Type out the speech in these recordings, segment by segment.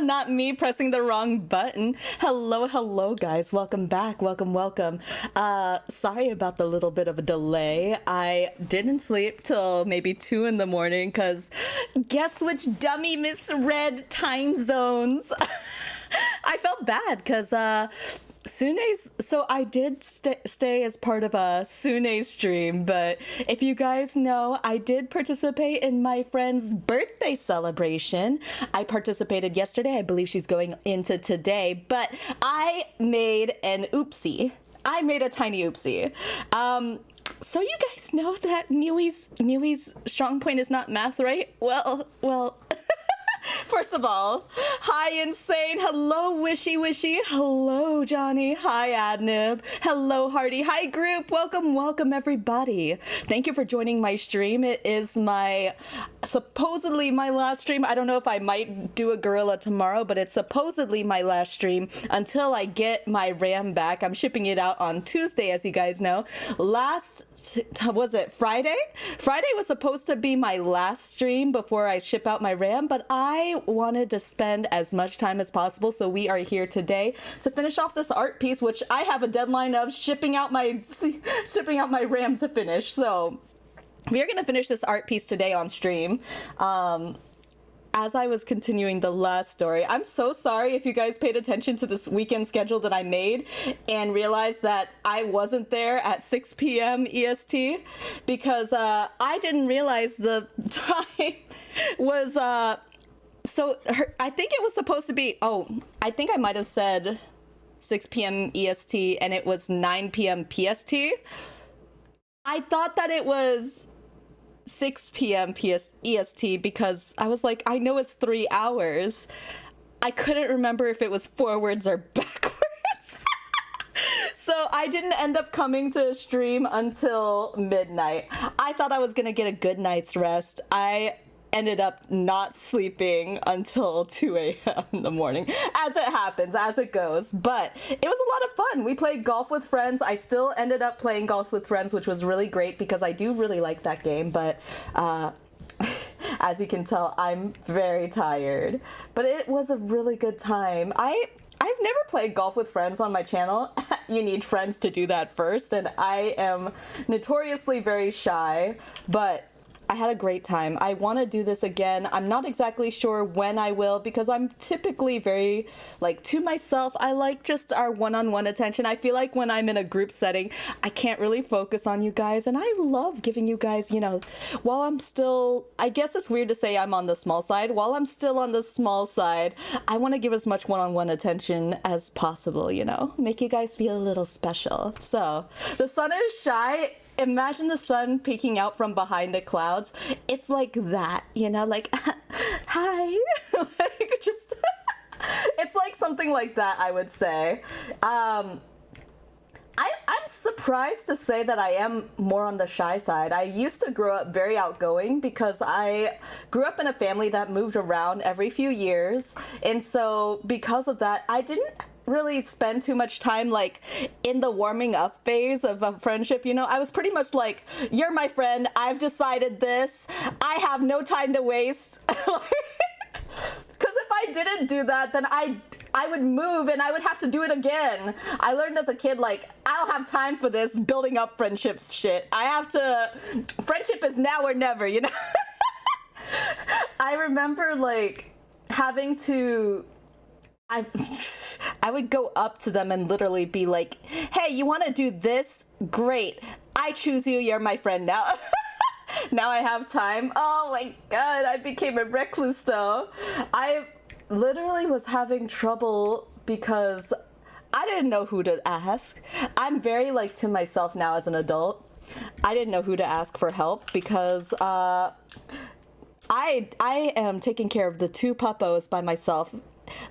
Not me pressing the wrong button. Hello, guys. Welcome back. Welcome. Sorry about the little bit of a delay. I didn't sleep till maybe 2 in the morning because guess which dummy misread time zones? I felt bad because Sune's, so I did stay as part of a Sune stream, but if you guys know, I did participate in my friend's birthday celebration. I participated yesterday. I believe she's going into today, but I made an oopsie. I made a tiny oopsie. So you guys know that Miwi's strong point is not math, right? Well, first of all, hi Insane, hello Wishy, hello Johnny, hi Adnib, hello Hardy, hi group, welcome everybody. Thank you for joining my stream. It is supposedly my last stream. I don't know if I might do a gorilla tomorrow, but it's supposedly my last stream until I get my RAM back. I'm shipping it out on Tuesday, as you guys know. Was it Friday? Friday was supposed to be my last stream before I ship out my RAM, but I wanted to spend as much time as possible, so we are here today to finish off this art piece, which I have a deadline of shipping out my RAM to finish. So we are going to finish this art piece today on stream. As I was continuing the last story, I'm so sorry if you guys paid attention to this weekend schedule that I made and realized that I wasn't there at 6 p.m. EST because I didn't realize the time was I think it was supposed to be, I think I might have said 6 p.m. EST and it was 9 p.m. PST. I thought that it was 6 p.m. EST because I was like, I know it's 3 hours. I couldn't remember if it was forwards or backwards. So I didn't end up coming to stream until midnight. I thought I was going to get a good night's rest. I ended up not sleeping until 2 a.m. in the morning, as it happens, as it goes. But it was a lot of fun. We played golf with friends. I still ended up playing golf with friends, which was really great because I do really like that game. But as you can tell, I'm very tired. But it was a really good time. I've never played golf with friends on my channel you need friends to do that first, and I am notoriously very shy, but I had a great time. I want to do this again. I'm not exactly sure when I will, because I'm typically very, like, to myself. I like just our one-on-one attention. I feel like when I'm in a group setting, I can't really focus on you guys, and I love giving you guys, you know, while I'm still, I guess it's weird to say I'm on the small side. While I'm still on the small side, I want to give as much one-on-one attention as possible, you know, make you guys feel a little special. So, the sun is shy. Imagine the sun peeking out from behind the clouds. It's like that, you know, like, hi, like, just, it's like something like that, I would say. I'm surprised to say that I am more on the shy side. I used to grow up very outgoing because I grew up in a family that moved around every few years. And so because of that, I didn't really spend too much time like in the warming up phase of a friendship, you know. I was pretty much like, you're my friend, I've decided this, I have no time to waste. Because if I didn't do that, then I would move and I would have to do it again. I learned as a kid, like, I don't have time for this building up friendships shit. I have to, friendship is now or never, you know. I remember like having to, I would go up to them and literally be like, hey, you want to do this? Great. I choose you. You're my friend now. Now I have time. Oh my God, I became a recluse though. I literally was having trouble because I didn't know who to ask. I'm very like to myself now as an adult. I didn't know who to ask for help because I am taking care of the two puppos by myself.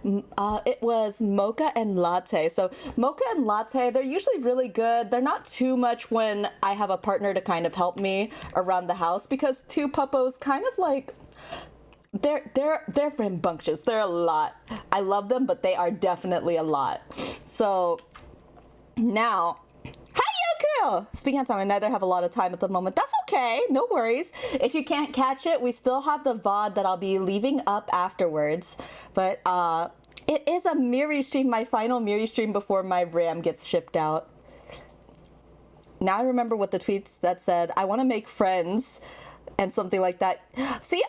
It was Mocha and Latte. So Mocha and Latte, they're usually really good. They're not too much when I have a partner to kind of help me around the house, because two puppos kind of like, they're rambunctious. They're a lot. I love them, but they are definitely a lot. So now, speaking of time, I neither have a lot of time at the moment. That's okay, no worries. If you can't catch it, we still have the VOD that I'll be leaving up afterwards. But it is a Miri stream, my final Miri stream before my RAM gets shipped out. Now I remember what the tweets that said, I want to make friends and something like that. See,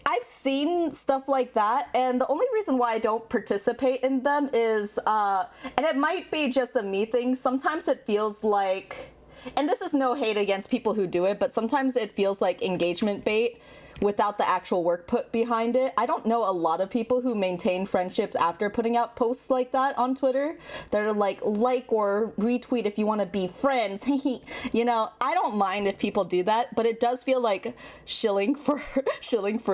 I've seen stuff like that, and the only reason why I don't participate in them is, and it might be just a me thing, sometimes it feels like, and this is no hate against people who do it, but sometimes it feels like engagement bait without the actual work put behind it. I don't know a lot of people who maintain friendships after putting out posts like that on Twitter that are like or retweet if you want to be friends. You know, I don't mind if people do that, but it does feel like shilling for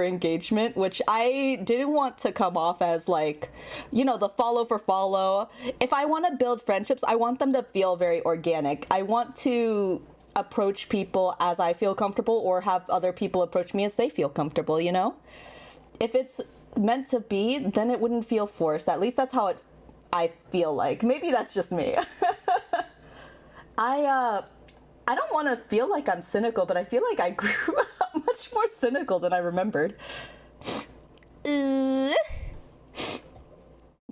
engagement, which I didn't want to come off as like, you know, the follow for follow. If I want to build friendships, I want them to feel very organic. I want to approach people as I feel comfortable, or have other people approach me as they feel comfortable, you know? If it's meant to be, then it wouldn't feel forced. At least that's how I feel like. Maybe that's just me. I don't want to feel like I'm cynical, but I feel like I grew up much more cynical than I remembered.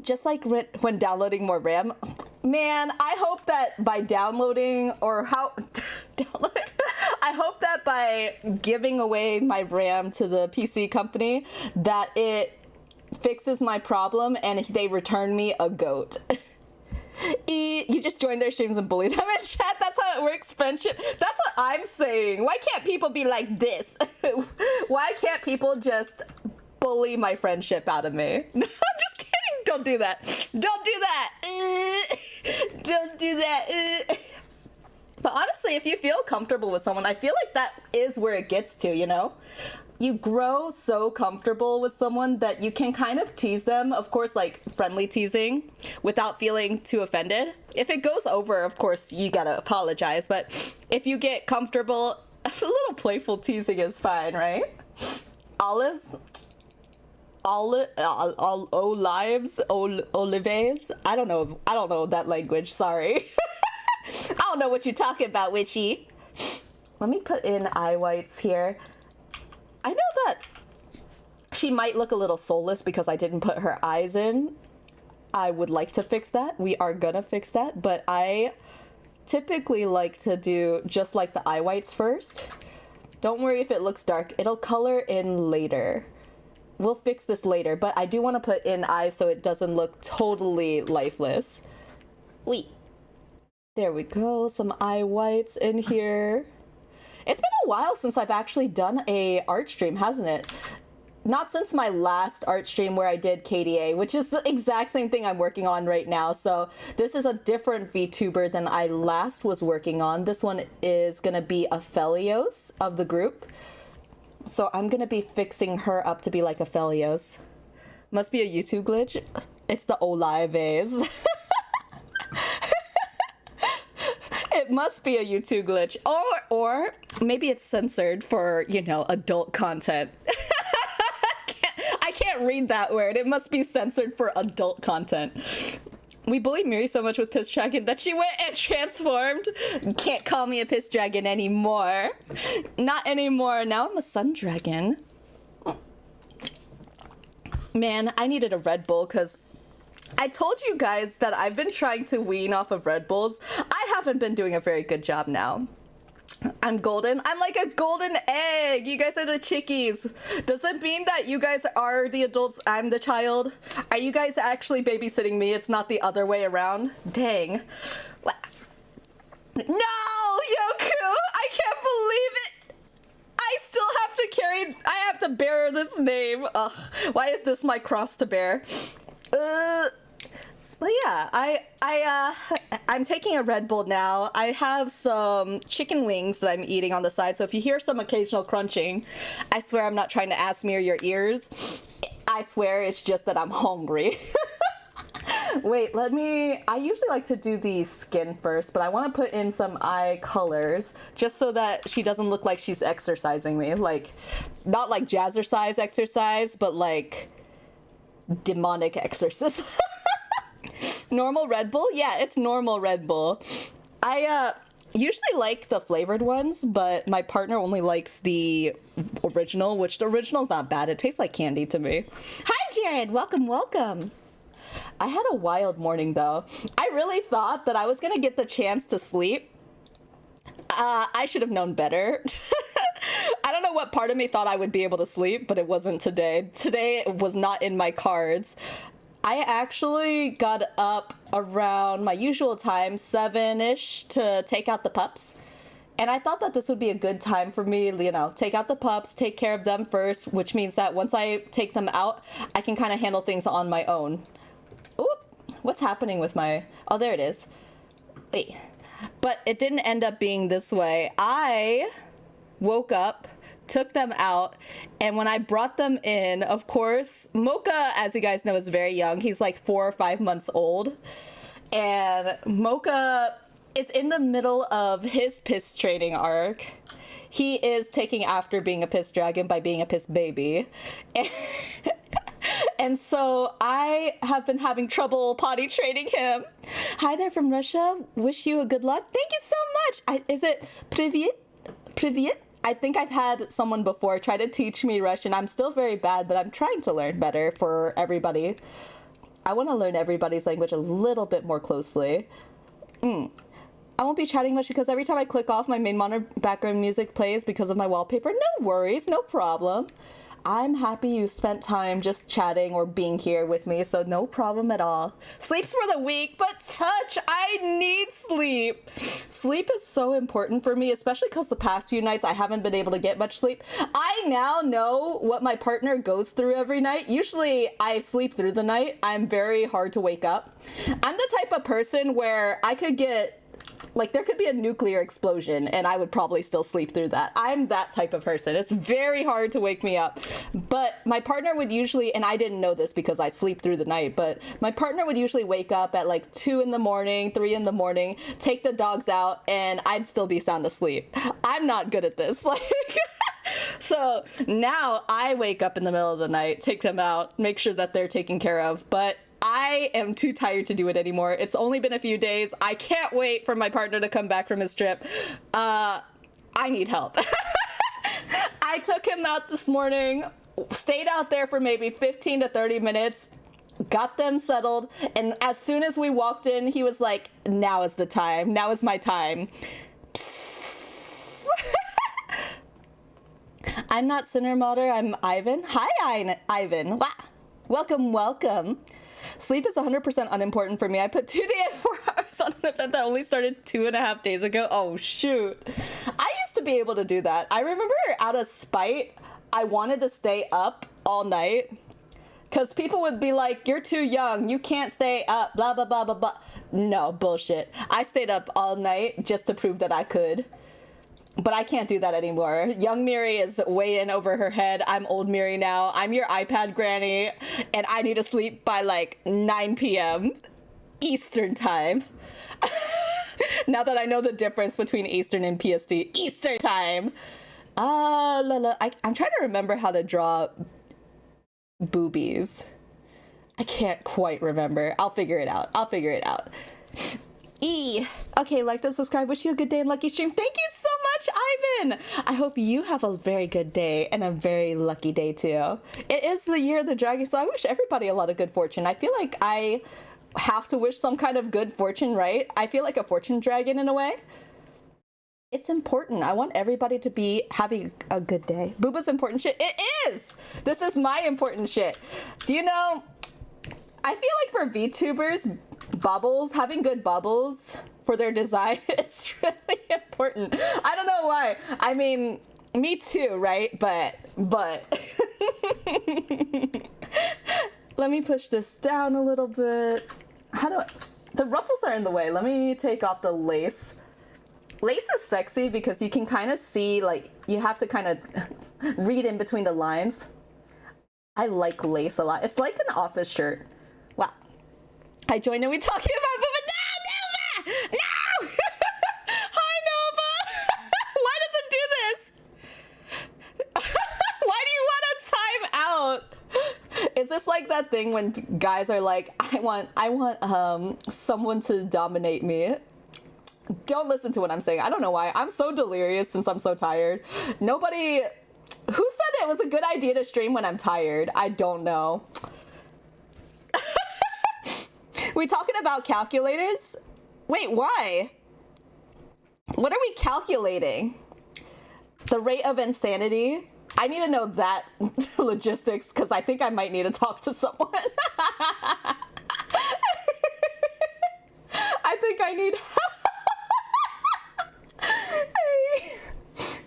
Just like when downloading more RAM. Man, I hope that by downloading, or I hope that by giving away my RAM to the PC company, that it fixes my problem and they return me a goat. You just join their streams and bully them in chat. That's how it works, friendship. That's what I'm saying. Why can't people be like this? Why can't people just bully my friendship out of me? I'm just kidding. Don't do that. Don't do that. Don't do that. But honestly, if you feel comfortable with someone, I feel like that is where it gets to, you know? You grow so comfortable with someone that you can kind of tease them, of course, like friendly teasing, without feeling too offended. If it goes over, of course, you gotta apologize. But if you get comfortable, a little playful teasing is fine, right? Olives? Olives? I don't know that language, sorry. I don't know what you're talking about, Witchy. Let me put in eye whites here. I know that she might look a little soulless because I didn't put her eyes in. I would like to fix that. We are gonna fix that, but I typically like to do just like the eye whites first. Don't worry if it looks dark. It'll color in later. We'll fix this later, but I do want to put in eyes so it doesn't look totally lifeless. Wait. There we go. Some eye whites in here. It's been a while since I've actually done a art stream, hasn't it? Not since my last art stream where I did KDA, which is the exact same thing I'm working on right now. So this is a different VTuber than I last was working on. This one is going to be Aphelios of the group. So I'm going to be fixing her up to be like Aphelios. Must be a YouTube glitch. It's the Olives. It must be a YouTube glitch. Or maybe it's censored for, you know, adult content. I can't read that word. It must be censored for adult content. We bullied Miri so much with Piss Dragon that she went and transformed. You can't call me a Piss Dragon anymore. Not anymore. Now I'm a Sun Dragon. Man, I needed a Red Bull because I told you guys that I've been trying to wean off of Red Bulls. I haven't been doing a very good job now. I'm golden. I'm like a golden egg. You guys are the chickies. Does that mean that you guys are the adults? I'm the child? Are you guys actually babysitting me? It's not the other way around? Dang. No, Yoku! I can't believe it! I still have to I have to bear this name. Ugh. Why is this my cross to bear? But yeah, I'm taking a Red Bull now. I have some chicken wings that I'm eating on the side, so if you hear some occasional crunching, I swear I'm not trying to asthma your ears. I swear it's just that I'm hungry. Wait, I usually like to do the skin first, but I want to put in some eye colors just so that she doesn't look like she's exercising me. Like, not like jazzercise exercise, but like demonic exorcism. Normal Red Bull? Yeah, it's normal Red Bull. I usually like the flavored ones, but my partner only likes the original, which the original's not bad. It tastes like candy to me. Hi, Jared! Welcome, welcome! I had a wild morning, though. I really thought that I was gonna get the chance to sleep. I should have known better. I don't know what part of me thought I would be able to sleep, but it wasn't today. Today was not in my cards. I actually got up around my usual time, 7-ish, to take out the pups. And I thought that this would be a good time for me, you know, take out the pups, take care of them first, which means that once I take them out, I can kind of handle things on my own. Oop, what's happening with my... Oh, there it is. Wait. But it didn't end up being this way. I woke up, took them out, and when I brought them in, of course, Mocha, as you guys know, is very young. He's like 4 or 5 months old. And Mocha is in the middle of his piss training arc. He is taking after being a piss dragon by being a piss baby. And so I have been having trouble potty training him. Hi there from Russia. Wish you a good luck. Thank you so much. Is it Privyet? Privyet? I think I've had someone before try to teach me Russian. I'm still very bad, but I'm trying to learn better for everybody. I want to learn everybody's language a little bit more closely. I won't be chatting much because every time I click off, my main monitor background music plays because of my wallpaper. No worries, no problem. I'm happy you spent time just chatting or being here with me, so no problem at all. Sleep's for the weak, but touch, I need sleep. Sleep is so important for me, especially because the past few nights I haven't been able to get much sleep. I now know what my partner goes through every night. Usually I sleep through the night. I'm very hard to wake up. I'm the type of person where I could get... Like, there could be a nuclear explosion, and I would probably still sleep through that. I'm that type of person. It's very hard to wake me up. But my partner would usually, and I didn't know this because I sleep through the night, but my partner would usually wake up at like 2 in the morning, 3 in the morning, take the dogs out, and I'd still be sound asleep. I'm not good at this. Like, so now I wake up in the middle of the night, take them out, make sure that they're taken care of, but I am too tired to do it anymore. It's only been a few days. I can't wait for my partner to come back from his trip. I need help. I took him out this morning, stayed out there for maybe 15 to 30 minutes, got them settled, and as soon as we walked in, he was like, now is the time. Now is my time. I'm not Sinner Modder, I'm Ivan. Hi, Ivan. Wow. Welcome, welcome. Sleep is 100% unimportant for me. I put 2 days and 4 hours on an event that only started 2.5 days ago. Oh, shoot. I used to be able to do that. I remember out of spite, I wanted to stay up all night because people would be like, you're too young. You can't stay up, blah, blah, blah, blah, blah. No, bullshit. I stayed up all night just to prove that I could. But I can't do that anymore. Young Miri is way in over her head. I'm old Miri now. I'm your iPad granny, and I need to sleep by like 9 p.m. Eastern time. Now that I know the difference between Eastern and PST. Eastern time. I'm trying to remember how to draw boobies. I can't quite remember. I'll figure it out. Okay, like and subscribe. Wish you a good day and lucky stream. Thank you so much, Ivan. I hope you have a very good day and a very lucky day too. It is the year of the dragon, so I wish everybody a lot of good fortune. I feel like I have to wish some kind of good fortune, right? I feel like a fortune dragon in a way. It's important. I want everybody to be having a good day. Booba's important shit. It is! This is my important shit. Do you know, I feel like for VTubers, bubbles, having good bubbles for their design is really important. I don't know why. I mean, me too, right? But let me push this down a little bit. The ruffles are in the way. Let me take off the lace. Lace is sexy because you can kind of see, like, you have to kind of read in between the lines. I like lace a lot. It's like an office shirt. Wow. I joined and we talking about Nova. No, Nova! No! Hi, Nova! Why does it do this? Why do you want a timeout? Is this like that thing when guys are like, I want someone to dominate me? Don't listen to what I'm saying. I don't know why. I'm so delirious since I'm so tired. Who said it was a good idea to stream when I'm tired? I don't know. We talking about calculators? Wait, why? What are we calculating? The rate of insanity? I need to know that logistics because I think I might need to talk to someone. I think I need...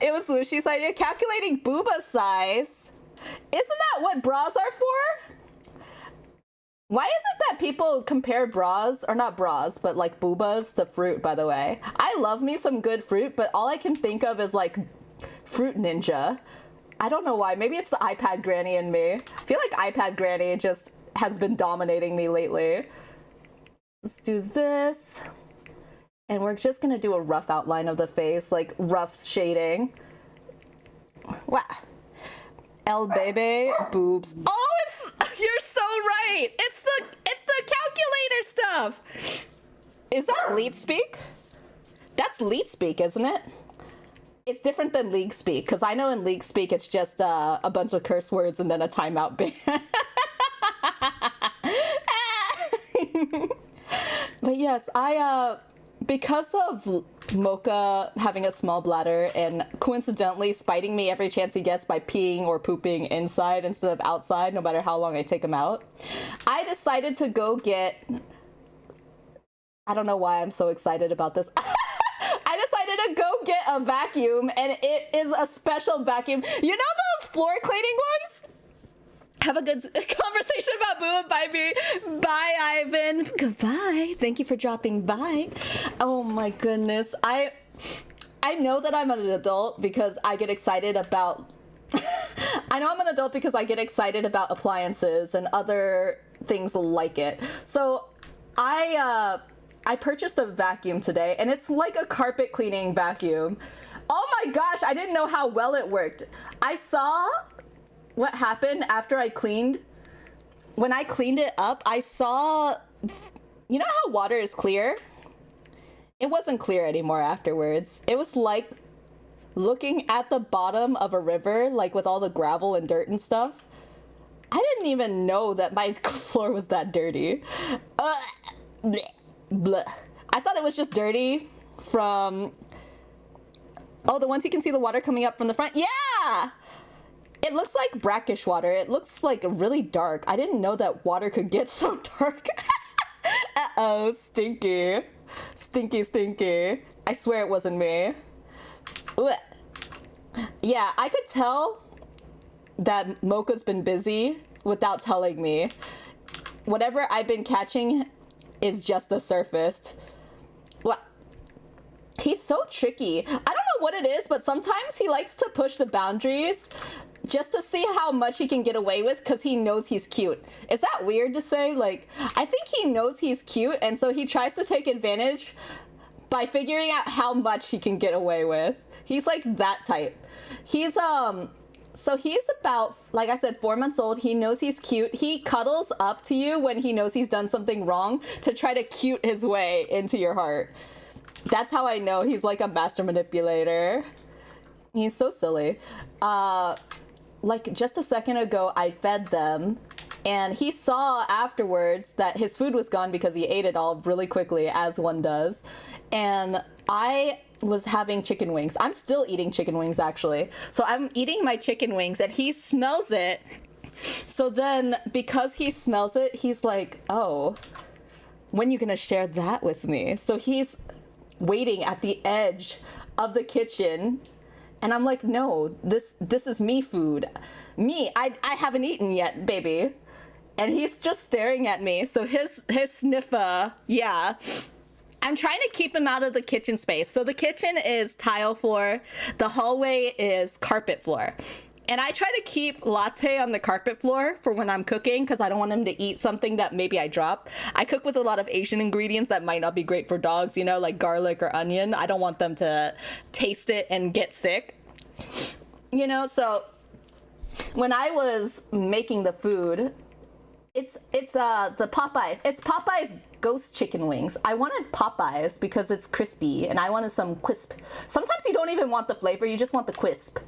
It was Lucy's idea. Calculating booba size. Isn't that what bras are for? Why is it that people compare bras, or not bras, but like boobas to fruit, by the way? I love me some good fruit, but all I can think of is like Fruit Ninja. I don't know why. Maybe it's the iPad granny in me. I feel like iPad granny just has been dominating me lately. Let's do this. And we're just gonna do a rough outline of the face, like rough shading. Wow. L baby, boobs. Oh, you're so right. It's the calculator stuff. Is that leet speak? That's leet speak, isn't it? It's different than league speak, because I know in league speak it's just a bunch of curse words and then a timeout ban. But yes, because of Mocha having a small bladder and coincidentally spiting me every chance he gets by peeing or pooping inside instead of outside, no matter how long I take him out, I decided to go get... I don't know why I'm so excited about this. I decided to go get a vacuum, and it is a special vacuum. You know those floor cleaning ones? Have a good conversation about Boo and Bye Me. Bye, Ivan. Goodbye. Thank you for dropping by. Oh my goodness. I know that I'm an adult because I get excited about... I know I'm an adult because I get excited about appliances and other things like it. So I purchased a vacuum today, and it's like a carpet cleaning vacuum. Oh my gosh, I didn't know how well it worked. I saw... what happened after I cleaned, when I cleaned it up, I saw, you know how water is clear? It wasn't clear anymore afterwards. It was like looking at the bottom of a river, like with all the gravel and dirt and stuff. I didn't even know that my floor was that dirty. Bleh, bleh. I thought it was just dirty from... Oh, the ones you can see the water coming up from the front? Yeah! It looks like brackish water. It looks like really dark. I didn't know that water could get so dark. Uh-oh, stinky. Stinky, stinky. I swear it wasn't me. Blech. Yeah, I could tell that Mocha's been busy without telling me. Whatever I've been catching is just the surface. What? He's so tricky. I don't know what it is, but sometimes he likes to push the boundaries just to see how much he can get away with because he knows he's cute. Is that weird to say? Like, I think he knows he's cute, and so he tries to take advantage by figuring out how much he can get away with. He's like that type. He's, so he's about, like I said, 4 months old. He knows he's cute. He cuddles up to you when he knows he's done something wrong to try to cute his way into your heart. That's how I know he's like a master manipulator. He's so silly. Like just a second ago, I fed them and he saw afterwards that his food was gone because he ate it all really quickly, as one does. And I was having chicken wings. I'm still eating chicken wings, actually. So I'm eating my chicken wings and he smells it. So then because he smells it, he's like, oh, when you gonna share that with me? So he's waiting at the edge of the kitchen. And I'm like, no, this is me food. Me, I haven't eaten yet, baby. And he's just staring at me. So his sniffer, yeah. I'm trying to keep him out of the kitchen space. So the kitchen is tile floor. The hallway is carpet floor. And I try to keep Latte on the carpet floor for when I'm cooking because I don't want him to eat something that maybe I drop. I cook with a lot of Asian ingredients that might not be great for dogs, you know, like garlic or onion. I don't want them to taste it and get sick. You know, so when I was making the food, it's the Popeyes. It's Popeyes ghost chicken wings. I wanted Popeyes because it's crispy and I wanted some crisp. Sometimes you don't even want the flavor, you just want the crisp.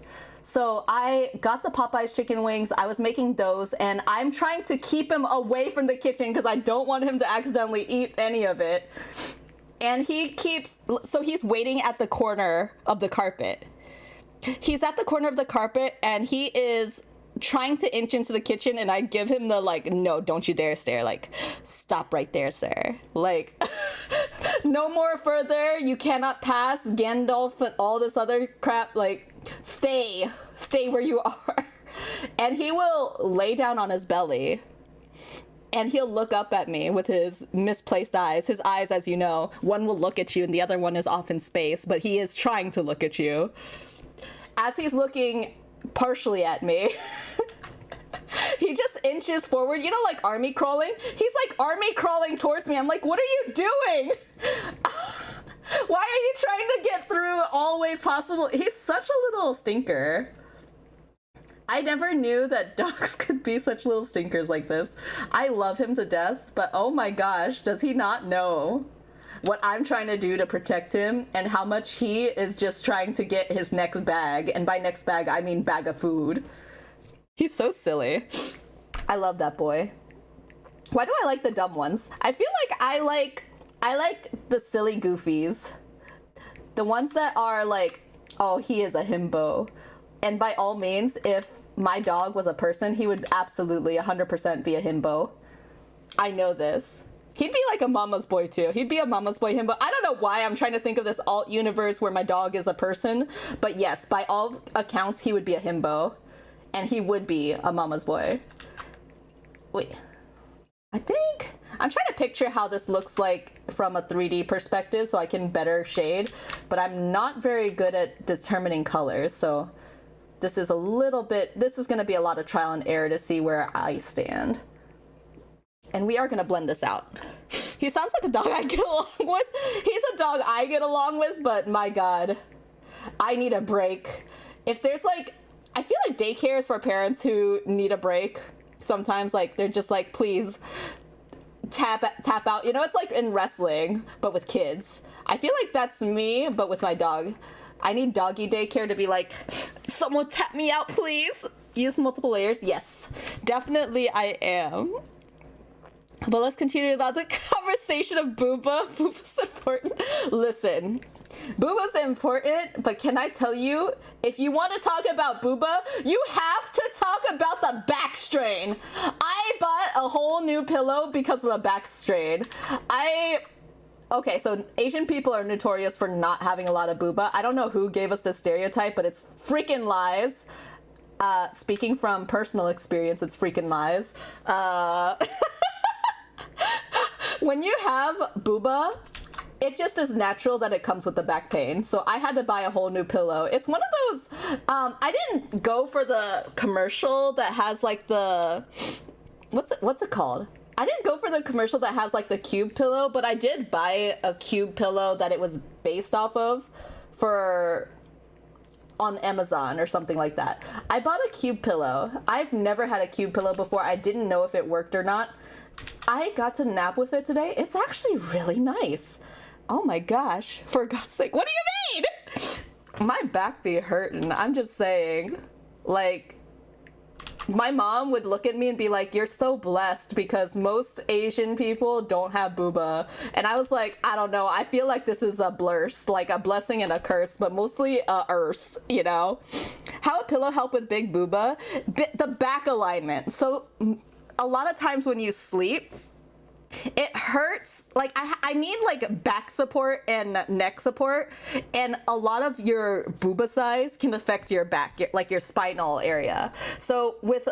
So I got the Popeyes chicken wings. I was making those and I'm trying to keep him away from the kitchen because I don't want him to accidentally eat any of it. And so he's waiting at the corner of the carpet. He's at the corner of the carpet and he is trying to inch into the kitchen and I give him the like, no, don't you dare stare. Like, stop right there, sir. Like, no more further. You cannot pass Gandalf and all this other crap. Like, stay where you are. And he will lay down on his belly and he'll look up at me with his misplaced eyes. His eyes, as you know, one will look at you and the other one is off in space, but he is trying to look at you. As he's looking partially at me, he just inches forward, you know, like army crawling. He's like army crawling towards me. I'm like, what are you doing? Why are you trying to get through all ways possible? He's such a little stinker. I never knew that dogs could be such little stinkers like this. I love him to death, but oh my gosh, does he not know what I'm trying to do to protect him and how much he is just trying to get his next bag. And by next bag, I mean bag of food. He's so silly. I love that boy. Why do I like the dumb ones? I feel like I like the silly goofies. The ones that are like, oh, he is a himbo. And by all means, if my dog was a person, he would absolutely 100% be a himbo. I know this. He'd be like a mama's boy too. He'd be a mama's boy himbo. I don't know why I'm trying to think of this alt universe where my dog is a person, but yes, by all accounts, he would be a himbo, and he would be a mama's boy. Wait, I think I'm trying to picture how this looks like from a 3D perspective so I can better shade, but I'm not very good at determining colors, so this is going to be a lot of trial and error to see where I stand. And we are going to blend this out. He sounds like a dog I get along with. He's a dog I get along with, but my God, I need a break. If there's like, I feel like daycare is for parents who need a break. Sometimes like, they're just like, please tap out. You know, it's like in wrestling, but with kids. I feel like that's me, but with my dog. I need doggy daycare to be like, someone tap me out, please. Use multiple layers. Yes. Definitely I am. But let's continue about the conversation of booba. Booba's important. Listen, booba's important, but can I tell you, if you want to talk about booba, you have to talk about the back strain. I bought a whole new pillow because of the back strain. Okay, so Asian people are notorious for not having a lot of booba. I don't know who gave us this stereotype, but it's freaking lies. Speaking from personal experience, it's freaking lies. When you have booba, it just is natural that it comes with the back pain. So I had to buy a whole new pillow. It's one of those, I didn't go for the commercial that has like the, what's it called? I didn't go for the commercial that has like the cube pillow, but I did buy a cube pillow that it was based off of on Amazon or something like that. I bought a cube pillow. I've never had a cube pillow before. I didn't know if it worked or not. I got to nap with it today. It's actually really nice. Oh my gosh, for God's sake. What do you mean? My back be hurting. I'm just saying. Like, my mom would look at me and be like, you're so blessed because most Asian people don't have booba. And I was like, I don't know. I feel like this is a blurse, like a blessing and a curse, but mostly a curse, you know? How a pillow help with big booba? The back alignment. So a lot of times when you sleep, it hurts. Like I need like back support and neck support, and a lot of your booba size can affect your back, like your spinal area. So with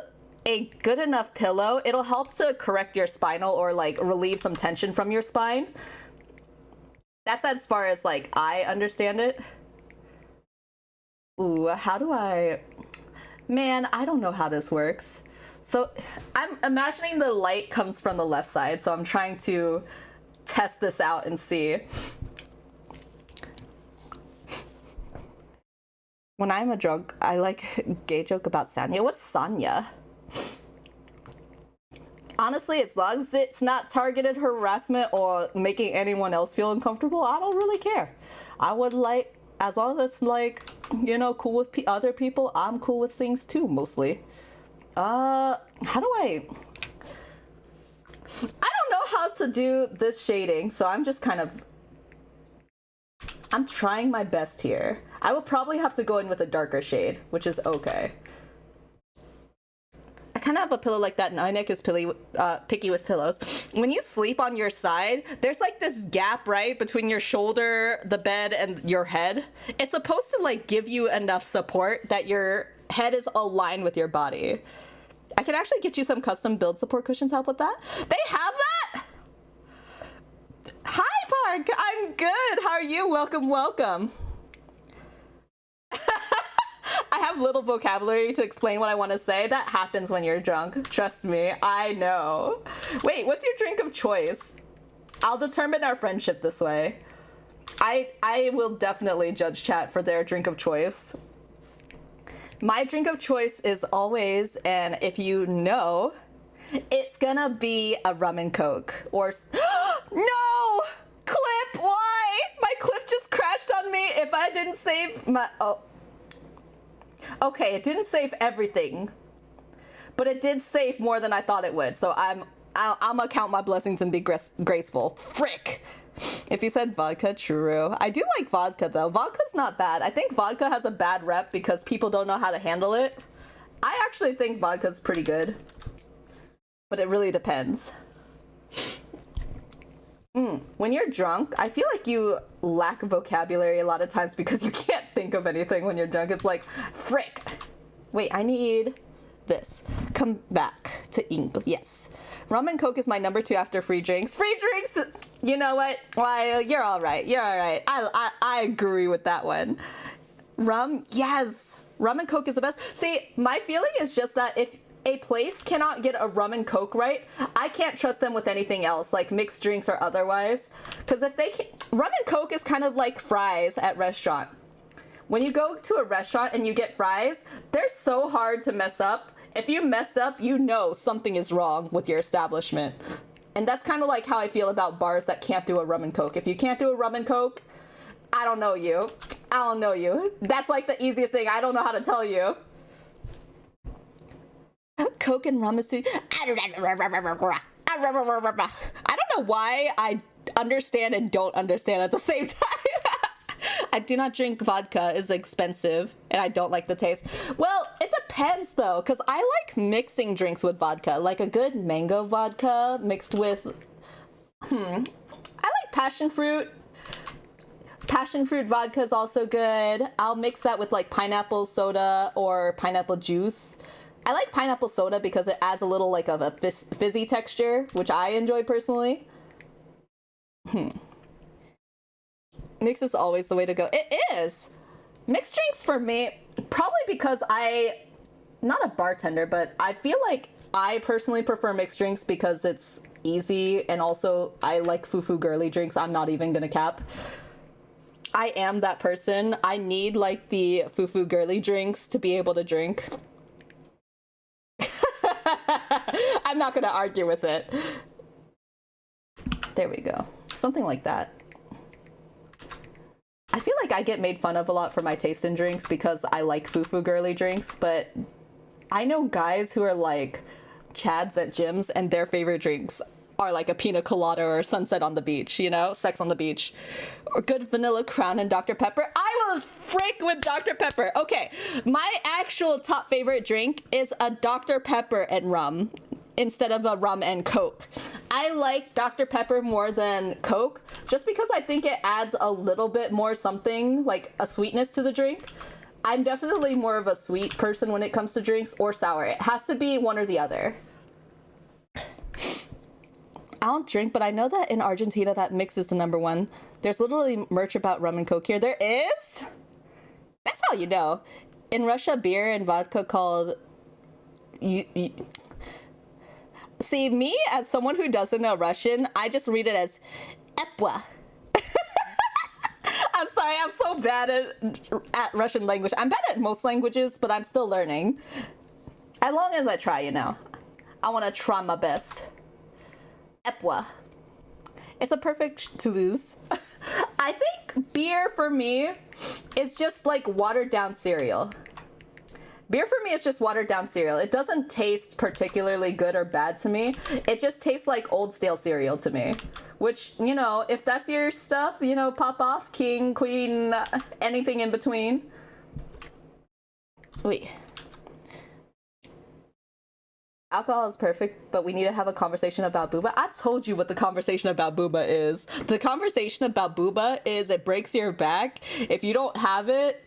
a good enough pillow, it'll help to correct your spinal or like relieve some tension from your spine. That's as far as like I understand it. Ooh, how do man, I don't know how this works. So I'm imagining the light comes from the left side, so I'm trying to test this out and see. When I'm a drunk, I like gay joke about Sanya. What's Sanya? Honestly, as long as it's not targeted harassment or making anyone else feel uncomfortable, I don't really care. I would like, as long as it's like, you know, cool with other people, I'm cool with things too, mostly. How do I don't know how to do this shading, so I'm just kind of, I'm trying my best here. I will probably have to go in with a darker shade, which is okay. I kind of have a pillow like that, and my neck is picky with pillows. When you sleep on your side, there's like this gap, right, between your shoulder, the bed, and your head. It's supposed to like give you enough support that your head is aligned with your body. I can actually get you some custom build support cushions. Help with that. They have that? Hi, Park. I'm good. How are you? Welcome, welcome. I have little vocabulary to explain what I want to say. That happens when you're drunk. Trust me. I know. Wait, what's your drink of choice? I'll determine our friendship this way. I will definitely judge chat for their drink of choice. My drink of choice is always, and if you know, it's gonna be a rum and coke. Or no! Clip, why? My clip just crashed on me. If I didn't save my, okay, it didn't save everything, but it did save more than I thought it would. So I'm gonna count my blessings and be graceful. Frick. If you said vodka, true. I do like vodka though. Vodka's not bad. I think vodka has a bad rep because people don't know how to handle it. I actually think vodka's pretty good, but it really depends. When you're drunk, I feel like you lack vocabulary a lot of times because you can't think of anything when you're drunk. It's like, frick. Wait, I need this. Come back to English. Yes. Rum and Coke is my number 2 after free drinks. Free drinks! You know what? Why, you're all right. You're all right. I agree with that one. Rum, yes. Rum and Coke is the best. See, my feeling is just that if a place cannot get a rum and Coke right, I can't trust them with anything else, like mixed drinks or otherwise. Because if they can't, rum and Coke is kind of like fries at restaurant. When you go to a restaurant and you get fries, they're so hard to mess up. If you messed up, you know something is wrong with your establishment. And that's kind of like how I feel about bars that can't do a rum and Coke. If you can't do a rum and Coke, I don't know you. I don't know you. That's like the easiest thing. I don't know how to tell you. Coke and rum is too... I don't know why I understand and don't understand at the same time. I do not drink vodka. It's expensive, and I don't like the taste. Well, it depends, though, because I like mixing drinks with vodka. Like a good mango vodka mixed with... I like passion fruit. Passion fruit vodka is also good. I'll mix that with like pineapple soda or pineapple juice. I like pineapple soda because it adds a little like of a fizzy texture, which I enjoy personally. Mix is always the way to go. It is. Mixed drinks for me, probably because not a bartender, but I feel like I personally prefer mixed drinks because it's easy, and also I like foo-foo girly drinks. I'm not even gonna cap. I am that person. I need like the foo-foo girly drinks to be able to drink. I'm not gonna argue with it. There we go. Something like that. I feel like I get made fun of a lot for my taste in drinks because I like foo-foo girly drinks, but I know guys who are like chads at gyms and their favorite drinks are like a pina colada or sunset on the beach, you know? Sex on the beach. Or good vanilla Crown and Dr. Pepper. I will freak with Dr. Pepper. Okay, my actual top favorite drink is a Dr. Pepper and rum instead of a rum and Coke. I like Dr. Pepper more than Coke just because I think it adds a little bit more something, like a sweetness to the drink. I'm definitely more of a sweet person when it comes to drinks, or sour. It has to be one or the other. I don't drink, but I know that in Argentina that mix is the #1. There's literally merch about rum and Coke here. There is? That's how you know. In Russia, beer and vodka called... See, me, as someone who doesn't know Russian, I just read it as epwa. I'm sorry, I'm so bad at Russian language. I'm bad at most languages, but I'm still learning. As long as I try, you know. I want to try my best. Epwa. It's a perfect Toulouse. I think beer for me is just like watered down cereal. Beer for me is just watered down cereal. It doesn't taste particularly good or bad to me. It just tastes like old stale cereal to me. Which, you know, if that's your stuff, you know, pop off, king, queen, anything in between. Wait. Alcohol is perfect, but we need to have a conversation about booba. I told you what the conversation about booba is. The conversation about booba is it breaks your back. If you don't have it,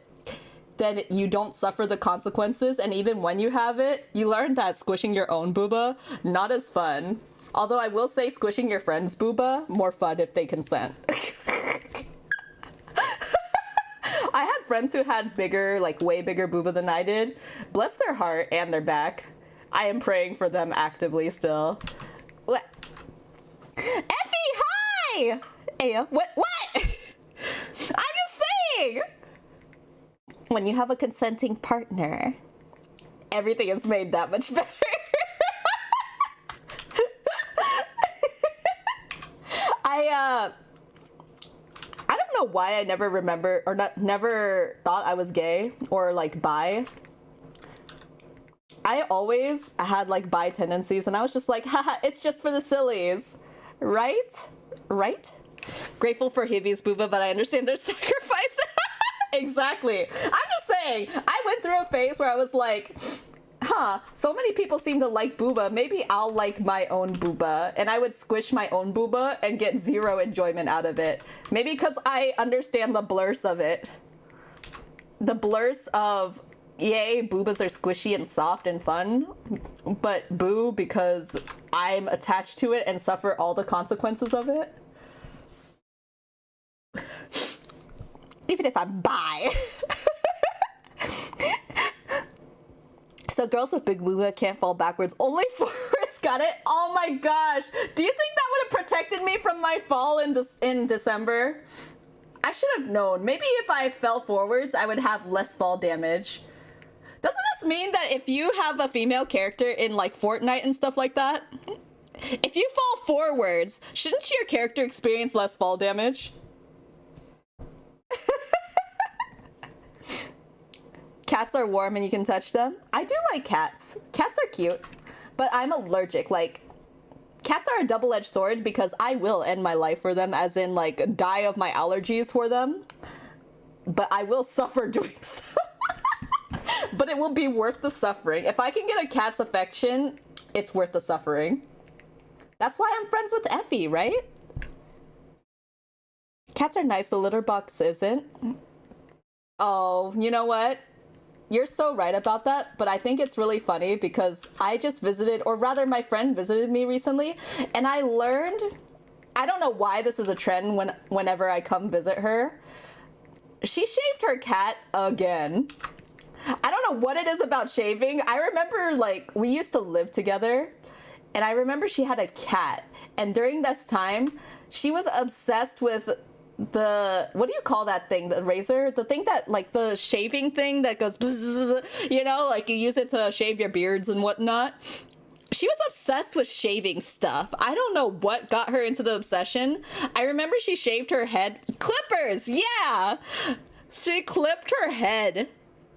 then you don't suffer the consequences, and even when you have it, you learn that squishing your own booba, not as fun. Although I will say squishing your friend's booba, more fun if they consent. I had friends who had bigger, like way bigger booba than I did. Bless their heart and their back. I am praying for them actively still. What? Effie, hi! Hey, what? I'm just saying! When you have a consenting partner, everything is made that much better. I don't know why I never remember or never thought I was gay or like bi. I always had like bi tendencies, and I was just like, haha, it's just for the sillies, right? Right? Grateful for Hibi's booba, but I understand their sacrifice. Exactly. I'm just saying, I went through a phase where I was like, so many people seem to like booba, maybe I'll like my own booba. And I would squish my own booba and get zero enjoyment out of it. Maybe because I understand the blurs of it. The blurs of, yay, boobas are squishy and soft and fun, but boo because I'm attached to it and suffer all the consequences of it. Even if I'm bi. So girls with big booba can't fall backwards, only forwards. Got it? Oh my gosh. Do you think that would have protected me from my fall in December? I should have known. Maybe if I fell forwards, I would have less fall damage. Doesn't this mean that if you have a female character in like Fortnite and stuff like that, if you fall forwards, shouldn't your character experience less fall damage? Cats are warm and you can touch them. I do like cats. Cats are cute. but I'm allergic. Like, cats are a double-edged sword because I will end my life for them, as in, like, die of my allergies for them. But I will suffer doing so. But it will be worth the suffering. If I can get a cat's affection, it's worth the suffering. That's why I'm friends with Effie, right? Cats are nice, the litter box isn't. Oh, you know what? You're so right about that, but I think it's really funny because I just visited, or rather my friend visited me recently, and I learned, I don't know why this is a trend whenever I come visit her. She shaved her cat again. I don't know what it is about shaving. I remember, like, we used to live together, and I remember she had a cat, and during this time, she was obsessed with the, what do you call that thing? The razor? The thing that, like, the shaving thing that goes bzzz, you know, like you use it to shave your beards and whatnot. She was obsessed with shaving stuff. I don't know what got her into the obsession. I remember she shaved her head. Clippers, yeah! She clipped her head.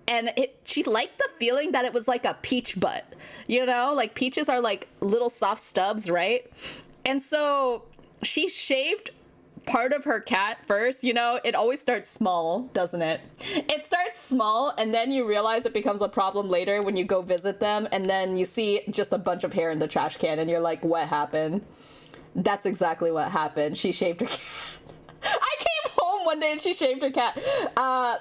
And she liked the feeling that it was like a peach butt. You know, like peaches are like little soft stubs, right? And so she shaved part of her cat first. You know, it always starts small, doesn't it? It starts small, and then you realize it becomes a problem later when you go visit them, and then you see just a bunch of hair in the trash can, and you're like, what happened? That's exactly what happened. She shaved her cat. I came home one day and she shaved her cat.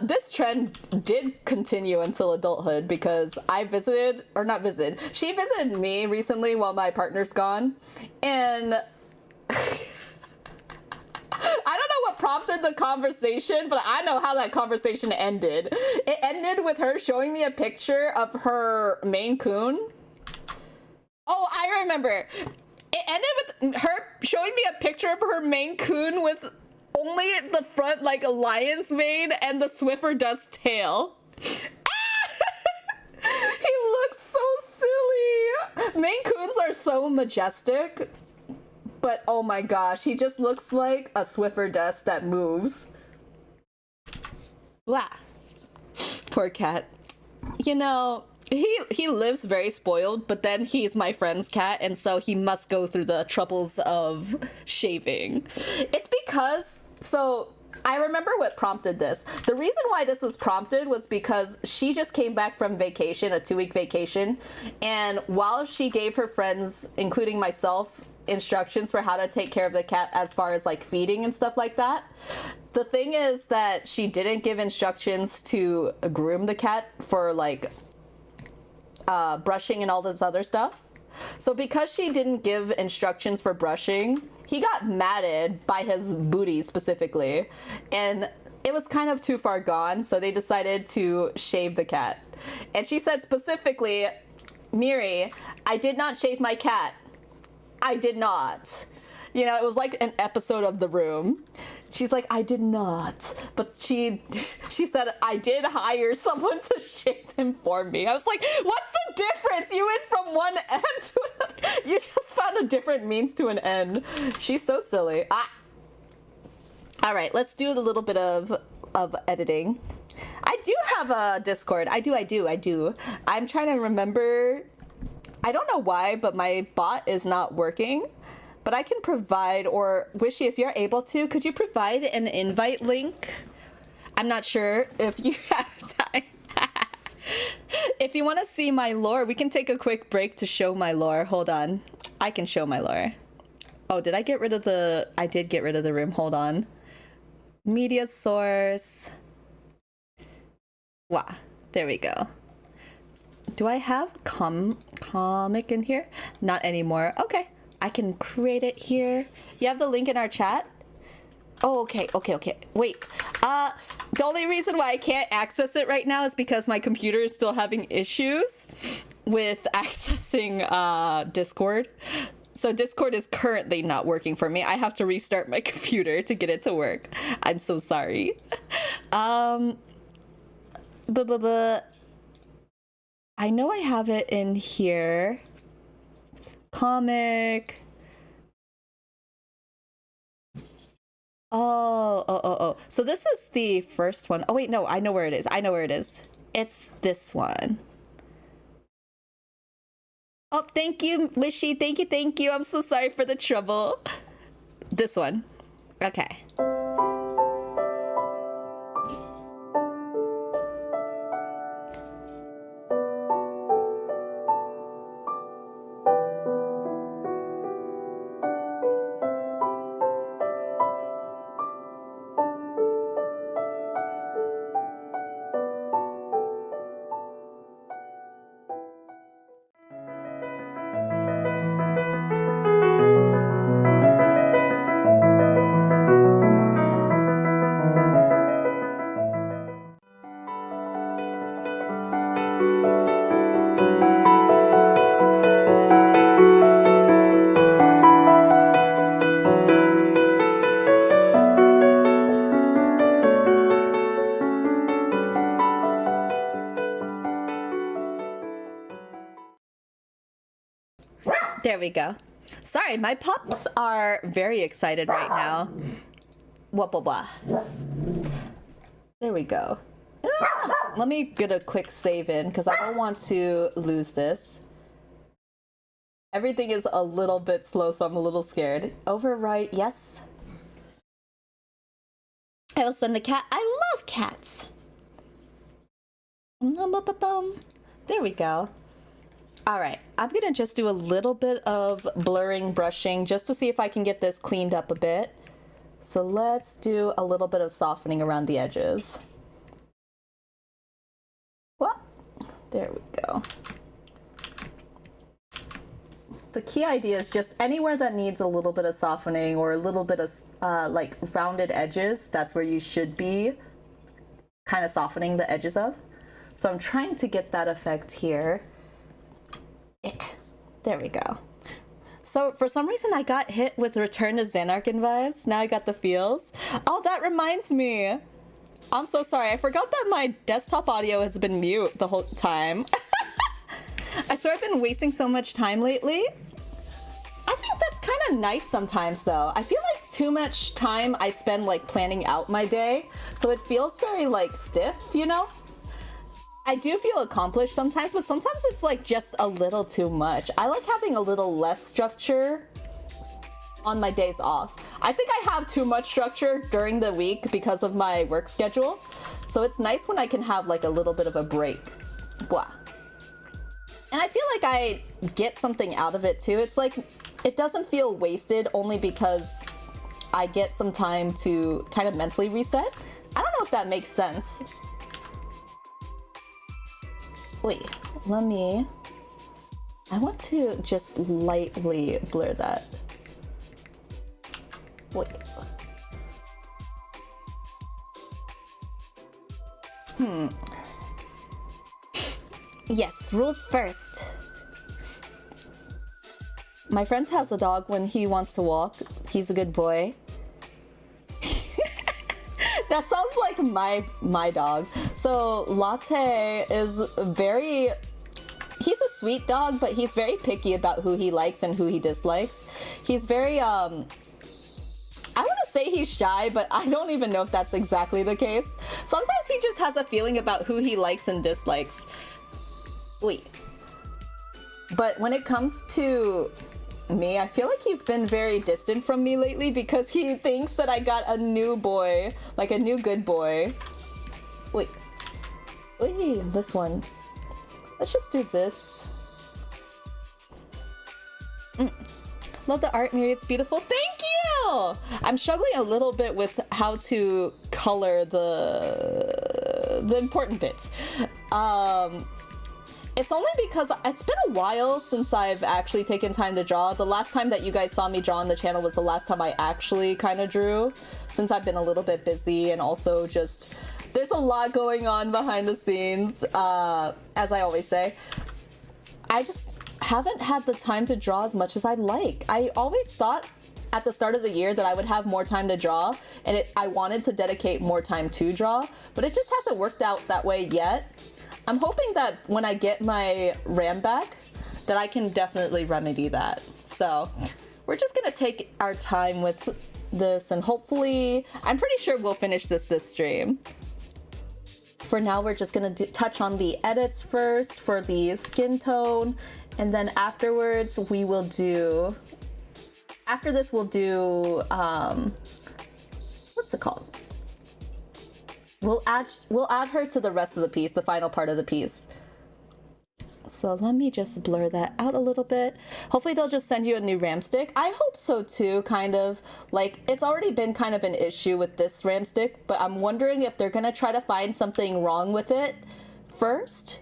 This trend did continue until adulthood because I visited, or not visited, she visited me recently while my partner's gone, and I don't know what prompted the conversation, but I know how that conversation ended. It ended with her showing me a picture of her Maine Coon. Oh, I remember. It ended with her showing me a picture of her Maine Coon with only the front, like a lion's mane, and the Swiffer Dust tail. He looked so silly. Maine Coons are so majestic. But oh my gosh, he just looks like a Swiffer Dust that moves. Wow. Poor cat. You know, he lives very spoiled, but then he's my friend's cat, and so he must go through the troubles of shaving. It's because, so I remember what prompted this. The reason why this was prompted was because she just came back from vacation, a 2-week vacation, and while she gave her friends, including myself, instructions for how to take care of the cat as far as like feeding and stuff like that, the thing is that she didn't give instructions to groom the cat for like brushing and all this other stuff. So because she didn't give instructions for brushing, he got matted by his booty specifically, and it was kind of too far gone, so they decided to shave the cat. And she said specifically, Miri, I did not shave my cat. I did not. You know, it was like an episode of The Room. She's like, I did not. But she said, I did hire someone to shave him for me. I was like, what's the difference? You went from one end to another. You just found a different means to an end. She's so silly. All right, let's do a little bit of editing. I do have a Discord. I do. I'm trying to remember. I don't know why, but my bot is not working. But I can provide, or Wishy, if you're able to, could you provide an invite link? I'm not sure if you have time. If you want to see my lore, we can take a quick break to show my lore. Hold on. I can show my lore. Oh, did I get rid of the... I did get rid of the room. Hold on. Media source. Wow. There we go. Do I have comic in here? Not anymore. Okay. I can create it here. You have the link in our chat? Oh, okay. Wait. The only reason why I can't access it right now is because my computer is still having issues with accessing Discord. So Discord is currently not working for me. I have to restart my computer to get it to work. I'm so sorry. I know I have it in here. Comic. Oh. So this is the first one. Oh wait, no, I know where it is. It's this one. Oh, thank you, Wishy. Thank you, thank you. I'm so sorry for the trouble. This one. Okay. There we go. Sorry, my pups are very excited right now. Blah, blah, blah. There we go. Let me get a quick save in because I don't want to lose this. Everything is a little bit slow, so I'm a little scared. Overwrite, yes. I'll send the cat. I love cats. There we go. All right, I'm gonna just do a little bit of blurring brushing just to see if I can get this cleaned up a bit. So let's do a little bit of softening around the edges. Well, there we go. The key idea is just anywhere that needs a little bit of softening or a little bit of like rounded edges, that's where you should be kind of softening the edges of. So I'm trying to get that effect here. There we go. So for some reason I got hit with Return to Xanarkin vibes. Now I got the feels. Oh, that reminds me. I'm so sorry. I forgot that my desktop audio has been mute the whole time. I swear I've been wasting so much time lately. I think that's kind of nice sometimes though. I feel like too much time I spend like planning out my day. So it feels very like stiff, you know? I do feel accomplished sometimes, but sometimes it's like just a little too much. I like having a little less structure on my days off. I think I have too much structure during the week because of my work schedule. So it's nice when I can have like a little bit of a break. Blah. And I feel like I get something out of it too. It's like, it doesn't feel wasted only because I get some time to kind of mentally reset. I don't know if that makes sense. Wait, I want to just lightly blur that. Wait. Yes, rules first. My friend has a dog when he wants to walk. He's a good boy. That sounds like my dog. So Latte is he's a sweet dog, but he's very picky about who he likes and who he dislikes. He's very, I want to say he's shy, but I don't even know if that's exactly the case. Sometimes he just has a feeling about who he likes and dislikes. Wait. But when it comes to me, I feel like he's been very distant from me lately because he thinks that I got a new boy, like a new good boy. Wait, this one. Let's just do this. Love the art, Miri. It's beautiful. Thank you! I'm struggling a little bit with how to color the important bits. It's only because it's been a while since I've actually taken time to draw. The last time that you guys saw me draw on the channel was the last time I actually kind of drew, since I've been a little bit busy and also just there's a lot going on behind the scenes, as I always say. I just haven't had the time to draw as much as I'd like. I always thought at the start of the year that I would have more time to draw, and I wanted to dedicate more time to draw, but it just hasn't worked out that way yet. I'm hoping that when I get my RAM back, that I can definitely remedy that. So we're just gonna take our time with this, and hopefully, I'm pretty sure we'll finish this stream. for now, we're just gonna touch on the edits first for the skin tone, and then afterwards we will do, after this we'll do, what's it called? We'll add her to the rest of the piece, the final part of the piece. So let me just blur that out a little bit. Hopefully they'll just send you a new RAM stick. I hope so too, kind of. Like, it's already been kind of an issue with this RAM stick, but I'm wondering if they're gonna try to find something wrong with it first.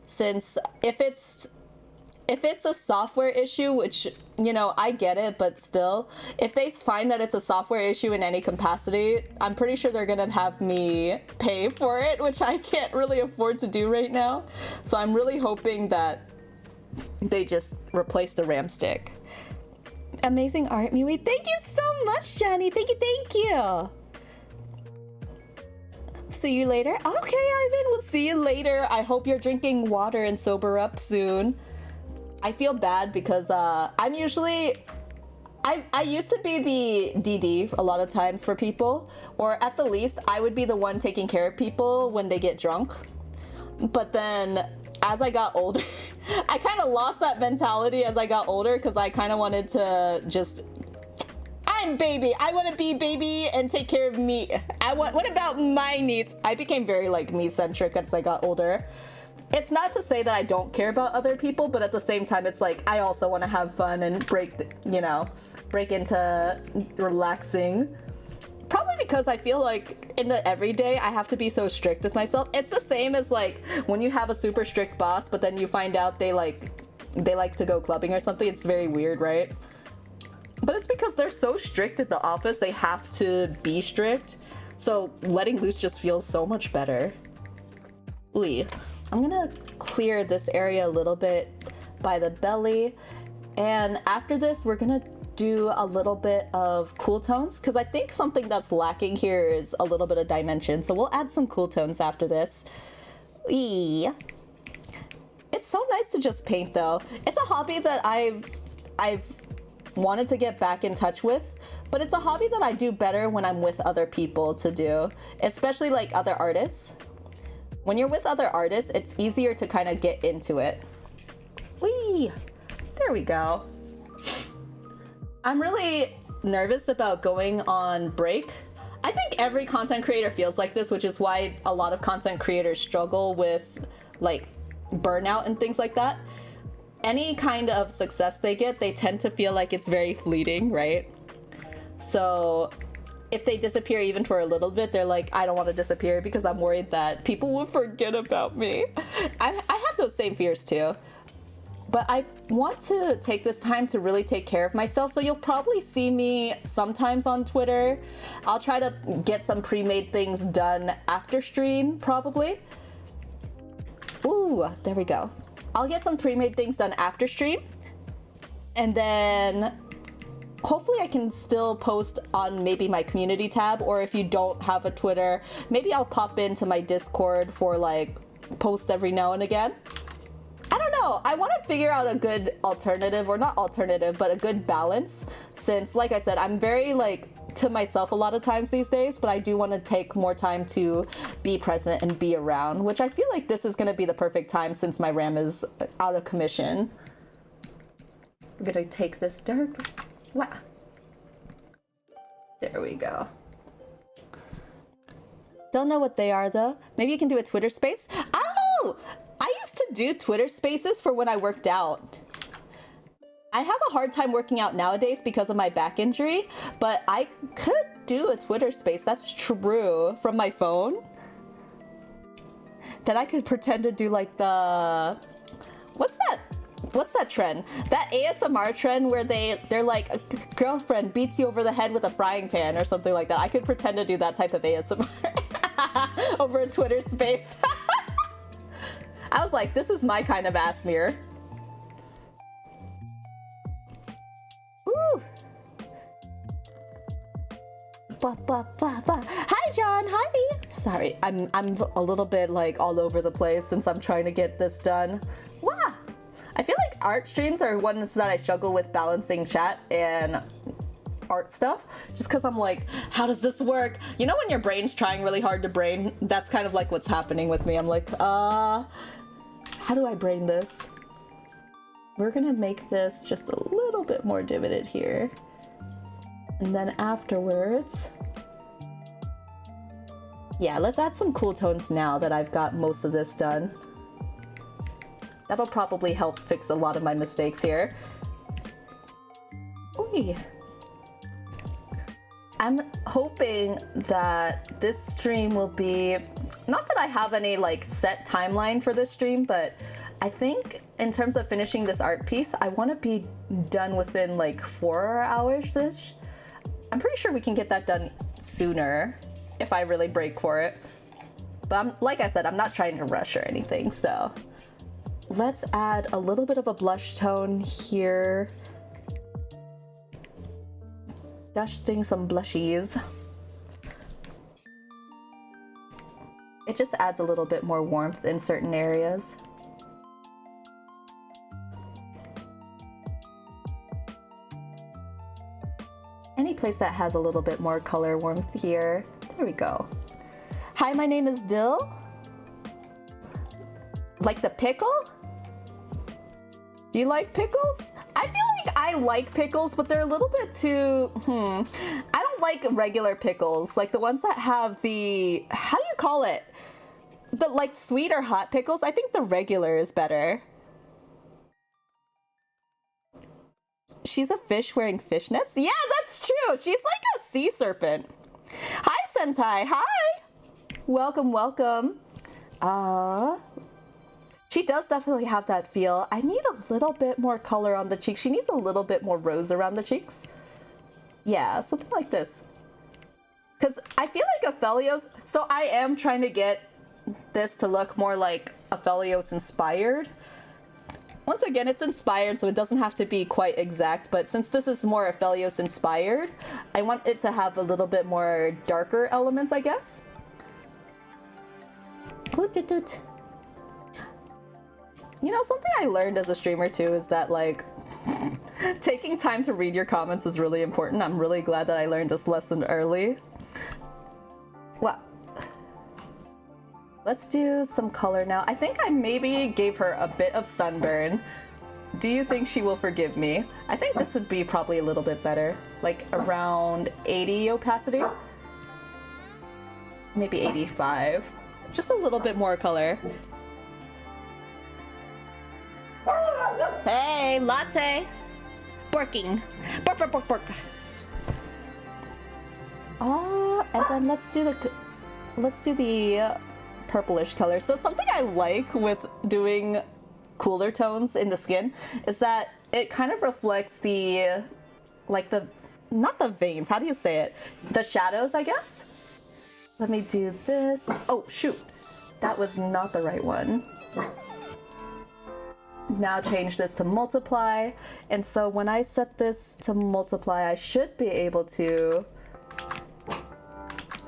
Since if it's a software issue, which, you know, I get it, but still, if they find that it's a software issue in any capacity, I'm pretty sure they're gonna have me pay for it, which I can't really afford to do right now. So I'm really hoping that they just replace the RAM stick. Amazing art, Miwi. Thank you so much, Jenny. Thank you, thank you. See you later. Okay, Ivan, we'll see you later. I hope you're drinking water and sober up soon. I feel bad because I'm usually, I used to be the DD a lot of times for people, or at the least I would be the one taking care of people when they get drunk. But then as I got older, I kind of lost that mentality as I got older because I kind of wanted to just, I'm baby, I want to be baby and take care of me. What about my needs? I became very like me-centric as I got older. It's not to say that I don't care about other people, but at the same time, it's like, I also want to have fun and break into relaxing. Probably because I feel like in the everyday, I have to be so strict with myself. It's the same as like when you have a super strict boss, but then you find out they like to go clubbing or something. It's very weird, right? But it's because they're so strict at the office, they have to be strict. So letting loose just feels so much better. Ooh. I'm gonna clear this area a little bit by the belly, and after this we're gonna do a little bit of cool tones because I think something that's lacking here is a little bit of dimension, so we'll add some cool tones after this. Eee. It's so nice to just paint though. It's a hobby that I've wanted to get back in touch with, but it's a hobby that I do better when I'm with other people to do, especially like other artists. When you're with other artists, it's easier to kind of get into it. Whee! There we go. I'm really nervous about going on break. I think every content creator feels like this, which is why a lot of content creators struggle with like burnout and things like that. Any kind of success they get, they tend to feel like it's very fleeting, right? So if they disappear even for a little bit, they're like, I don't want to disappear because I'm worried that people will forget about me. I have those same fears too. But I want to take this time to really take care of myself. So you'll probably see me sometimes on Twitter. I'll try to get some pre-made things done after stream, probably. Ooh, there we go. I'll get some pre-made things done after stream. And then hopefully I can still post on maybe my community tab, or if you don't have a Twitter, maybe I'll pop into my Discord for like posts every now and again. I don't know. I want to figure out a good alternative, or not alternative, but a good balance, since like I said, I'm very like to myself a lot of times these days, but I do want to take more time to be present and be around, which I feel like this is going to be the perfect time since my RAM is out of commission. I'm going to take this dark. Wow. There we go. Don't know what they are though. Maybe you can do a Twitter space. Oh! I used to do Twitter spaces for when I worked out. I have a hard time working out nowadays because of my back injury, but I could do a Twitter space. That's true. From my phone. Then I could pretend to do like the... What's that trend? That ASMR trend where they're like, a girlfriend beats you over the head with a frying pan or something like that. I could pretend to do that type of ASMR over a Twitter space. I was like, this is my kind of ass mirror. Ooh. Hi, John. Hi. Sorry, I'm a little bit like all over the place since I'm trying to get this done. Wow. I feel like art streams are ones that I struggle with balancing chat and art stuff, just because I'm like, how does this work? You know when your brain's trying really hard to brain? That's kind of like what's happening with me. I'm like, how do I brain this? We're gonna make this just a little bit more divoted here. And then afterwards, yeah, let's add some cool tones now that I've got most of this done. That'll probably help fix a lot of my mistakes here. Oy. I'm hoping that this stream will be, not that I have any like set timeline for this stream, but I think in terms of finishing this art piece, I want to be done within like 4 hours-ish. I'm pretty sure we can get that done sooner if I really break for it. But like I said, I'm not trying to rush or anything, so. Let's add a little bit of a blush tone here. Dusting some blushies. It just adds a little bit more warmth in certain areas. Any place that has a little bit more color warmth here. There we go. Hi, my name is Dill. Like the pickle? Do you like pickles? I feel like I like pickles, but they're a little bit too, I don't like regular pickles, like the ones that have the, how do you call it? The like sweet or hot pickles. I think the regular is better. She's a fish wearing fishnets? Yeah, that's true. She's like a sea serpent. Hi, Sentai. Hi. Welcome, welcome. She does definitely have that feel. I need a little bit more color on the cheeks. She needs a little bit more rose around the cheeks. Yeah, something like this. Because I feel like Aphelios, so I am trying to get this to look more like Aphelios inspired. Once again, it's inspired, so it doesn't have to be quite exact, but since this is more Aphelios inspired, I want it to have a little bit more darker elements, I guess. You know, something I learned as a streamer too is that like taking time to read your comments is really important. I'm really glad that I learned this lesson early. Well, let's do some color now. I think I maybe gave her a bit of sunburn. Do you think she will forgive me? I think this would be probably a little bit better, like around 80 opacity, maybe 85. Just a little bit more color. Hey, latte. Borking. Bork, bork, bork, bork. Oh, and then let's do the purplish color. So something I like with doing cooler tones in the skin is that it kind of reflects the, like the, not the veins, how do you say it? The shadows, I guess? Let me do this. Oh, shoot. That was not the right one. Now change this to multiply, and so when I set this to multiply, I should be able to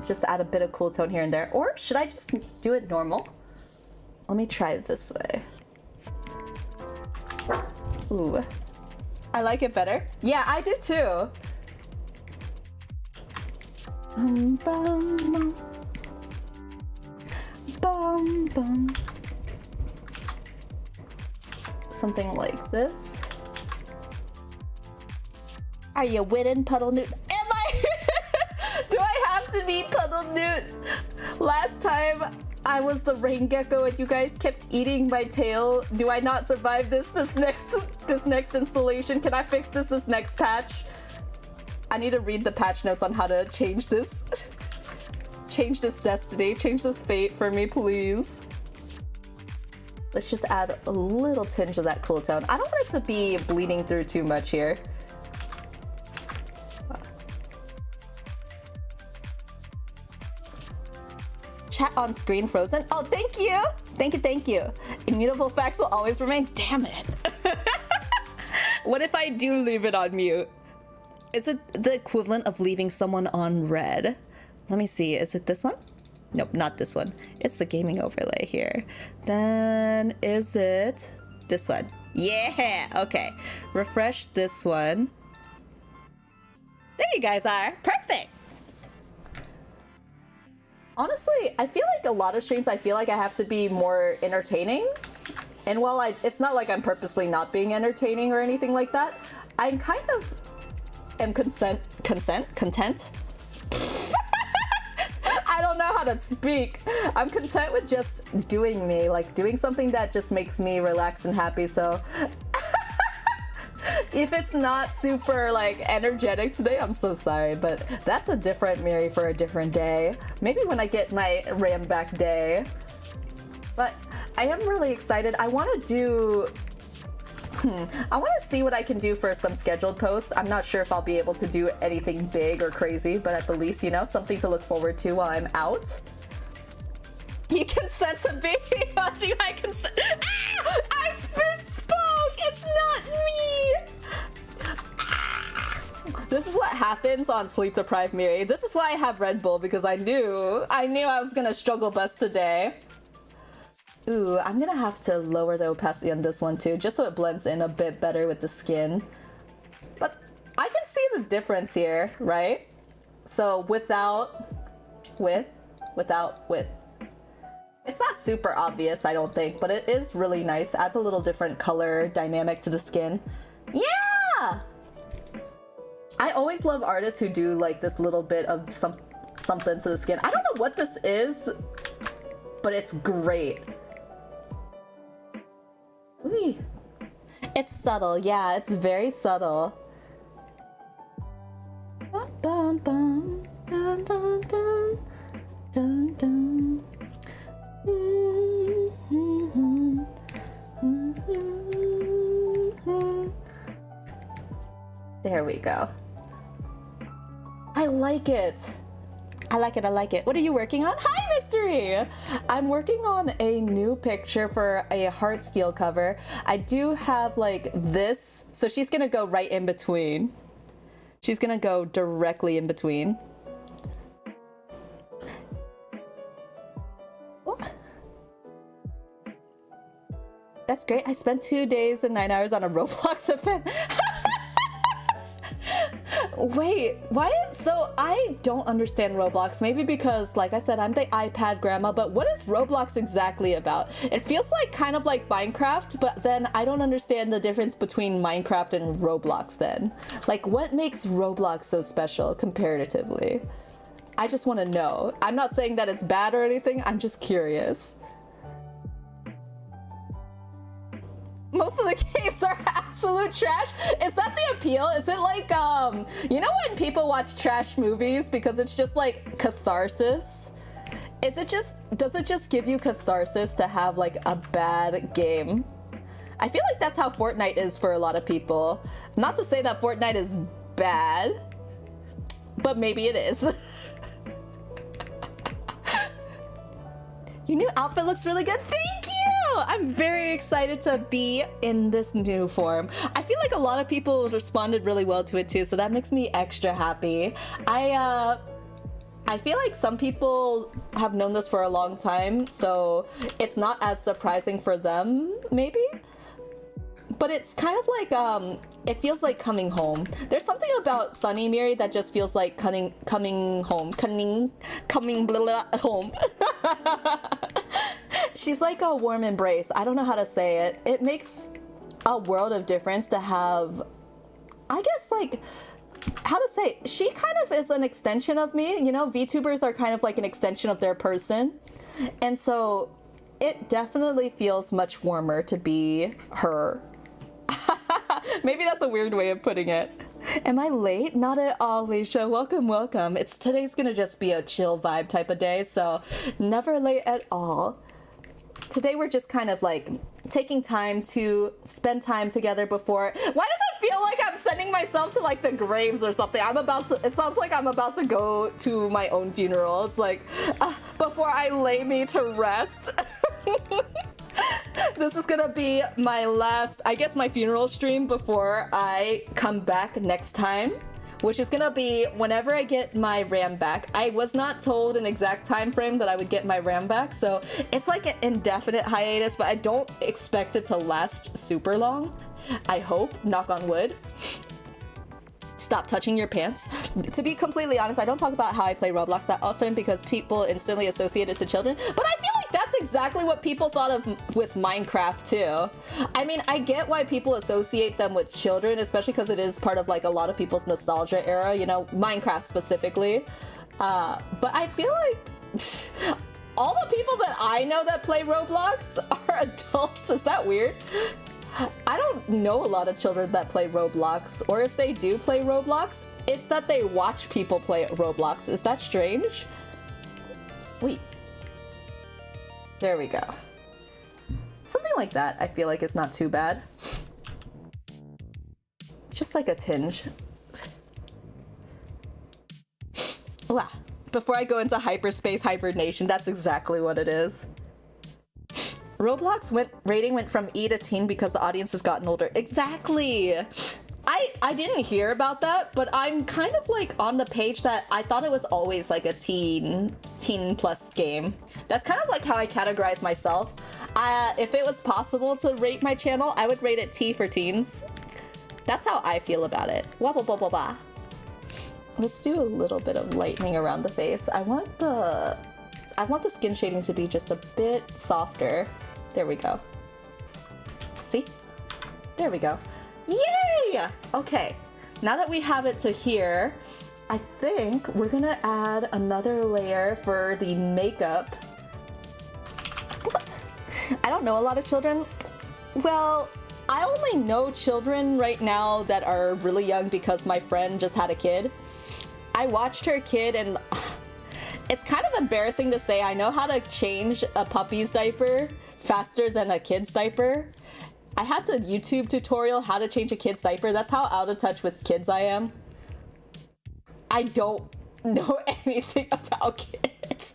just add a bit of cool tone here and there. Or should I just do it normal? Let me try it this way. Ooh, I like it better. Yeah, I do too. Bum, bum. Bum, bum. Something like this. Are you winning, Puddle Newt? Am I? Do I have to be Puddle Newt? Last time I was the rain gecko and you guys kept eating my tail. Do I not survive this next installation? Can I fix this next patch? I need to read the patch notes on how to change this. Change this destiny, change this fate for me, please. Let's just add a little tinge of that cool tone. I don't want it to be bleeding through too much here. Chat on screen frozen. Oh, thank you. Thank you, thank you. Immutable facts will always remain. Damn it. What if I do leave it on mute? Is it the equivalent of leaving someone on red? Let me see. Is it this one? Nope, not this one. It's the gaming overlay here. Then is it this one? Yeah, okay. Refresh this one. There you guys are. Perfect. Honestly, I feel like a lot of streams, I feel like I have to be more entertaining. And while it's not like I'm purposely not being entertaining or anything like that, I'm kind of am content. I don't know how to speak. I'm content with just doing me, like doing something that just makes me relax and happy. So if it's not super like energetic today, I'm so sorry, but that's a different Miri for a different day. Maybe when I get my RAM back day. But I am really excited. I want to do I want to see what I can do for some scheduled posts. I'm not sure if I'll be able to do anything big or crazy, but at the least, you know, something to look forward to while I'm out. You consent to be watching. I consent. Ah! I misspoke. It's not me. This is what happens on sleep deprived Miri. This is why I have Red Bull, because I knew I was gonna struggle best today. Ooh, I'm gonna have to lower the opacity on this one too, just so it blends in a bit better with the skin. But I can see the difference here, right? So without, with. It's not super obvious, I don't think, but it is really nice. Adds a little different color dynamic to the skin. Yeah! I always love artists who do like this little bit of something to the skin. I don't know what this is, but it's great. Ooh. It's subtle, yeah, it's very subtle. Bum, bum, dun, dun, dun, dun, dun. There we go. I like it. I like it. What are you working on? Hi, Mystery! I'm working on a new picture for a HEARTSTEEL cover. I do have like this, so she's gonna go right in between. She's gonna go directly in between. What? That's great. I spent 2 days and 9 hours on a Roblox event. Wait, why? So I don't understand Roblox. Maybe because, like I said, I'm the iPad grandma, but what is Roblox exactly about? It feels like kind of like Minecraft, but then I don't understand the difference between Minecraft and Roblox then. Like, what makes Roblox so special comparatively? I just want to know. I'm not saying that it's bad or anything, I'm just curious. Most of the games are absolute trash. Is that the appeal? Is it like, you know when people watch trash movies because it's just like catharsis? Does it just give you catharsis to have like a bad game? I feel like that's how Fortnite is for a lot of people. Not to say that Fortnite is bad, but maybe it is. Your new outfit looks really good. Thank you! I'm very excited to be in this new form. I feel like a lot of people responded really well to it too, so that makes me extra happy. I feel like some people have known this for a long time, so it's not as surprising for them, maybe? But it's kind of like, it feels like coming home. There's something about Sunny Miri that just feels like coming home. Coming home. She's like a warm embrace. I don't know how to say it. It makes a world of difference to have, I guess, like, how to say, she kind of is an extension of me. You know, VTubers are kind of like an extension of their person. And so it definitely feels much warmer to be her. Maybe that's a weird way of putting it. Am I late? Not at all, Leisha. Welcome, welcome. Today's gonna just be a chill vibe type of day, so never late at all. Today we're just kind of like taking time to spend time together before. Why does it feel like I'm sending myself to like the graves or something? It sounds like I'm about to go to my own funeral. It's like, before I lay me to rest. This is gonna be my last, I guess, my funeral stream before I come back next time, which is gonna be whenever I get my RAM back. I was not told an exact time frame that I would get my RAM back, so it's like an indefinite hiatus, but I don't expect it to last super long. I hope, knock on wood. Stop touching your pants. To be completely honest, I don't talk about how I play Roblox that often because people instantly associate it to children, but I feel like that's exactly what people thought of with Minecraft too. I mean, I get why people associate them with children, especially because it is part of like a lot of people's nostalgia era, you know, Minecraft specifically. But I feel like all the people that I know that play Roblox are adults. Is that weird? I don't know a lot of children that play Roblox, or if they do play Roblox, it's that they watch people play Roblox. Is that strange? Wait. There we go. Something like that I feel like is not too bad. Just like a tinge. Wow. Before I go into hyperspace hibernation, that's exactly what it is. Roblox rating went from E to teen because the audience has gotten older. Exactly. I didn't hear about that, but I'm kind of like on the page that I thought it was always like a teen plus game. That's kind of like how I categorize myself. If it was possible to rate my channel, I would rate it T for teens. That's how I feel about it. Wah, blah, blah, blah, blah. Let's do a little bit of lightening around the face. I want the skin shading to be just a bit softer. There we go. See? There we go. Yay! Okay, now that we have it to here, I think we're gonna add another layer for the makeup. I don't know a lot of children. Well, I only know children right now that are really young because my friend just had a kid. I watched her kid and it's kind of embarrassing to say I know how to change a puppy's diaper faster than a kid's diaper. I had to YouTube tutorial how to change a kid's diaper. That's how out of touch with kids I am. I don't know anything about kids.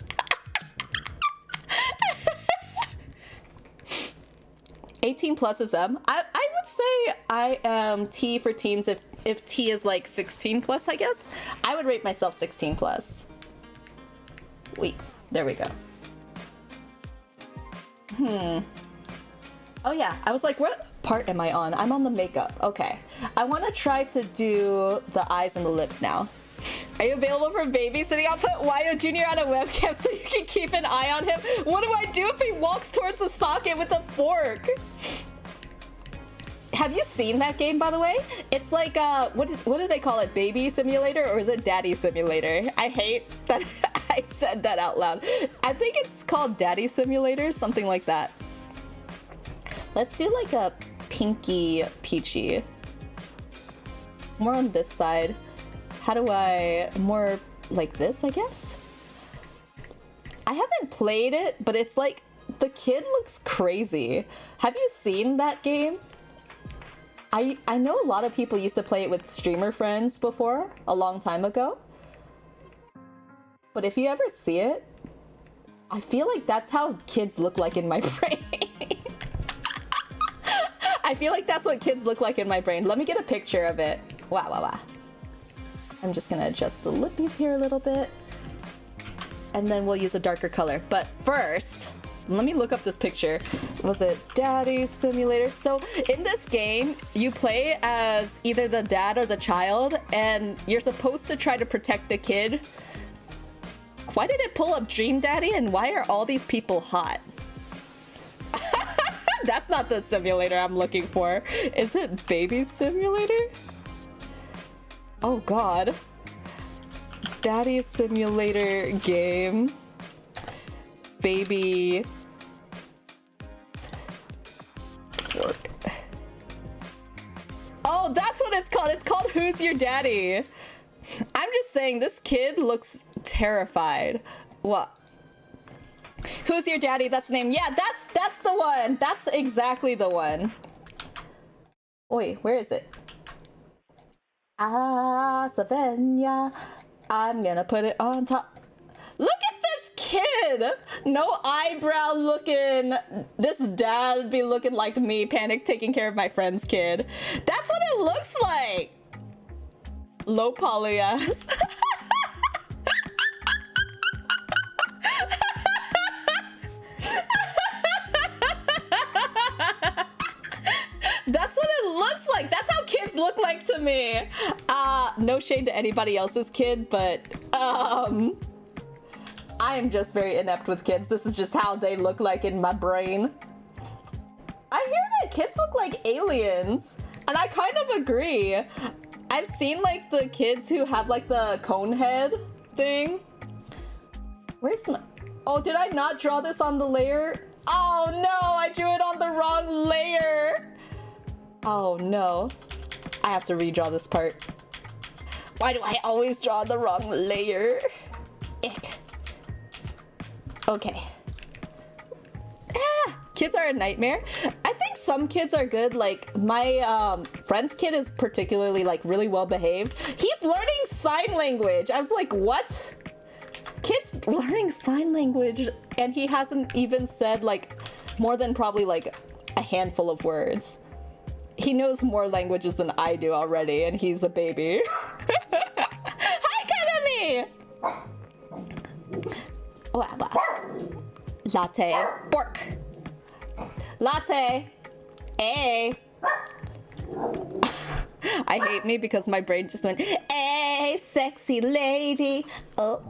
18 plus is M. I would say I am T for teens if T is like 16 plus, I guess. I would rate myself 16 plus. Wait, there we go. Oh yeah, I was like, what part am I on? I'm on the makeup. Okay. I want to try to do the eyes and the lips now. Are you available for babysitting? I'll put Wyo Jr. on a webcam so you can keep an eye on him. What do I do if he walks towards the socket with a fork? Have you seen that game, by the way? It's like, what do they call it? Baby simulator, or is it daddy simulator? I hate that I said that out loud. I think it's called daddy simulator, something like that. Let's do like a pinky peachy. More on this side. How do I, more like this, I guess? I haven't played it, but it's like, the kid looks crazy. Have you seen that game? I know a lot of people used to play it with streamer friends before, a long time ago. But if you ever see it, I feel like that's how kids look like in my brain. I feel like that's what kids look like in my brain. Let me get a picture of it. Wow, wow, wow. I'm just gonna adjust the lippies here a little bit. And then we'll use a darker color. But first, let me look up this picture. Was it Daddy Simulator? So in this game, you play as either the dad or the child, and you're supposed to try to protect the kid. Why did it pull up Dream Daddy, and why are all these people hot? That's not the simulator I'm looking for. Is it Baby Simulator? Oh god. Daddy Simulator game. Baby fork. Oh, that's what it's called. It's called Who's Your Daddy? I'm just saying this kid looks terrified. What? Who's Your Daddy? That's the name. Yeah, that's the one. That's exactly the one. Wait, where is it? Ah, Savenya. I'm gonna put it on top. Look at this kid! No eyebrow looking. This dad be looking like me, panic taking care of my friend's kid. That's what it looks like! Low poly ass. That's what it looks like. That's how kids look like to me. no shade to anybody else's kid, but I am just very inept with kids. This is just how they look like in my brain. I hear that kids look like aliens, and I kind of agree. I've seen like the kids who have like the cone head thing. Where's my... Oh, did I not draw this on the layer? Oh no, I drew it on the wrong layer. Oh no. I have to redraw this part. Why do I always draw the wrong layer? Ick. Okay. Kids are a nightmare. I think some kids are good. Like my friend's kid is particularly like really well behaved. He's learning sign language. I was like, what? Kids learning sign language, and he hasn't even said like more than probably like a handful of words. He knows more languages than I do already, and he's a baby. Hi, Academy! Latte. Bork. Latte. Hey. I hate me because my brain just went, hey, sexy lady. Oh.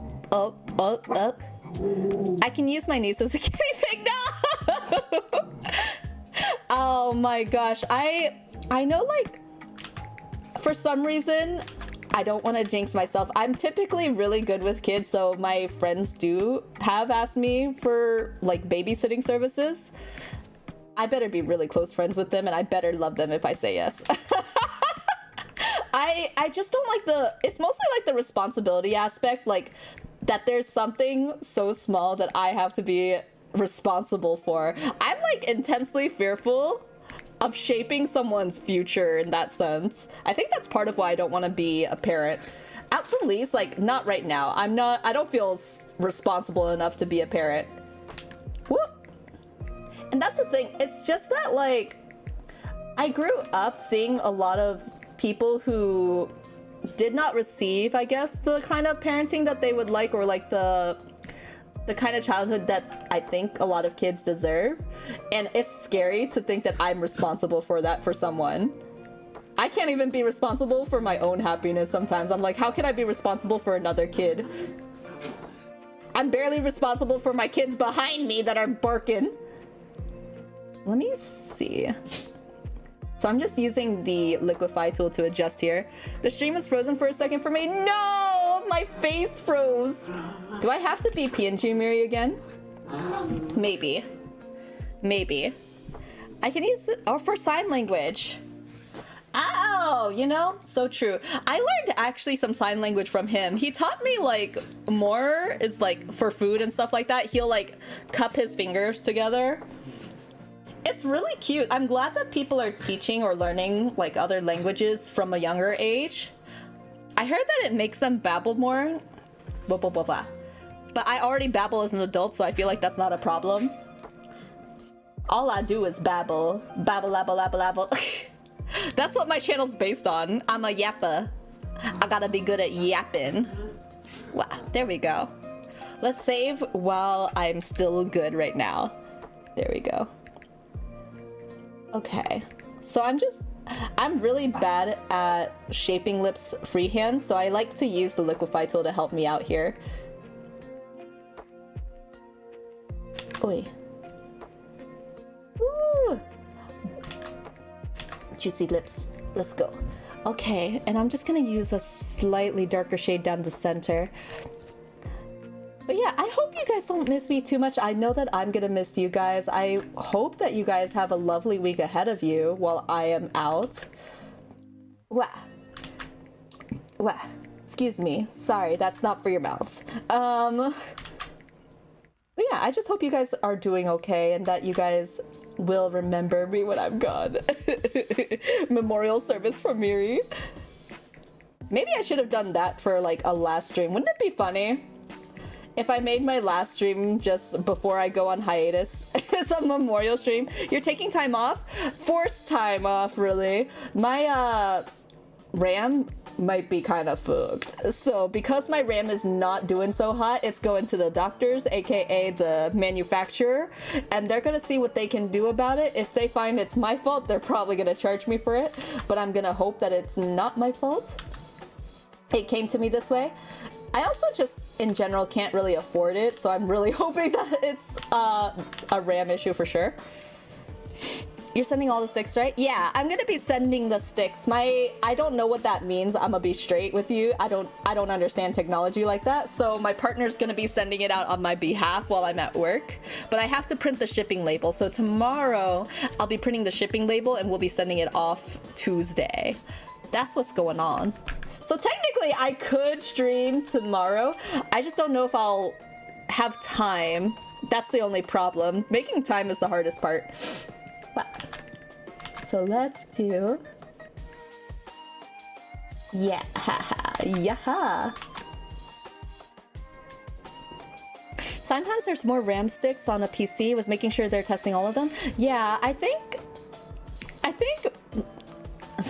I can use my niece as a guinea pig. No! Oh my gosh. I know, like, for some reason, I don't want to jinx myself. I'm typically really good with kids, so my friends do have asked me for, like, babysitting services. I better be really close friends with them, and I better love them if I say yes. I just don't like it's mostly like the responsibility aspect, like that there's something so small that I have to be responsible for. I'm like intensely fearful of shaping someone's future in that sense. I think that's part of why I don't want to be a parent. At the least, like, not right now. I don't feel responsible enough to be a parent. Whoop. And that's the thing. It's just that, like, I grew up seeing a lot of people who did not receive, I guess, the kind of parenting that they would like, or like the kind of childhood that I think a lot of kids deserve. And it's scary to think that I'm responsible for that for someone. I can't even be responsible for my own happiness sometimes. I'm like, how can I be responsible for another kid? I'm barely responsible for my kids behind me that are barking. Let me see. So I'm just using the liquefy tool to adjust here. The stream is frozen for a second for me. No, my face froze. Do I have to be PNG Miri again? Maybe. Maybe. I can use it, or for sign language. Oh, you know, so true. I learned actually some sign language from him. He taught me like more is like for food and stuff like that. He'll like cup his fingers together. It's really cute. I'm glad that people are teaching or learning like other languages from a younger age. I heard that it makes them babble more. Blah, blah, blah, blah. But I already babble as an adult, so I feel like that's not a problem. All I do is babble. Babble, labble, labble, labble. That's what my channel's based on. I'm a yapper. I gotta be good at yapping. Wow, there we go. Let's save while I'm still good right now. There we go. Okay, so I'm really bad at shaping lips freehand, so I like to use the liquefy tool to help me out here. Oi. Woo! Juicy lips. Let's go. Okay, and I'm just gonna use a slightly darker shade down the center. But yeah, I hope you guys don't miss me too much. I know that I'm gonna miss you guys. I hope that you guys have a lovely week ahead of you while I am out. Wah. Wah. Excuse me. Sorry, that's not for your mouths. But yeah, I just hope you guys are doing okay and that you guys will remember me when I'm gone. Memorial service for Miri. Maybe I should have done that for like a last stream. Wouldn't it be funny if I made my last stream just before I go on hiatus? It's a memorial stream. You're taking time off? Forced time off, really. My RAM might be kind of fucked. So because my RAM is not doing so hot, it's going to the doctors, aka the manufacturer, and they're gonna see what they can do about it. If they find it's my fault, they're probably gonna charge me for it, but I'm gonna hope that it's not my fault. it came to me this way. I also just, in general, can't really afford it, so I'm really hoping that it's a RAM issue for sure. You're sending all the sticks, right? Yeah, I'm gonna be sending the sticks. I don't know what that means. I'm gonna be straight with you. I don't understand technology like that. So my partner's gonna be sending it out on my behalf while I'm at work. But I have to print the shipping label. So tomorrow I'll be printing the shipping label and we'll be sending it off Tuesday. That's what's going on. So technically I could stream tomorrow. I just don't know if I'll have time. That's the only problem. Making time is the hardest part. Wow. So let's do, yeah, yeah. Sometimes there's more RAM sticks on a PC. Was making sure they're testing all of them. Yeah, I think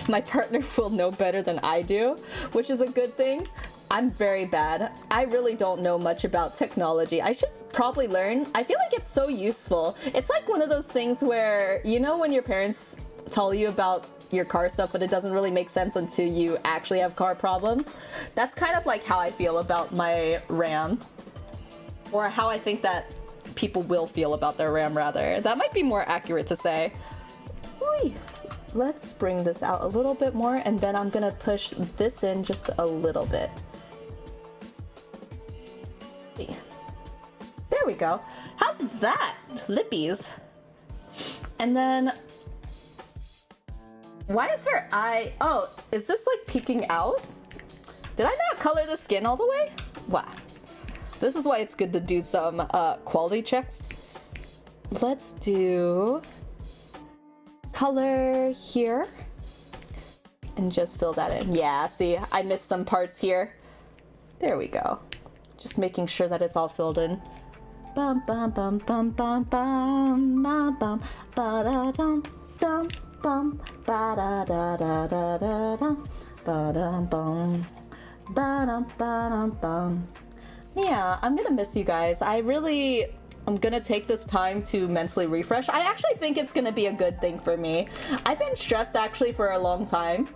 my partner will know better than I do, which is a good thing. I'm very bad. I really don't know much about technology. I should probably learn. I feel like it's so useful. It's like one of those things where, you know, when your parents tell you about your car stuff, but it doesn't really make sense until you actually have car problems. That's kind of like how I feel about my RAM, or how I think that people will feel about their RAM, rather. That might be more accurate to say. Oy. Let's bring this out a little bit more, and then I'm gonna push this in just a little bit. There we go. How's that? Lippies. And then, why is her eye, oh, is this like peeking out? Did I not color the skin all the way? Wow. This is why it's good to do some quality checks. Let's do color here and just fill that in. Yeah, see, I missed some parts here. There we go. Just making sure that it's all filled in. Bum bum bum bum bum bum bum bum ba da dum dum bum ba da da da da da dum ba dum bum ba dum ba dum bum. Yeah, I'm gonna miss you guys. I'm gonna take this time to mentally refresh. I actually think it's gonna be a good thing for me. I've been stressed actually for a long time.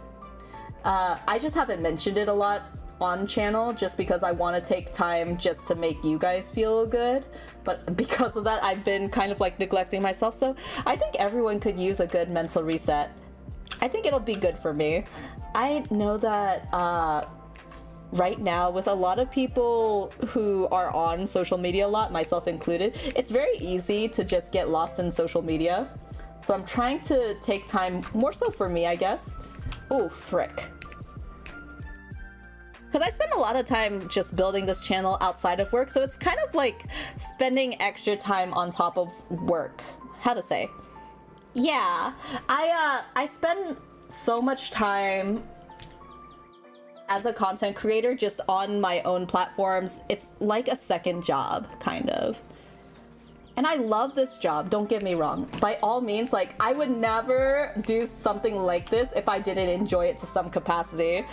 I just haven't mentioned it a lot on channel just because I want to take time just to make you guys feel good, but because of that I've been kind of like neglecting myself. So I think everyone could use a good mental reset. I think it'll be good for me. I know that right now with a lot of people who are on social media a lot, myself included, it's very easy to just get lost in social media. So I'm trying to take time, more so for me I guess. Oh frick. Because I spend a lot of time just building this channel outside of work, so it's kind of like spending extra time on top of work. How to say? Yeah, I spend so much time as a content creator just on my own platforms. It's like a second job, kind of. And I love this job, don't get me wrong. By all means, like, I would never do something like this if I didn't enjoy it to some capacity.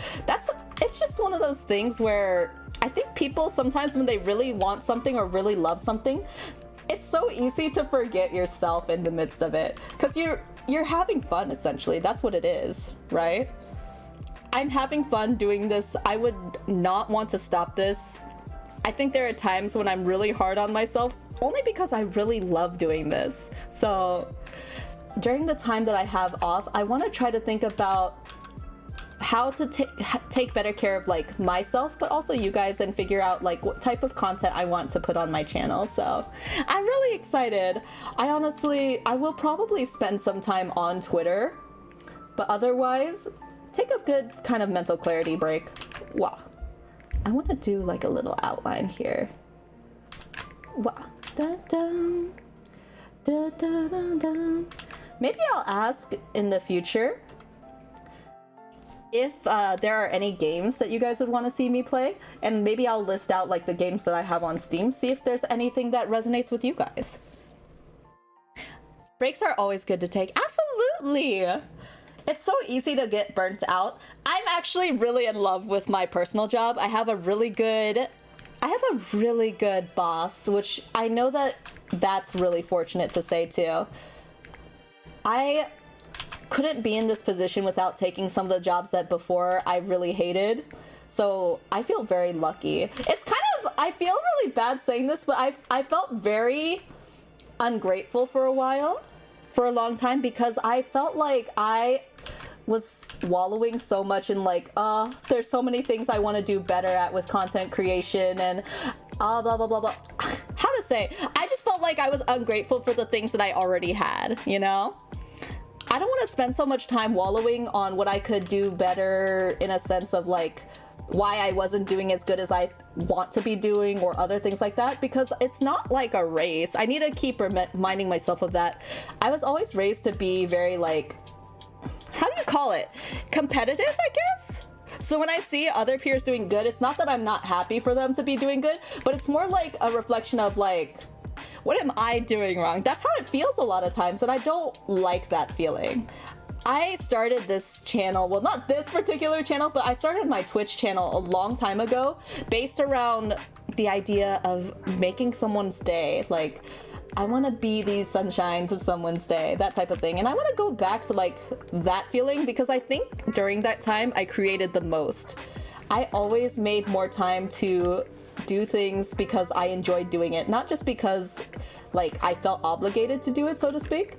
It's just one of those things where I think people sometimes when they really want something or really love something, it's so easy to forget yourself in the midst of it. Because you're having fun, essentially. That's what it is, right? I'm having fun doing this. I would not want to stop this. I think there are times when I'm really hard on myself, only because I really love doing this. So during the time that I have off, I want to try to think about how to take better care of like myself, but also you guys, and figure out like what type of content I want to put on my channel. So I'm really excited. I will probably spend some time on Twitter, but otherwise take a good kind of mental clarity break. Wow. I want to do like a little outline here. Wow. Da, da, da, da, da, da. Maybe I'll ask in the future if there are any games that you guys would want to see me play, and maybe I'll list out like the games that I have on Steam, see if there's anything that resonates with you guys. Breaks are always good to take. Absolutely! It's so easy to get burnt out. I'm actually really in love with my personal job. I have a really good boss, which I know that that's really fortunate to say too. I couldn't be in this position without taking some of the jobs that before I really hated. So I feel very lucky. It's kind of, I feel really bad saying this, but I felt very ungrateful for a while, for a long time, because I felt like I was wallowing so much in like, there's so many things I want to do better at with content creation and blah blah blah blah. How to say? I just felt like I was ungrateful for the things that I already had, you know? I don't want to spend so much time wallowing on what I could do better in a sense of like why I wasn't doing as good as I want to be doing or other things like that, because it's not like a race. I need to keep reminding myself of that. I was always raised to be very like, how do you call it? Competitive, I guess? So when I see other peers doing good, it's not that I'm not happy for them to be doing good, but it's more like a reflection of like, what am I doing wrong? That's how it feels a lot of times, and I don't like that feeling. I started this channel, well, not this particular channel, but I started my Twitch channel a long time ago based around the idea of making someone's day. Like, I want to be the sunshine to someone's day, that type of thing. And I want to go back to like that feeling, because I think during that time I created the most. I always made more time to do things because I enjoyed doing it, not just because like I felt obligated to do it, so to speak.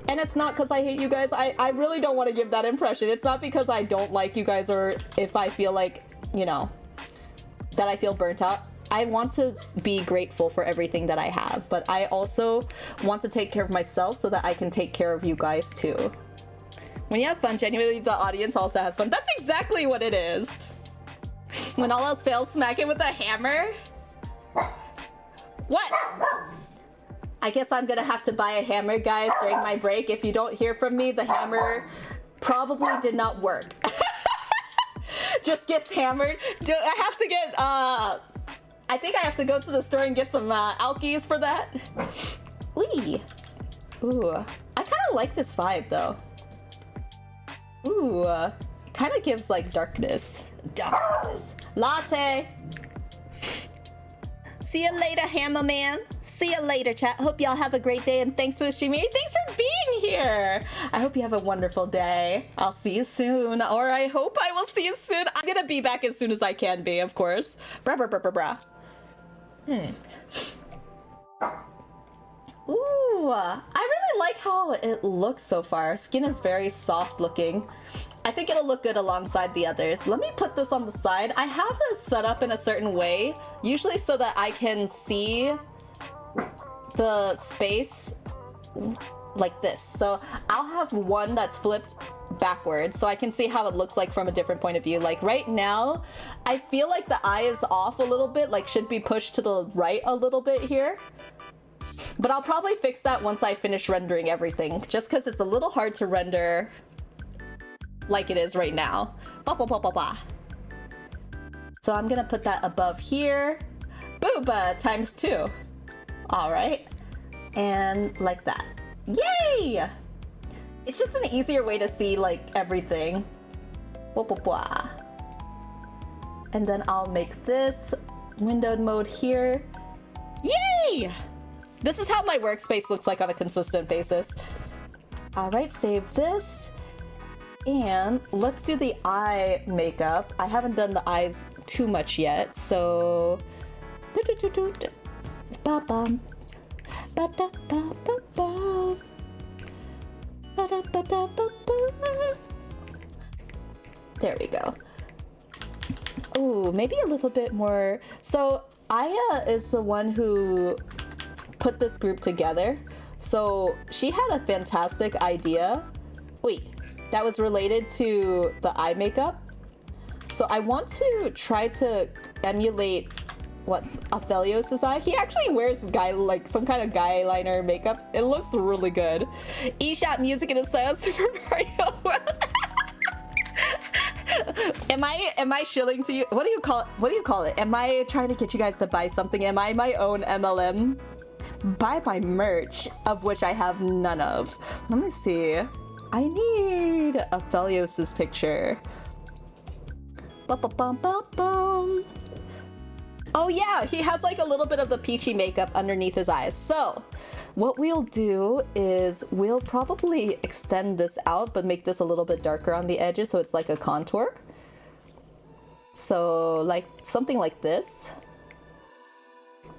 And it's not because I hate you guys. I really don't want to give that impression. It's not because I don't like you guys or if I feel like, you know, that I feel burnt out. I want to be grateful for everything that I have, but I also want to take care of myself so that I can take care of you guys too. When you have fun, genuinely the audience also has fun. That's exactly what it is. When all else fails, smack it with a hammer. What? I guess I'm gonna have to buy a hammer, guys, during my break. If you don't hear from me, the hammer probably did not work. Just gets hammered. I have to get, I think I have to go to the store and get some alkies for that. Wee. Ooh, I kind of like this vibe though. Ooh, it kind of gives like darkness. Darkness. Latte. See you later, Hammer Man. See you later, chat. Hope y'all have a great day, and thanks for the stream. Thanks for being here. I hope you have a wonderful day. I'll see you soon, or I hope I will see you soon. I'm gonna be back as soon as I can be, of course. Brah, brah, brah, brah, brah. Ooh, I really like how it looks so far. Skin is very soft looking. I think it'll look good alongside the others. Let me put this on the side. I have this set up in a certain way, usually so that I can see the space like this. So I'll have one that's flipped backwards so I can see how it looks like from a different point of view. Like right now, I feel like the eye is off a little bit, like should be pushed to the right a little bit here. But I'll probably fix that once I finish rendering everything, just because it's a little hard to render like it is right now. Bah, bah, bah, bah, bah. So I'm gonna put that above here. Booba times 2. All right, and like that. Yay! It's just an easier way to see like everything. Blah, blah, blah. And then I'll make this windowed mode here. Yay! This is how my workspace looks like on a consistent basis. All right, save this. And let's do the eye makeup. I haven't done the eyes too much yet, so... Ba-bum. Ba-da-ba-ba-ba. Ba-da-ba-da-ba-ba. There we go. Ooh, maybe a little bit more. So Aya is the one who put this group together. So she had a fantastic idea. Wait, that was related to the eye makeup. So I want to try to emulate what Athelios' eye. He actually wears like some kind of guy liner makeup. It looks really good. eShop music in a style of Super Mario. Am I shilling to you? What do you call it? What do you call it? Am I trying to get you guys to buy something? Am I my own MLM? Buy my merch, of which I have none of. Let me see. I need Athelios' picture. Ba-ba-bum-ba-bum. Oh yeah, he has like a little bit of the peachy makeup underneath his eyes. So what we'll do is we'll probably extend this out, but make this a little bit darker on the edges so it's like a contour. So like something like this.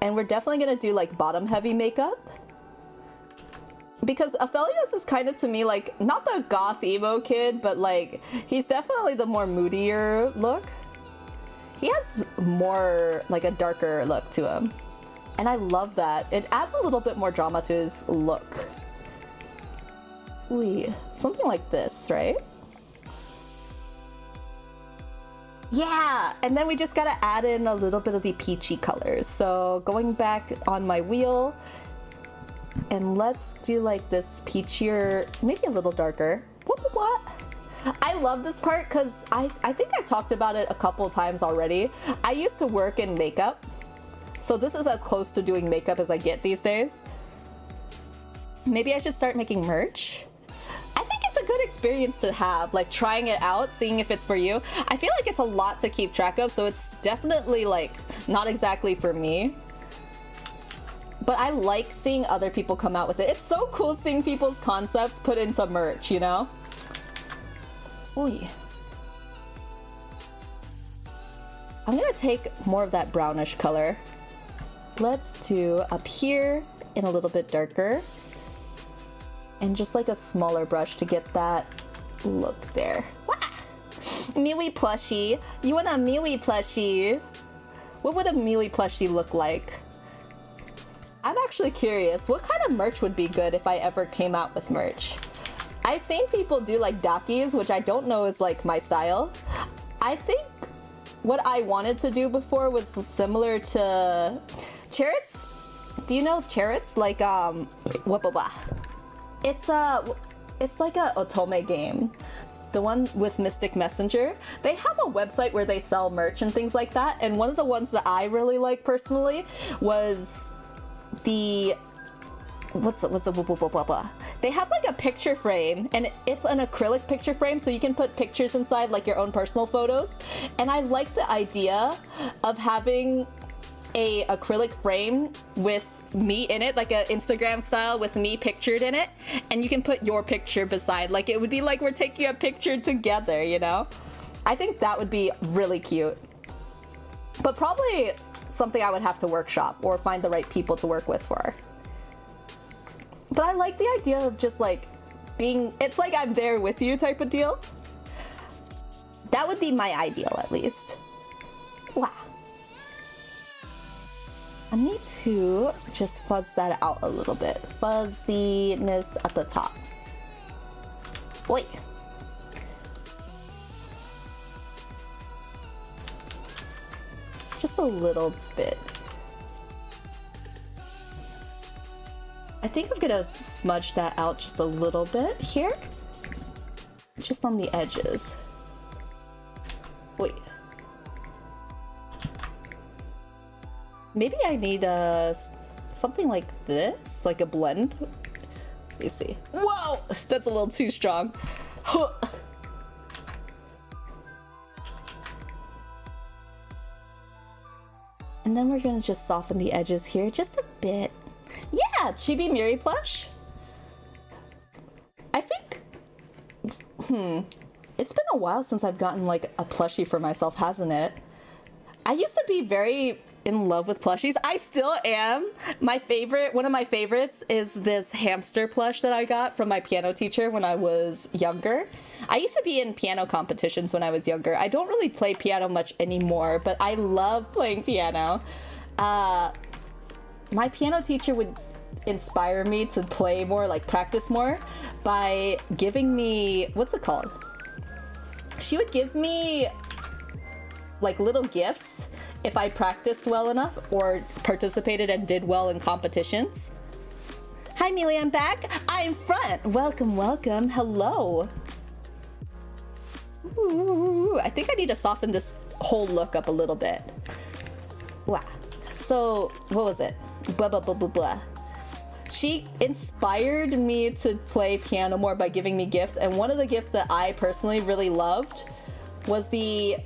And we're definitely gonna do like bottom heavy makeup. Because Aphelios is kind of to me like, not the goth emo kid, but like, he's definitely the more moodier look. He has more like a darker look to him. And I love that. It adds a little bit more drama to his look. Ooh, something like this, right? Yeah, and then we just gotta add in a little bit of the peachy colors. So going back on my wheel, and let's do like this peachier, maybe a little darker. What? I love this part because I think I've talked about it a couple times already. I used to work in makeup, so this is as close to doing makeup as I get these days. Maybe I should start making merch. I think it's a good experience to have, like trying it out, seeing if it's for you. I feel like it's a lot to keep track of, so it's definitely like not exactly for me. But I like seeing other people come out with it. It's so cool seeing people's concepts put into merch, you know? Ooh. I'm gonna take more of that brownish color. Let's do up here in a little bit darker. And just like a smaller brush to get that look there. Wah! Miwi plushie. You want a Miwi plushie? What would a Miwi plushie look like? I'm actually curious, what kind of merch would be good if I ever came out with merch? I've seen people do like doxxings, which I don't know is like my style. I think what I wanted to do before was similar to chariots. Do you know chariots? Like it's like a otome game. The one with Mystic Messenger. They have a website where they sell merch and things like that. And one of the ones that I really like personally was the what's the blah, blah, blah. They have like a picture frame, and it's an acrylic picture frame, so you can put pictures inside, like your own personal photos. And I like the idea of having a acrylic frame with me in it, like an Instagram style with me pictured in it, and you can put your picture beside, like it would be like we're taking a picture together, you know? I think that would be really cute. But probably something I would have to workshop or find the right people to work with for. But I like the idea of just like being, it's like I'm there with you type of deal. That would be my ideal, at least. Wow. I need to just fuzz that out a little bit. Fuzziness at the top. Wait. Just a little bit. I think I'm gonna smudge that out just a little bit here. Just on the edges. Wait. Maybe I need something like this, like a blend. Let me see. Whoa! That's a little too strong. And then we're gonna just soften the edges here just a bit. Yeah, Chibi Miri plush. I think, it's been a while since I've gotten like a plushie for myself, hasn't it? I used to be very in love with plushies. I still am. My favorite, one of my favorites is this hamster plush that I got from my piano teacher when I was younger. I used to be in piano competitions when I was younger. I don't really play piano much anymore, but I love playing piano. My piano teacher would inspire me to play more, like practice more, by giving me, what's it called? She would give me like little gifts if I practiced well enough or participated and did well in competitions. Hi Mili, I'm back. I'm front. Welcome, welcome. Hello. Ooh, I think I need to soften this whole look up a little bit. Wow. So, what was it? Blah, blah, blah, blah, blah. She inspired me to play piano more by giving me gifts, and one of the gifts that I personally really loved was the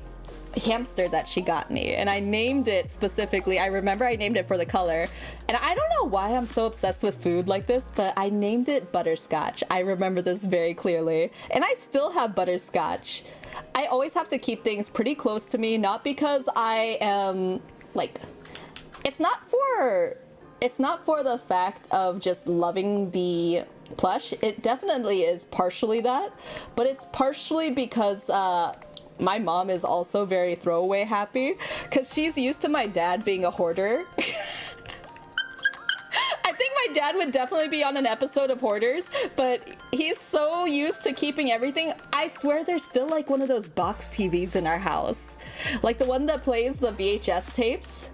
hamster that she got me, and I named it specifically. I remember I named it for the color, and I don't know why I'm so obsessed with food like this, but I named it Butterscotch. I remember this very clearly, and I still have Butterscotch. I always have to keep things pretty close to me, not because I am like, it's not for the fact of just loving the plush. It definitely is partially that, but it's partially because my mom is also very throwaway happy because she's used to my dad being a hoarder. I think my dad would definitely be on an episode of Hoarders, but he's so used to keeping everything. I swear there's still like one of those box TVs in our house, like the one that plays the VHS tapes.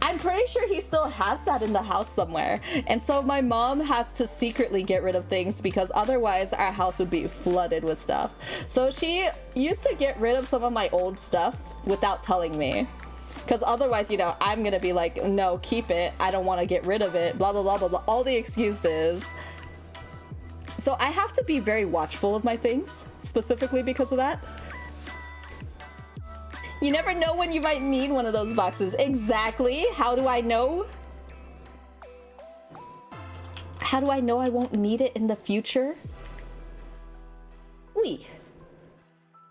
I'm pretty sure he still has that in the house somewhere. And so my mom has to secretly get rid of things because otherwise our house would be flooded with stuff. So she used to get rid of some of my old stuff without telling me. Because otherwise, you know, I'm gonna be like, no, keep it. I don't want to get rid of it. Blah, blah, blah, blah, blah. All the excuses. So I have to be very watchful of my things, specifically because of that. You never know when you might need one of those boxes. Exactly. How do I know? How do I know I won't need it in the future? Wee.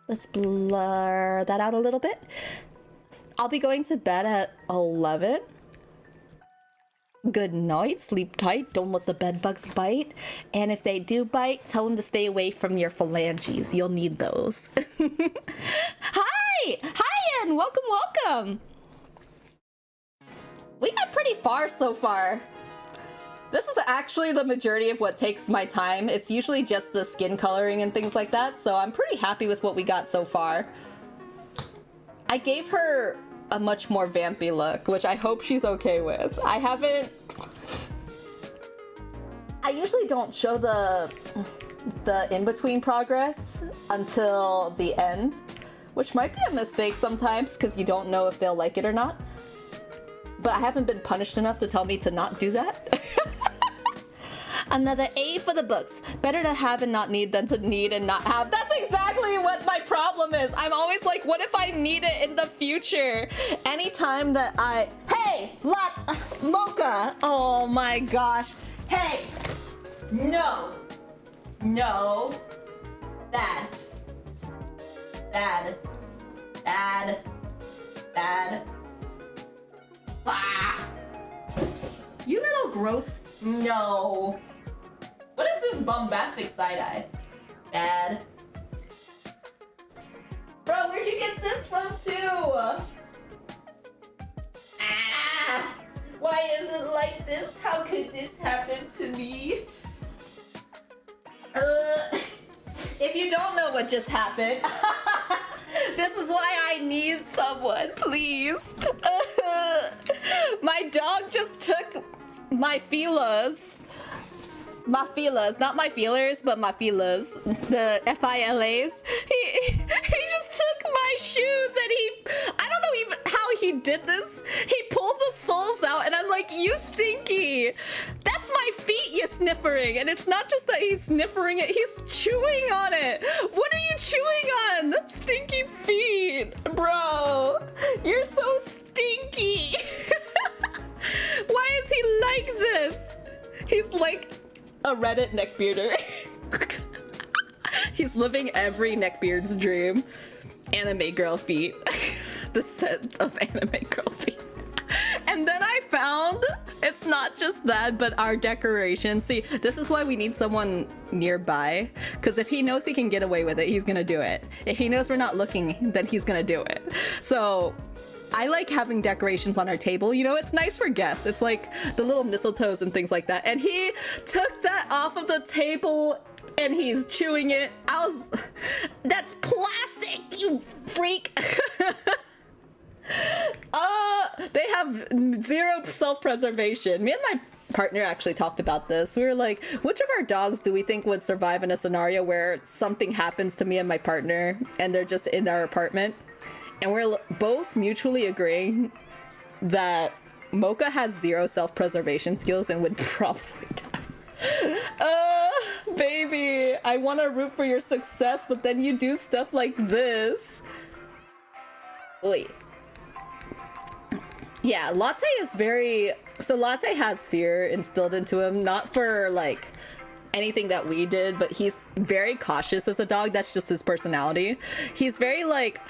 Let's blur that out a little bit. I'll be going to bed at 11. Good night, sleep tight, don't let the bed bugs bite. And if they do bite, tell them to stay away from your phalanges. You'll need those. Hi! Hi, Ian! Welcome, welcome! We got pretty far so far. This is actually the majority of what takes my time. It's usually just the skin coloring and things like that, so I'm pretty happy with what we got so far. I gave her a much more vampy look, which I hope she's okay with. I usually don't show the in-between progress until the end, which might be a mistake sometimes because you don't know if they'll like it or not. But I haven't been punished enough to tell me to not do that. Another A for the books. Better to have and not need than to need and not have. That's exactly what my problem is. I'm always like, what if I need it in the future? Anytime that hey, Mocha. Oh my gosh. Hey, no, bad, ah. You little gross, no. What is this bombastic side-eye? Bad. Bro, where'd you get this from too? Ah! Why is it like this? How could this happen to me? If you don't know what just happened, this is why I need someone, please. My dog just took my feelers. My feelers, not my feelers, but my feelers, the FILAs. He just took my shoes and I don't know even how he did this. He pulled the soles out and I'm like, you stinky. That's my feet you're sniffering. And it's not just that he's sniffering it, he's chewing on it. What are you chewing on? Stinky feet, bro. You're so stinky. Why is he like this? He's like a Reddit neckbearder. He's living every neckbeard's dream. Anime girl feet. The scent of anime girl feet. And then I found it's not just that, but our decorations. See, this is why we need someone nearby. Because if he knows he can get away with it, he's gonna do it. If he knows we're not looking, then he's gonna do it. So I like having decorations on our table. You know, it's nice for guests. It's like the little mistletoes and things like that. And he took that off of the table and he's chewing it. That's plastic, you freak. They have zero self-preservation. Me and my partner actually talked about this. We were like, which of our dogs do we think would survive in a scenario where something happens to me and my partner and they're just in our apartment? And we're both mutually agreeing that Mocha has zero self-preservation skills and would probably die. Baby, I want to root for your success, but then you do stuff like this. Wait. Yeah, Latte is very... So Latte has fear instilled into him, not for, like, anything that we did, but he's very cautious as a dog. That's just his personality. He's very like,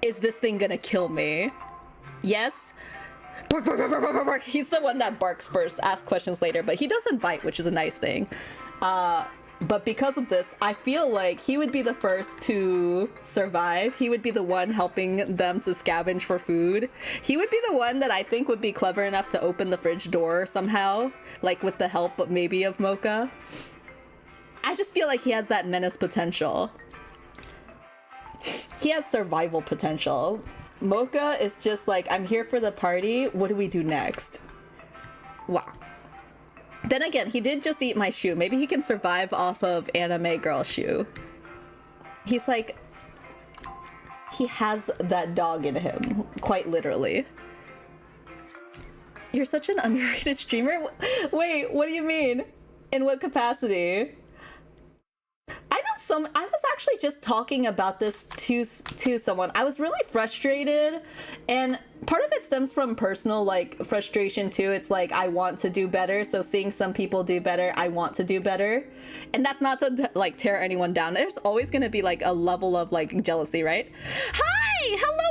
is this thing gonna kill me? Yes. Bark, bark, bark, bark, bark, bark. He's the one that barks first, asks questions later, but he doesn't bite, which is a nice thing. But because of this, I feel like he would be the first to survive. He would be the one helping them to scavenge for food. He would be the one that I think would be clever enough to open the fridge door somehow, like with the help maybe of Mocha. I just feel like he has that menace potential. He has survival potential. Mocha is just like, I'm here for the party. What do we do next? Wow. Then again, he did just eat my shoe. Maybe he can survive off of anime girl shoe. He's like, he has that dog in him, quite literally. You're such an underrated streamer? Wait, what do you mean? In what capacity? I was actually just talking about this to someone. I was really frustrated, and part of it stems from personal like frustration too. It's like I want to do better, so seeing some people do better, I want to do better. And that's not to like tear anyone down. There's always going to be like a level of like jealousy, right? Hi, hello,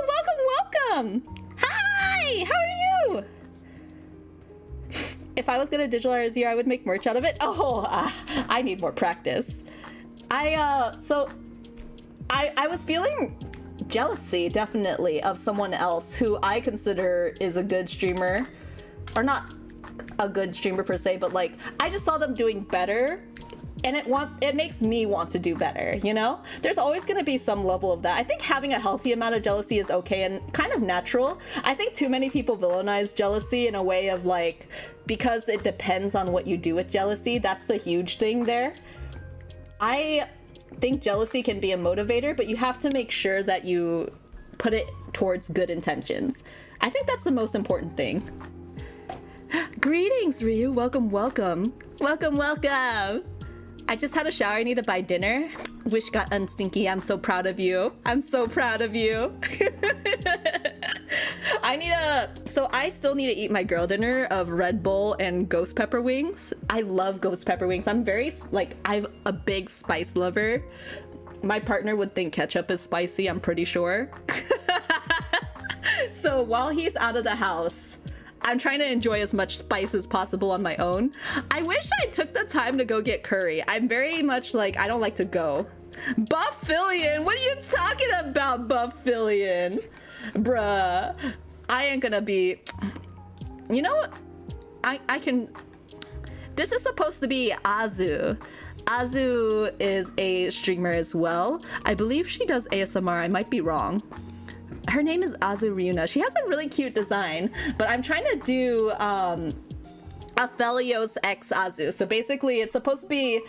welcome. Hi, how are you? If I was gonna digitalize you, I would make merch out of it. Oh, I need more practice. I was feeling jealousy, definitely, of someone else who I consider is a good streamer. Or not a good streamer per se, but like, I just saw them doing better, and it makes me want to do better, you know? There's always gonna be some level of that. I think having a healthy amount of jealousy is okay and kind of natural. I think too many people villainize jealousy in a way of like, because it depends on what you do with jealousy. That's the huge thing there. I think jealousy can be a motivator, but you have to make sure that you put it towards good intentions. I think that's the most important thing. Greetings, Ryu. Welcome, welcome. Welcome, welcome. I just had a shower. I need to buy dinner. Wish got unstinky. I'm so proud of you. I'm so proud of you. So I still need to eat my girl dinner of Red Bull and ghost pepper wings. I love ghost pepper wings. I'm very, like, I'm a big spice lover. My partner would think ketchup is spicy, I'm pretty sure. So while he's out of the house, I'm trying to enjoy as much spice as possible on my own. I wish I took the time to go get curry. I'm very much like, I don't like to go. Buffillion, what are you talking about, Buffillion? Bruh, I ain't gonna be, you know what? I can, this is supposed to be Azu. Azu is a streamer as well. I believe she does ASMR, I might be wrong. Her name is Azu Ryuna. She has a really cute design, but I'm trying to do Aphelios X Azu. So basically it's supposed to be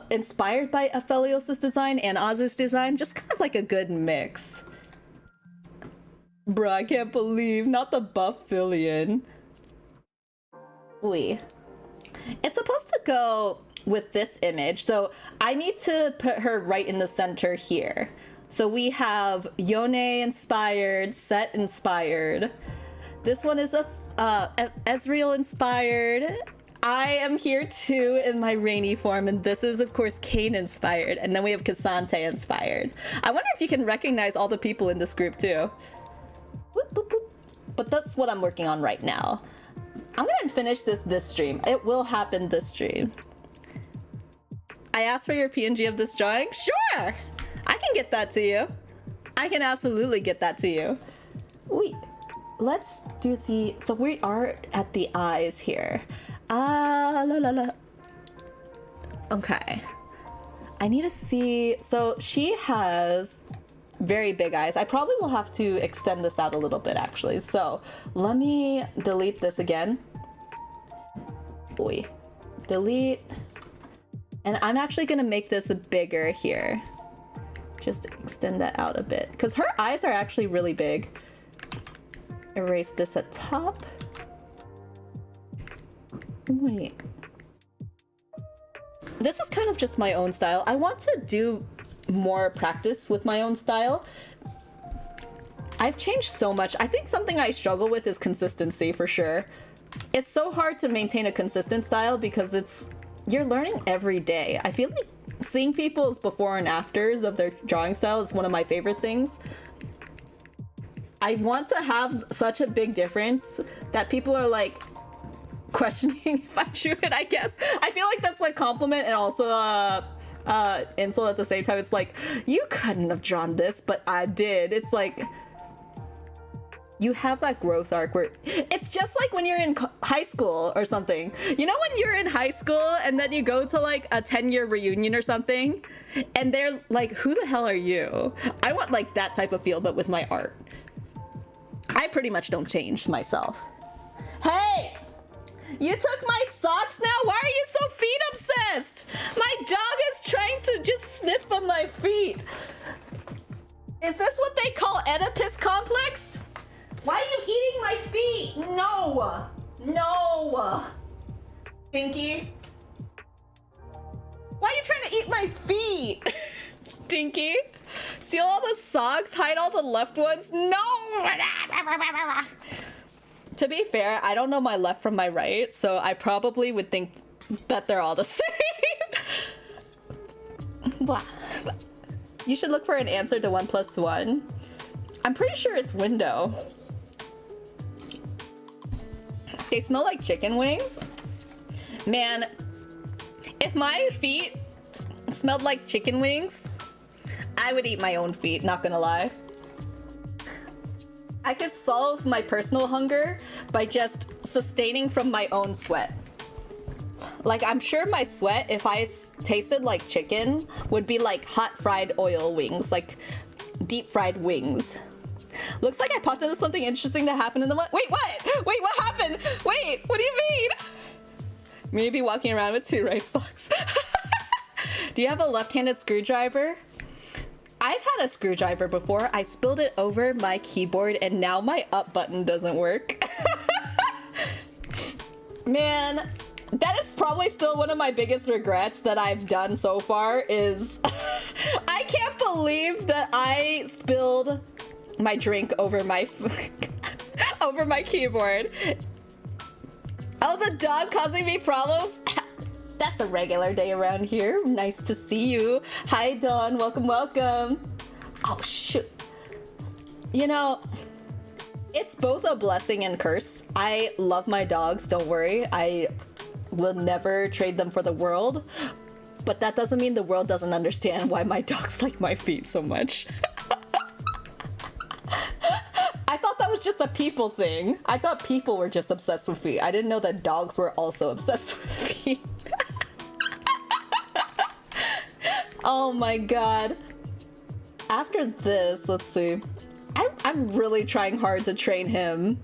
inspired by Aphelios' design and Azu's design, just kind of like a good mix. Bruh, I can't believe, not the Buffillion. It's supposed to go with this image, so I need to put her right in the center here. So we have Yone inspired, Set inspired. This one is Ezreal inspired. I am here too in my rainy form, and this is of course Kane inspired. And then we have Cassante inspired. I wonder if you can recognize all the people in this group too. Boop, boop, boop. But that's what I'm working on right now. I'm gonna finish this stream. It will happen this stream. I asked for your PNG of this drawing. Sure! I can get that to you. I can absolutely get that to you. Wait, let's do the, so we are at the eyes here. Okay. I need to see, so she has very big eyes. I probably will have to extend this out a little bit actually. So let me delete this again. Delete. And I'm actually gonna make this bigger here. Just extend that out a bit, because her eyes are actually really big. Erase this at top. Wait. This is kind of just my own style. I want to do more practice with my own style. I've changed so much. I think something I struggle with is consistency for sure. It's so hard to maintain a consistent style because it's you're learning every day. I feel like seeing people's before and afters of their drawing style is one of my favorite things. I want to have such a big difference that people are like questioning if I drew it, I guess. I feel like that's like compliment and also insult at the same time. It's like, you couldn't have drawn this, but I did. It's like, you have that growth arc where it's just like when you're in high school or something. You know when you're in high school and then you go to like a 10-year reunion or something and they're like, who the hell are you? I want like that type of feel, but with my art. I pretty much don't change myself. Hey! You took my socks now? Why are you so feet obsessed? My dog is trying to just sniff on my feet. Is this what they call Oedipus complex? Why are you eating my feet? No! No! Stinky? Why are you trying to eat my feet? Stinky? Steal all the socks, hide all the left ones? No! To be fair, I don't know my left from my right, so I probably would think that they're all the same. You should look for an answer to 1 + 1. I'm pretty sure it's window. They smell like chicken wings? Man, if my feet smelled like chicken wings, I would eat my own feet, not gonna lie. I could solve my personal hunger by just sustaining from my own sweat. Like, I'm sure my sweat, if I tasted like chicken, would be like hot fried oil wings, like deep fried wings. Looks like I popped into something interesting that happened in the Wait, what? Wait, what happened? Wait, what do you mean? Maybe walking around with 2 right socks. Do you have a left-handed screwdriver? I've had a screwdriver before. I spilled it over my keyboard and now my up button doesn't work. Man, that is probably still one of my biggest regrets that I've done so far is I can't believe that I spilled my drink over my over my keyboard. Oh, the dog causing me problems? That's a regular day around here. Nice to see you. Hi, Dawn. Welcome, welcome. Oh, shoot. You know, it's both a blessing and curse. I love my dogs, don't worry. I will never trade them for the world. But that doesn't mean the world doesn't understand why my dogs like my feet so much. I thought that was just a people thing. I thought people were just obsessed with feet. I didn't know that dogs were also obsessed with feet. Oh my god. After this, let's see. I'm really trying hard to train him.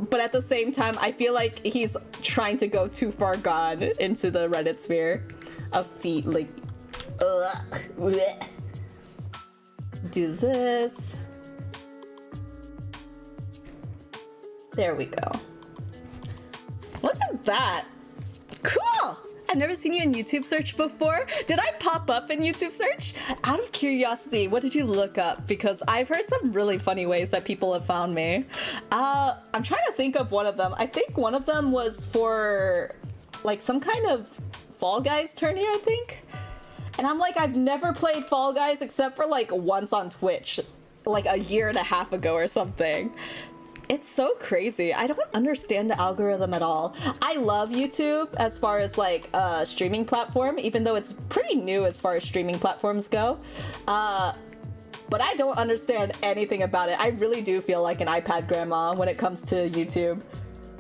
But at the same time, I feel like he's trying to go too far gone into the Reddit sphere of feet. Like, bleh. Do this. There we go. Look at that. Cool. I've never seen you in YouTube search before. Did I pop up in YouTube search? Out of curiosity, what did you look up? Because I've heard some really funny ways that people have found me. I'm trying to think of one of them. I think one of them was for like some kind of Fall Guys tourney, I think. And I'm like, I've never played Fall Guys except for like once on Twitch, like a year and a half ago or something. It's so crazy. I don't understand the algorithm at all. I love YouTube as far as like a streaming platform, even though it's pretty new as far as streaming platforms go. But I don't understand anything about it. I really do feel like an iPad grandma when it comes to YouTube.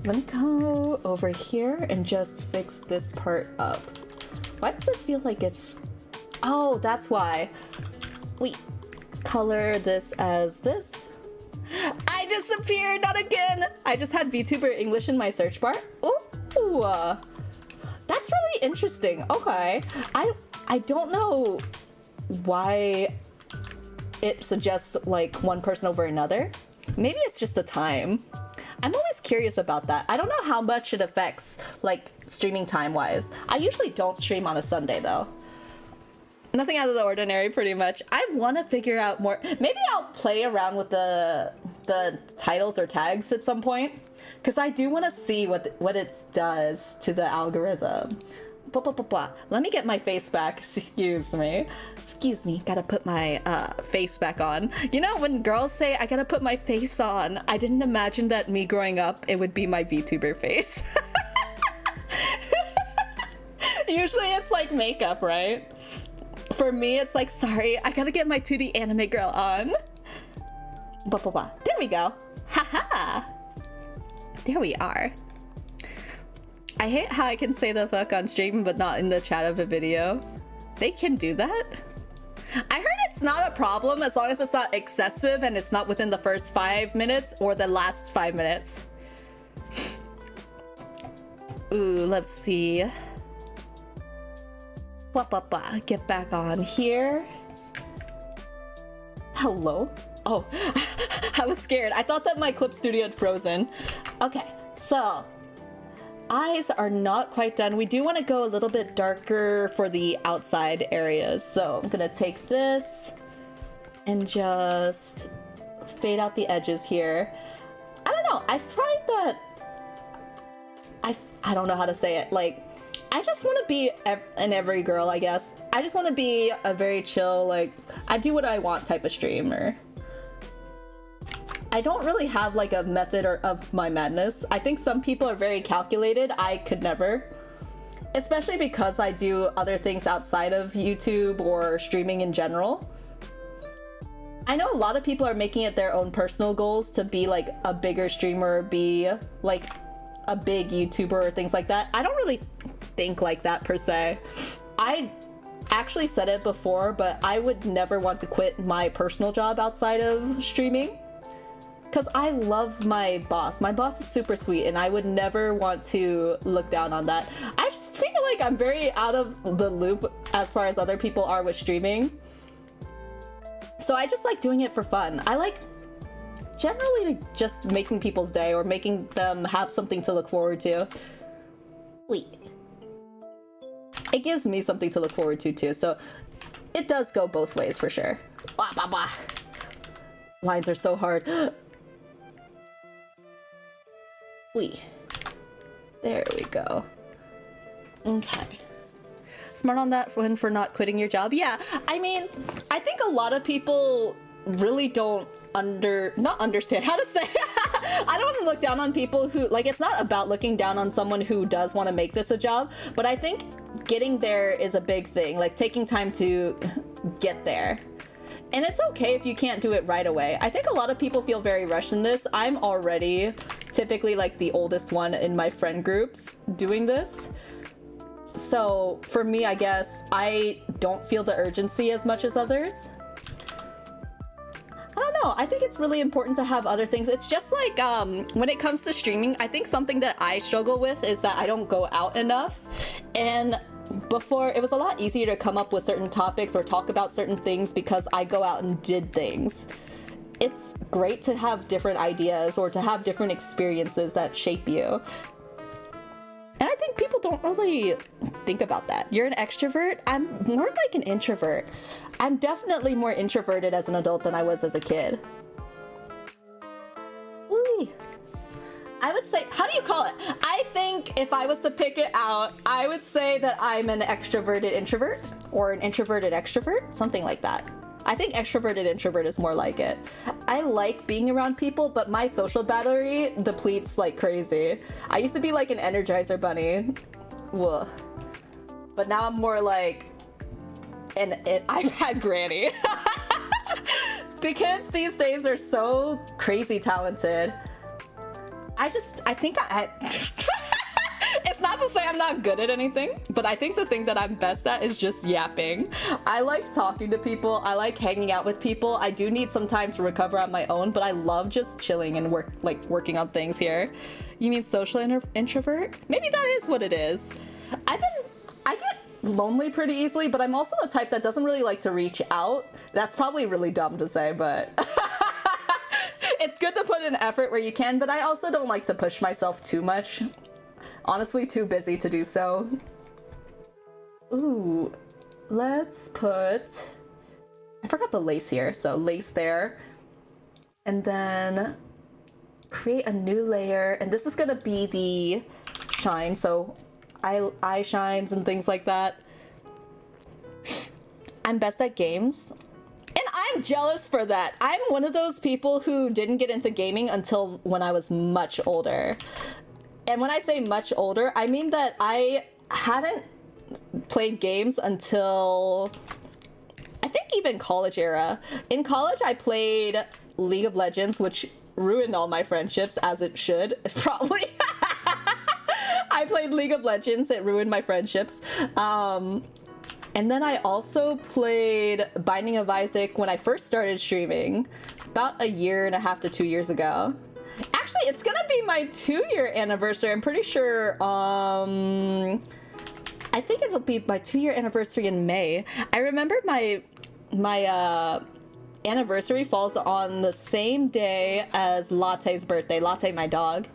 Let me go over here and just fix this part up. Why does it feel like it's... Oh, that's why. Wait, color this as this. I disappeared, not again. I just had Vtuber English in my search bar. Ooh, that's really interesting. Okay, I don't know why it suggests like one person over another. Maybe it's just the time. I'm always curious about that. I don't know how much it affects like streaming time wise. I usually don't stream on a Sunday though. Nothing out of the ordinary, pretty much. I want to figure out more. Maybe I'll play around with the titles or tags at some point, because I do want to see what it does to the algorithm. Blah, blah, blah, blah. Let me get my face back. Excuse me. Excuse me. Gotta put my face back on. You know, when girls say, I gotta put my face on, I didn't imagine that me growing up, it would be my VTuber face. Usually it's like makeup, right? For me, it's like, sorry, I gotta get my 2D anime girl on. Blah, blah, blah. There we go. Haha. There we are. I hate how I can say the fuck on stream but not in the chat of a video. They can do that? I heard it's not a problem as long as it's not excessive and it's not within the first 5 minutes or the last 5 minutes. Ooh, let's see. Get back on here. Hello? Oh, I was scared. I thought that my clip studio had frozen. Okay, so eyes are not quite done. We do want to go a little bit darker for the outside areas. So I'm gonna take this and just fade out the edges here. I don't know. I find that I don't know how to say it. Like, I just want to be an every girl, I guess. I just want to be a very chill, like, I do what I want type of streamer. I don't really have like a method of my madness. I think some people are very calculated. I could never. Especially because I do other things outside of YouTube or streaming in general. I know a lot of people are making it their own personal goals to be like a bigger streamer, be like a big YouTuber or things like that. I don't really think like that per se. I actually said it before, but I would never want to quit my personal job outside of streaming. Because I love my boss. My boss is super sweet and I would never want to look down on that. I just feel like I'm very out of the loop as far as other people are with streaming. So I just like doing it for fun. I like generally just making people's day or making them have something to look forward to. Wait. It gives me something to look forward to too, so it does go both ways for sure. Blah, blah, blah. Lines are so hard. Wait. There we go. Okay. Smart on that one for not quitting your job. Yeah, I mean, I think a lot of people really don't not understand how to say I don't want to look down on people who, like, it's not about looking down on someone who does want to make this a job, but I think getting there is a big thing, like taking time to get there. And it's okay if you can't do it right away. I think a lot of people feel very rushed in this. I'm already typically like the oldest one in my friend groups doing this. So for me, I guess I don't feel the urgency as much as others. I don't know. I think it's really important to have other things. It's just like when it comes to streaming, I think something that I struggle with is that I don't go out enough. And before, it was a lot easier to come up with certain topics or talk about certain things because I go out and did things. It's great to have different ideas or to have different experiences that shape you. And I think people don't really think about that. You're an extrovert. I'm more like an introvert. I'm definitely more introverted as an adult than I was as a kid. Ooh. I would say, how do you call it? I think if I was to pick it out, I would say that I'm an extroverted introvert or an introverted extrovert, something like that. I think extroverted introvert is more like it. I like being around people, but my social battery depletes like crazy. I used to be like an Energizer bunny. Whoa. But now I'm more like an iPad granny. The kids these days are so crazy talented. I think it's not to say I'm not good at anything, but I think the thing that I'm best at is just yapping. I like talking to people. I like hanging out with people. I do need some time to recover on my own, but I love just chilling and working on things here. You mean social introvert? Maybe that is what it is. I get lonely pretty easily, but I'm also the type that doesn't really like to reach out. That's probably really dumb to say, but it's good to put in effort where you can, but I also don't like to push myself too much. Honestly, too busy to do so. Ooh, let's put, I forgot the lace here, so lace there. And then create a new layer, and this is gonna be the shine, so eye shines and things like that. I'm best at games. And I'm jealous for that. I'm one of those people who didn't get into gaming until when I was much older. And when I say much older, I mean that I hadn't played games until I think even college era. In college, I played League of Legends, which ruined all my friendships, as it should, probably. I played League of Legends, it ruined my friendships. And then I also played Binding of Isaac when I first started streaming, about 1.5 to 2 years ago. Actually, it's gonna be my 2-year anniversary. I'm pretty sure, I think it'll be my 2-year anniversary in May. I remember my anniversary falls on the same day as Latte's birthday. Latte, my dog.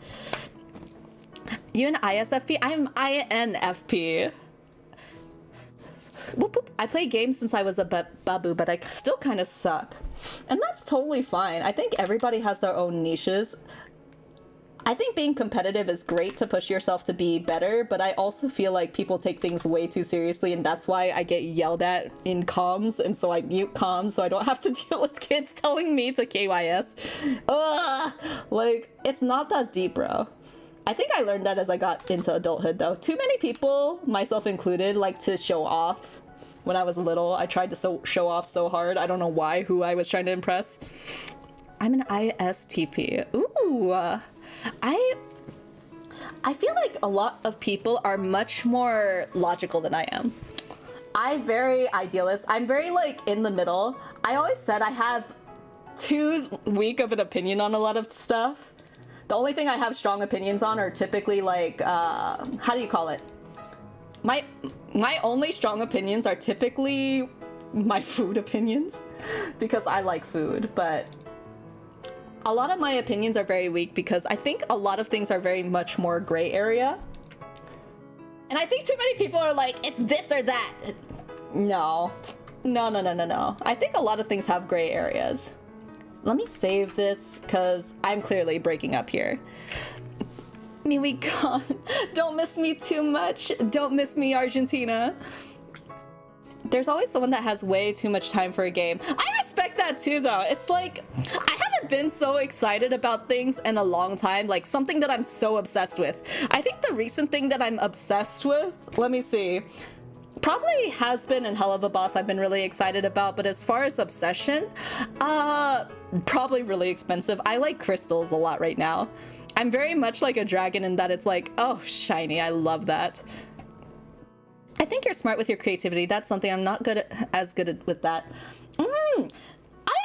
You an ISFP? I'm INFP. Whoop, whoop. I play games since I was a babu, but I still kind of suck. And that's totally fine. I think everybody has their own niches. I think being competitive is great to push yourself to be better, but I also feel like people take things way too seriously, and that's why I get yelled at in comms, and so I mute comms so I don't have to deal with kids telling me to KYS. Ugh! Like, it's not that deep, bro. I think I learned that as I got into adulthood, though. Too many people, myself included, like to show off. When I was little, I tried to show off so hard. I don't know why, who I was trying to impress. I'm an ISTP. Ooh. I feel like a lot of people are much more logical than I am. I'm very idealist. I'm very, like, in the middle. I always said I have too weak of an opinion on a lot of stuff. The only thing I have strong opinions on are typically, like, how do you call it? My only strong opinions are typically my food opinions, because I like food, but a lot of my opinions are very weak because I think a lot of things are very much more gray area. And I think too many people are like, it's this or that. No. No. I think a lot of things have gray areas. Let me save this because I'm clearly breaking up here. Me, we gone. Don't miss me too much. Don't miss me, Argentina. There's always someone that has way too much time for a game. I respect that too, though. It's like, I haven't been so excited about things in a long time, like something that I'm so obsessed with. I think the recent thing that I'm obsessed with, let me see, probably Has Been and Hell of a Boss I've been really excited about, but as far as obsession, probably really expensive. I like crystals a lot right now. I'm very much like a dragon in that it's like, oh, shiny, I love that. I think you're smart with your creativity. That's something I'm not as good with that. I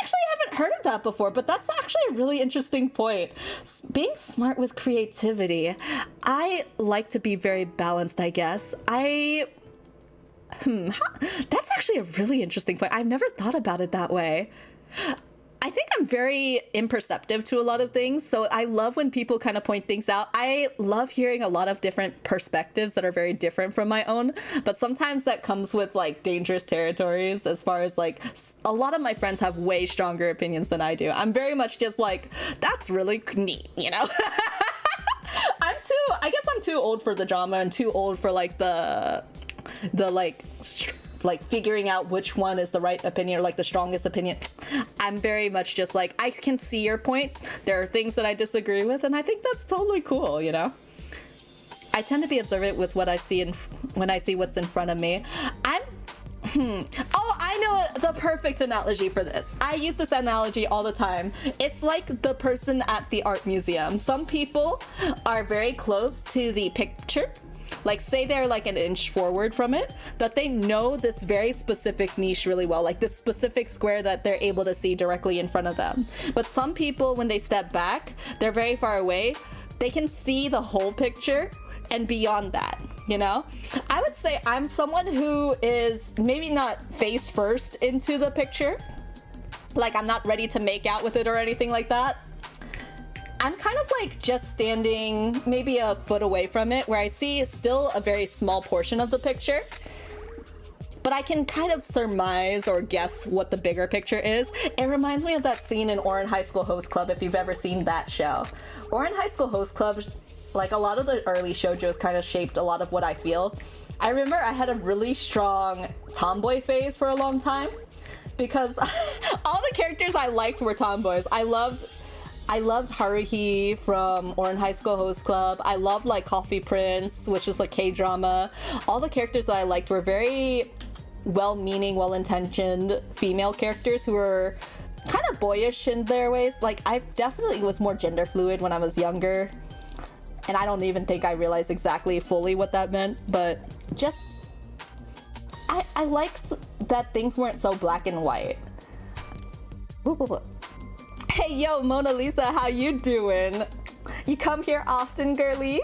actually haven't heard of that before, but that's actually a really interesting point. Being smart with creativity. I like to be very balanced, I guess. That's actually a really interesting point. I've never thought about it that way. I think I'm very imperceptive to a lot of things, so I love when people kind of point things out. I love hearing a lot of different perspectives that are very different from my own, but sometimes that comes with like dangerous territories as far as like a lot of my friends have way stronger opinions than I do. I'm very much just like, that's really neat, you know? I guess I'm too old for the drama and too old for like the like figuring out which one is the right opinion or like the strongest opinion. I'm very much just like, I can see your point. There are things that I disagree with, and I think that's totally cool, you know? I tend to be observant with what I see when I see what's in front of me. Oh, I know the perfect analogy for this. I use this analogy all the time. It's like the person at the art museum. Some people are very close to the picture, like say they're like an inch forward from it, that they know this very specific niche really well, like this specific square that they're able to see directly in front of them. But some people, when they step back, they're very far away. They can see the whole picture and beyond that, you know? I would say I'm someone who is maybe not face first into the picture. Like I'm not ready to make out with it or anything like that. I'm kind of like just standing maybe a foot away from it where I see still a very small portion of the picture, but I can kind of surmise or guess what the bigger picture is. It reminds me of that scene in Ouran High School Host Club, if you've ever seen that show. Ouran High School Host Club Like, a lot of the early shoujos kind of shaped a lot of what I feel. I remember I had a really strong tomboy phase for a long time because all the characters I liked were tomboys. I loved Haruhi from Ouran High School Host Club. I loved like Coffee Prince, which is like K-drama. All the characters that I liked were very well-meaning, well-intentioned female characters who were kind of boyish in their ways. Like, I definitely was more gender fluid when I was younger, and I don't even think I realized exactly fully what that meant, but just I liked that things weren't so black and white. Hey yo, Mona Lisa, how you doing? You come here often, girly?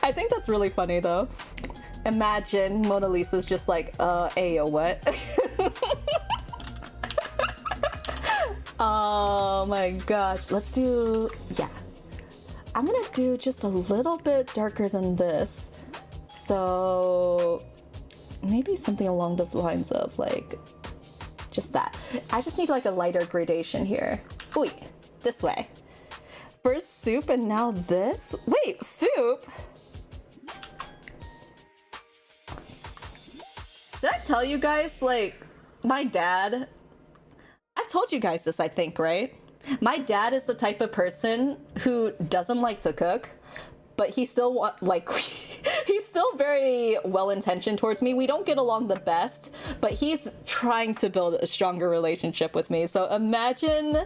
I think that's really funny though. Imagine Mona Lisa's just like, ayo, what? Oh my gosh, let's do, yeah. I'm gonna do just a little bit darker than this. So maybe something along the lines of like, just that. I just need like a lighter gradation here. Ooh, this way. First soup and now this? Wait, soup? Did I tell you guys, like, my dad, I've told you guys this, I think, right? My dad is the type of person who doesn't like to cook, but he still he's still very well-intentioned towards me. We don't get along the best, but he's trying to build a stronger relationship with me. So imagine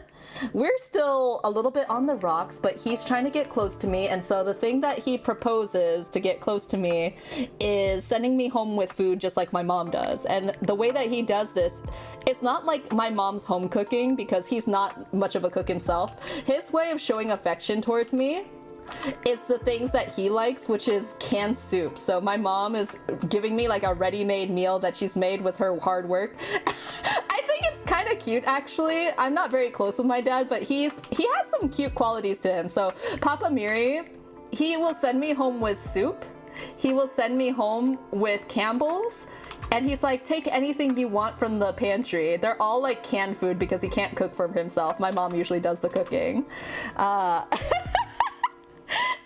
we're still a little bit on the rocks, but he's trying to get close to me. And so the thing that he proposes to get close to me is sending me home with food just like my mom does. And the way that he does this, it's not like my mom's home cooking because he's not much of a cook himself. His way of showing affection towards me is the things that he likes, which is canned soup. So my mom is giving me like a ready-made meal that she's made with her hard work. I think it's kind of cute, actually. I'm not very close with my dad, but he has some cute qualities to him. So Papa Miri, he will send me home with soup. He will send me home with Campbell's. And he's like, take anything you want from the pantry. They're all like canned food because he can't cook for himself. My mom usually does the cooking.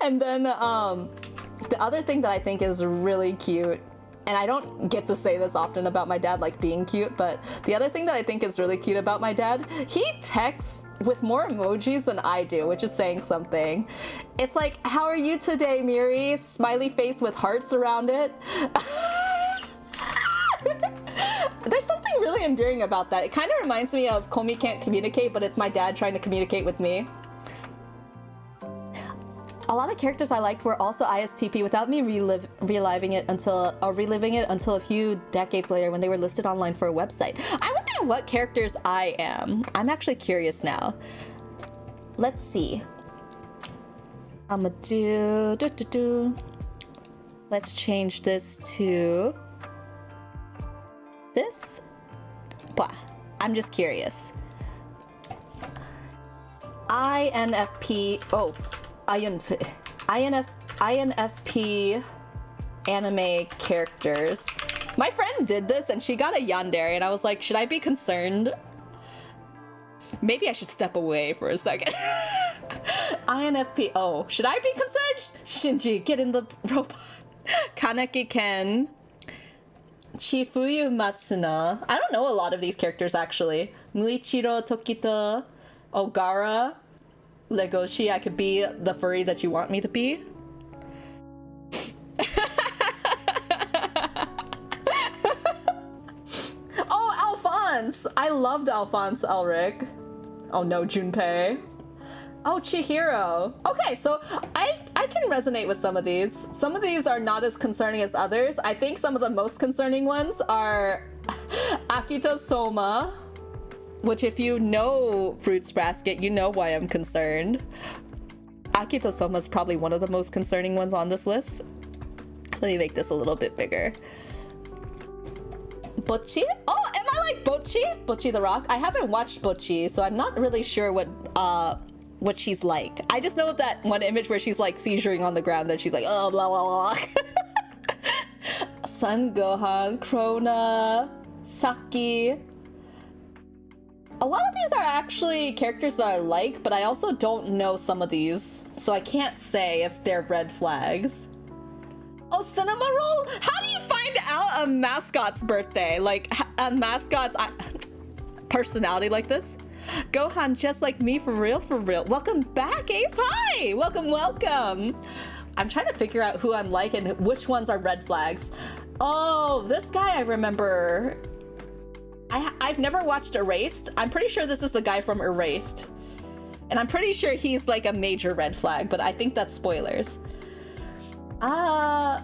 And then the other thing that I think is really cute, and I don't get to say this often about my dad, like being cute, but the other thing that I think is really cute about my dad, he texts with more emojis than I do, which is saying something. It's like, how are you today, Miri? Smiley face with hearts around it. There's something really endearing about that. It kind of reminds me of Komi Can't Communicate, but it's my dad trying to communicate with me. A lot of characters I liked were also ISTP without me reliving it until a few decades later when they were listed online for a website. I wonder what characters I am. I'm actually curious now. Let's see. I'ma do. Let's change this to this. Bah, I'm just curious. INFP. Oh. INFP anime characters. My friend did this and she got a yandere and I was like, should I be concerned? Maybe I should step away for a second. INFP, oh, should I be concerned? Shinji, get in the robot. Kaneki Ken. Chifuyu Matsuna. I don't know a lot of these characters actually. Muichiro Tokito. Ogara. Legoshi, I could be the furry that you want me to be. Oh, Alphonse! I loved Alphonse Elric. Oh no, Junpei. Oh, Chihiro. Okay, so I can resonate with some of these. Some of these are not as concerning as others. I think some of the most concerning ones are Akito Soma, which if you know Fruits Basket, you know why I'm concerned. Akito Soma is probably one of the most concerning ones on this list. Let me make this a little bit bigger. Bocchi? Oh, am I like Bocchi? Bocchi the Rock? I haven't watched Bocchi, so I'm not really sure what she's like. I just know that one image where she's like seizuring on the ground, that she's like, oh, blah, blah, blah. Son Gohan, Krona, Saki. A lot of these are actually characters that I like, but I also don't know some of these, so I can't say if they're red flags. Oh, cinema roll? How do you find out a mascot's birthday? Like, a mascot's personality like this? Gohan just like me, for real, for real. Welcome back, Ace. Hi! Welcome, welcome. I'm trying to figure out who I'm like and which ones are red flags. Oh, this guy I remember. I've never watched Erased. I'm pretty sure this is the guy from Erased. And I'm pretty sure he's like a major red flag, but I think that's spoilers. I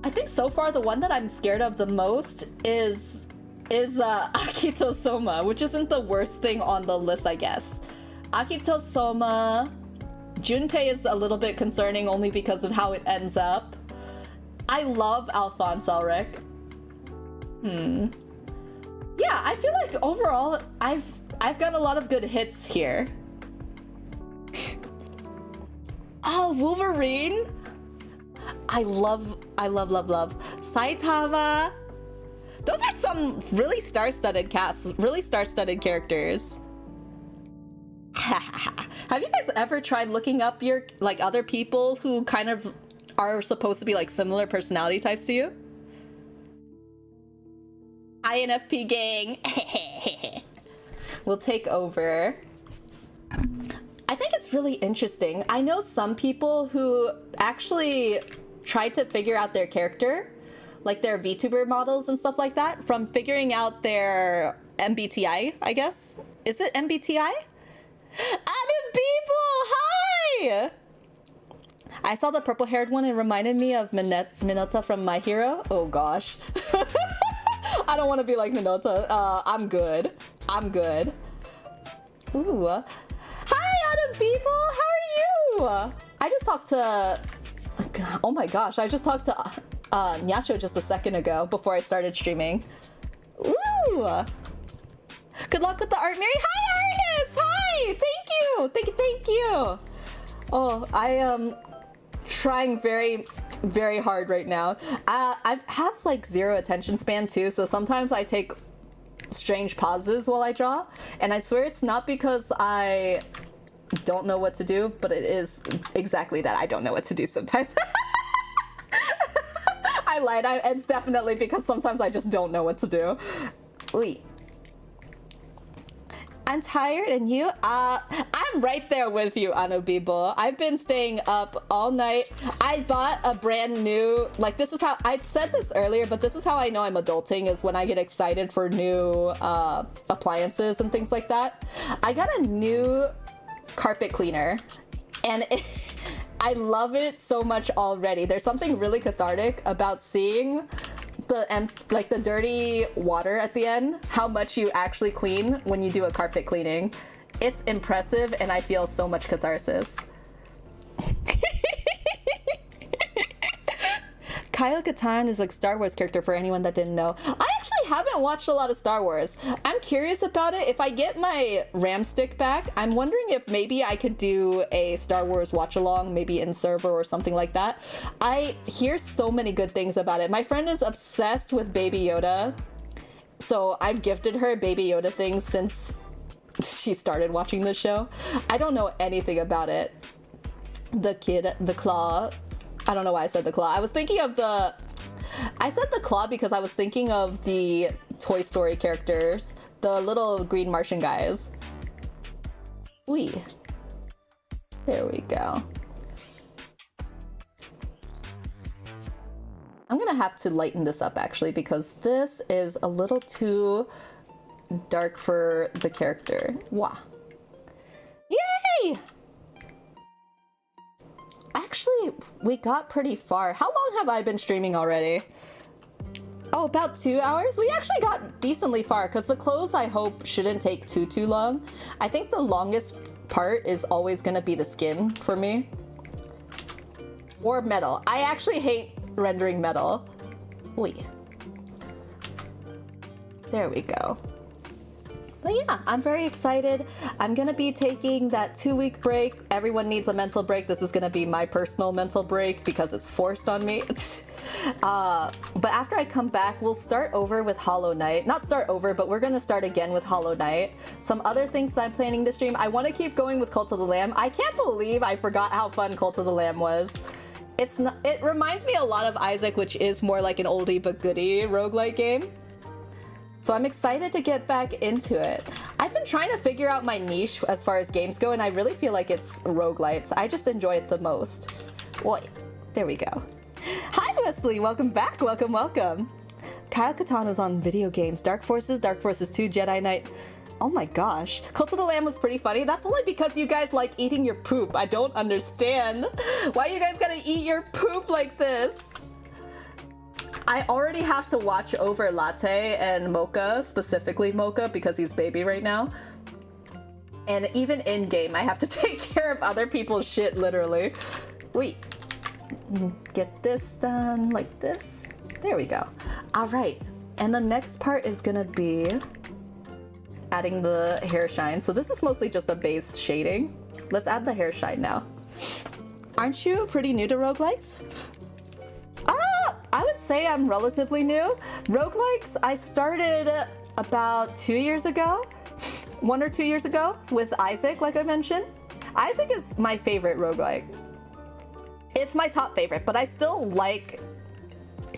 think so far the one that I'm scared of the most is Akito Soma, which isn't the worst thing on the list, I guess. Akito Soma. Junpei is a little bit concerning only because of how it ends up. I love Alphonse Elric. Yeah, I feel like overall I've got a lot of good hits here. Oh, Wolverine. I love Saitama. Those are some really star-studded casts, really star-studded characters. Have you guys ever tried looking up your like other people who kind of are supposed to be like similar personality types to you? INFP gang. Will take over. I think it's really interesting. I know some people who actually tried to figure out their character, like their VTuber models and stuff like that, from figuring out their MBTI, I guess. Is it MBTI? Other people, hi! I saw the purple-haired one. It reminded me of Minota from My Hero. Oh gosh. I don't want to be like Minota. I'm good. I'm good. Ooh. Hi, other people. How are you? I just talked to... Oh my gosh. I just talked to Nyacho just a second ago before I started streaming. Ooh. Good luck with the art, Mary. Hi, artist. Hi. Thank you. Thank you. Oh, I am trying very, very hard right now. I have like zero attention span too, so sometimes I take strange pauses while I draw, and I swear it's not because I don't know what to do, but it is exactly that. I don't know what to do sometimes. I lied. It's definitely because sometimes I just don't know what to do. Wait. I'm tired, and you? I'm right there with you, Anobibo. I've been staying up all night. I bought a brand new, like, this is how, I said this earlier, but this is how I know I'm adulting, is when I get excited for new appliances and things like that. I got a new carpet cleaner, and I love it so much already. There's something really cathartic about seeing the dirty water at the end, how much you actually clean when you do a carpet cleaning. It's impressive, and I feel so much catharsis. Kyle Katarn is like Star Wars character for anyone that didn't know. I actually haven't watched a lot of Star Wars. I'm curious about it. If I get my RAM stick back, I'm wondering if maybe I could do a Star Wars watch along, maybe in server or something like that. I hear so many good things about it. My friend is obsessed with Baby Yoda, so I've gifted her Baby Yoda things since she started watching the show. I don't know anything about it. The kid, the claw. I don't know why I said the claw. I was thinking of I said the claw because I was thinking of the Toy Story characters, the little green Martian guys. Wee. There we go. I'm gonna have to lighten this up actually, because this is a little too dark for the character. Wow. Yay! Actually, we got pretty far. How long have I been streaming already? Oh, about 2 hours? We actually got decently far, because the clothes, I hope, shouldn't take too long. I think the longest part is always gonna be the skin for me. Or metal. I actually hate rendering metal. Wait. There we go. But yeah, I'm very excited. I'm gonna be taking that 2-week break. Everyone needs a mental break. This is gonna be my personal mental break because it's forced on me. But after I come back, we'll start over with Hollow Knight. Not start over, but we're gonna start again with Hollow Knight. Some other things that I'm planning to stream. I want to keep going with Cult of the Lamb. I can't believe I forgot how fun Cult of the Lamb was. It reminds me a lot of Isaac, which is more like an oldie but goodie roguelike game. So I'm excited to get back into it. I've been trying to figure out my niche as far as games go, and I really feel like it's roguelites. I just enjoy it the most. Boy, there we go. Hi, Wesley. Welcome back. Welcome, welcome. Kyle Katana's on video games. Dark Forces 2, Jedi Knight. Oh my gosh. Cult of the Lamb was pretty funny. That's only because you guys like eating your poop. I don't understand. Why you guys gotta eat your poop like this? I already have to watch over Latte and Mocha, specifically Mocha, because he's baby right now. And even in-game, I have to take care of other people's shit, literally. Wait. Get this done like this. There we go. All right. And the next part is gonna be adding the hair shine. So this is mostly just a base shading. Let's add the hair shine now. Aren't you pretty new to roguelikes? I would say I'm relatively new. Roguelikes, I started about 2 years ago, 1 or 2 years ago with Isaac, like I mentioned. Isaac is my favorite roguelike. It's my top favorite, but I still like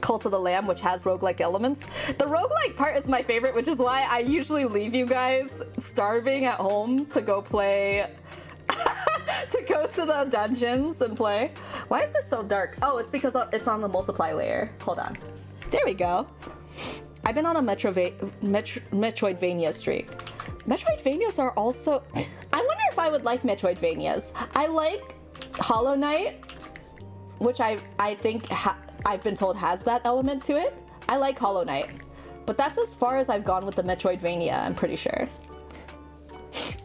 Cult of the Lamb, which has roguelike elements. The roguelike part is my favorite, which is why I usually leave you guys starving at home to go play to go to the dungeons and play. Why is this so dark? Oh, it's because it's on the multiply layer. Hold on. There we go. I've been on a Metroidvania streak. Metroidvanias are also... I wonder if I would like Metroidvanias. I like Hollow Knight, which I think I've been told has that element to it. I like Hollow Knight, but that's as far as I've gone with the Metroidvania, I'm pretty sure.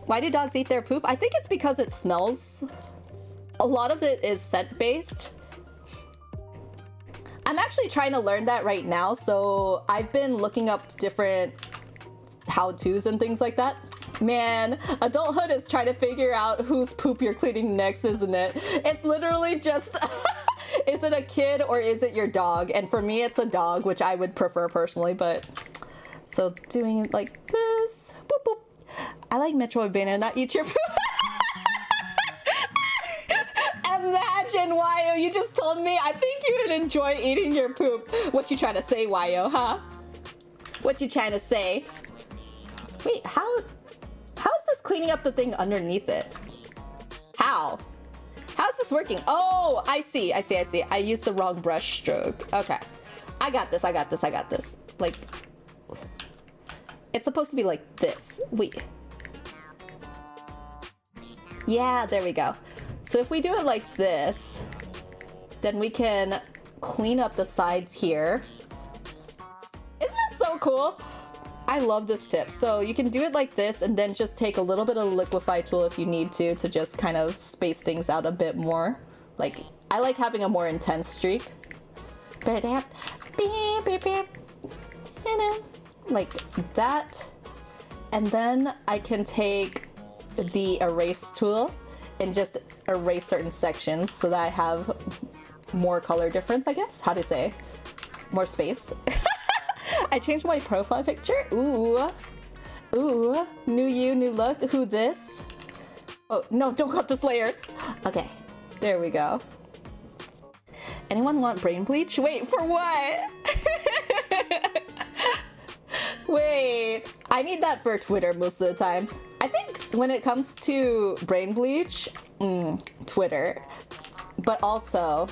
Why do dogs eat their poop? I think it's because it smells. A lot of it is scent-based. I'm actually trying to learn that right now, so I've been looking up different how-tos and things like that. Man, adulthood is trying to figure out whose poop you're cleaning next, isn't it? It's literally just, is it a kid or is it your dog? And for me, it's a dog, which I would prefer personally, but... So doing it like this, boop, boop. I like Metroidvania, not eat your poop. Imagine, Wayo, you just told me, I think you would enjoy eating your poop. What you trying to say, Wayo, huh? What you trying to say? Wait, how is this cleaning up the thing underneath it? How? How's this working? Oh, I see. I used the wrong brush stroke. Okay. I got this. Like, it's supposed to be like this. Wait. Yeah, there we go. So if we do it like this, then we can clean up the sides here. Isn't that so cool? I love this tip. So you can do it like this and then just take a little bit of the liquify tool if you need to just kind of space things out a bit more. Like, I like having a more intense streak. Like that. And then I can take the erase tool and just erase certain sections so that I have more color difference, I guess. How to say? More space. I changed my profile picture. Ooh. Ooh. New you, new look. Who this? Oh, no, don't cut this layer. Okay. There we go. Anyone want brain bleach? Wait, for what? Wait. I need that for Twitter most of the time. I think when it comes to brain bleach, Twitter. But also...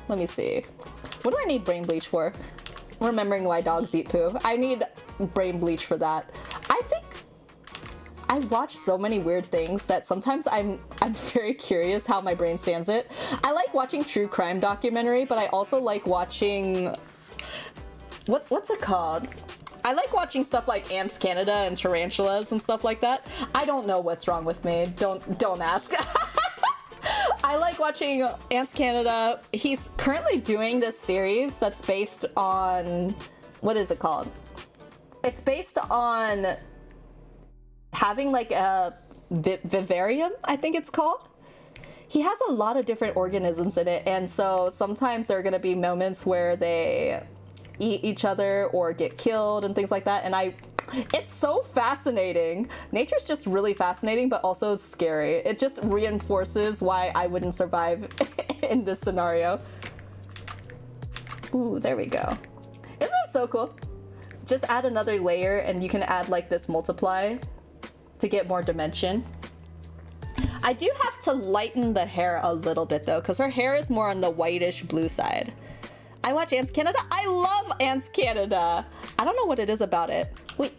let me see. What do I need brain bleach for? Remembering why dogs eat poo. I need brain bleach for that. I think I watch so many weird things that sometimes I'm very curious how my brain stands it. I like watching true crime documentary, but I also like watching... What's it called? I like watching stuff like Ants Canada and tarantulas and stuff like that. I don't know what's wrong with me. Don't ask. I like watching Ants Canada. He's currently doing this series that's based on, what is it called? It's based on having like a vivarium, I think it's called. He has a lot of different organisms in it, and so sometimes there are going to be moments where they eat each other or get killed and things like that, and it's so fascinating. Nature's just really fascinating, but also scary. It just reinforces why I wouldn't survive in this scenario. Ooh, there we go. Isn't that so cool? Just add another layer and you can add like this multiply to get more dimension. I do have to lighten the hair a little bit though, because her hair is more on the whitish blue side. I watch Ants Canada. I love Ants Canada. I don't know what it is about it. Wait.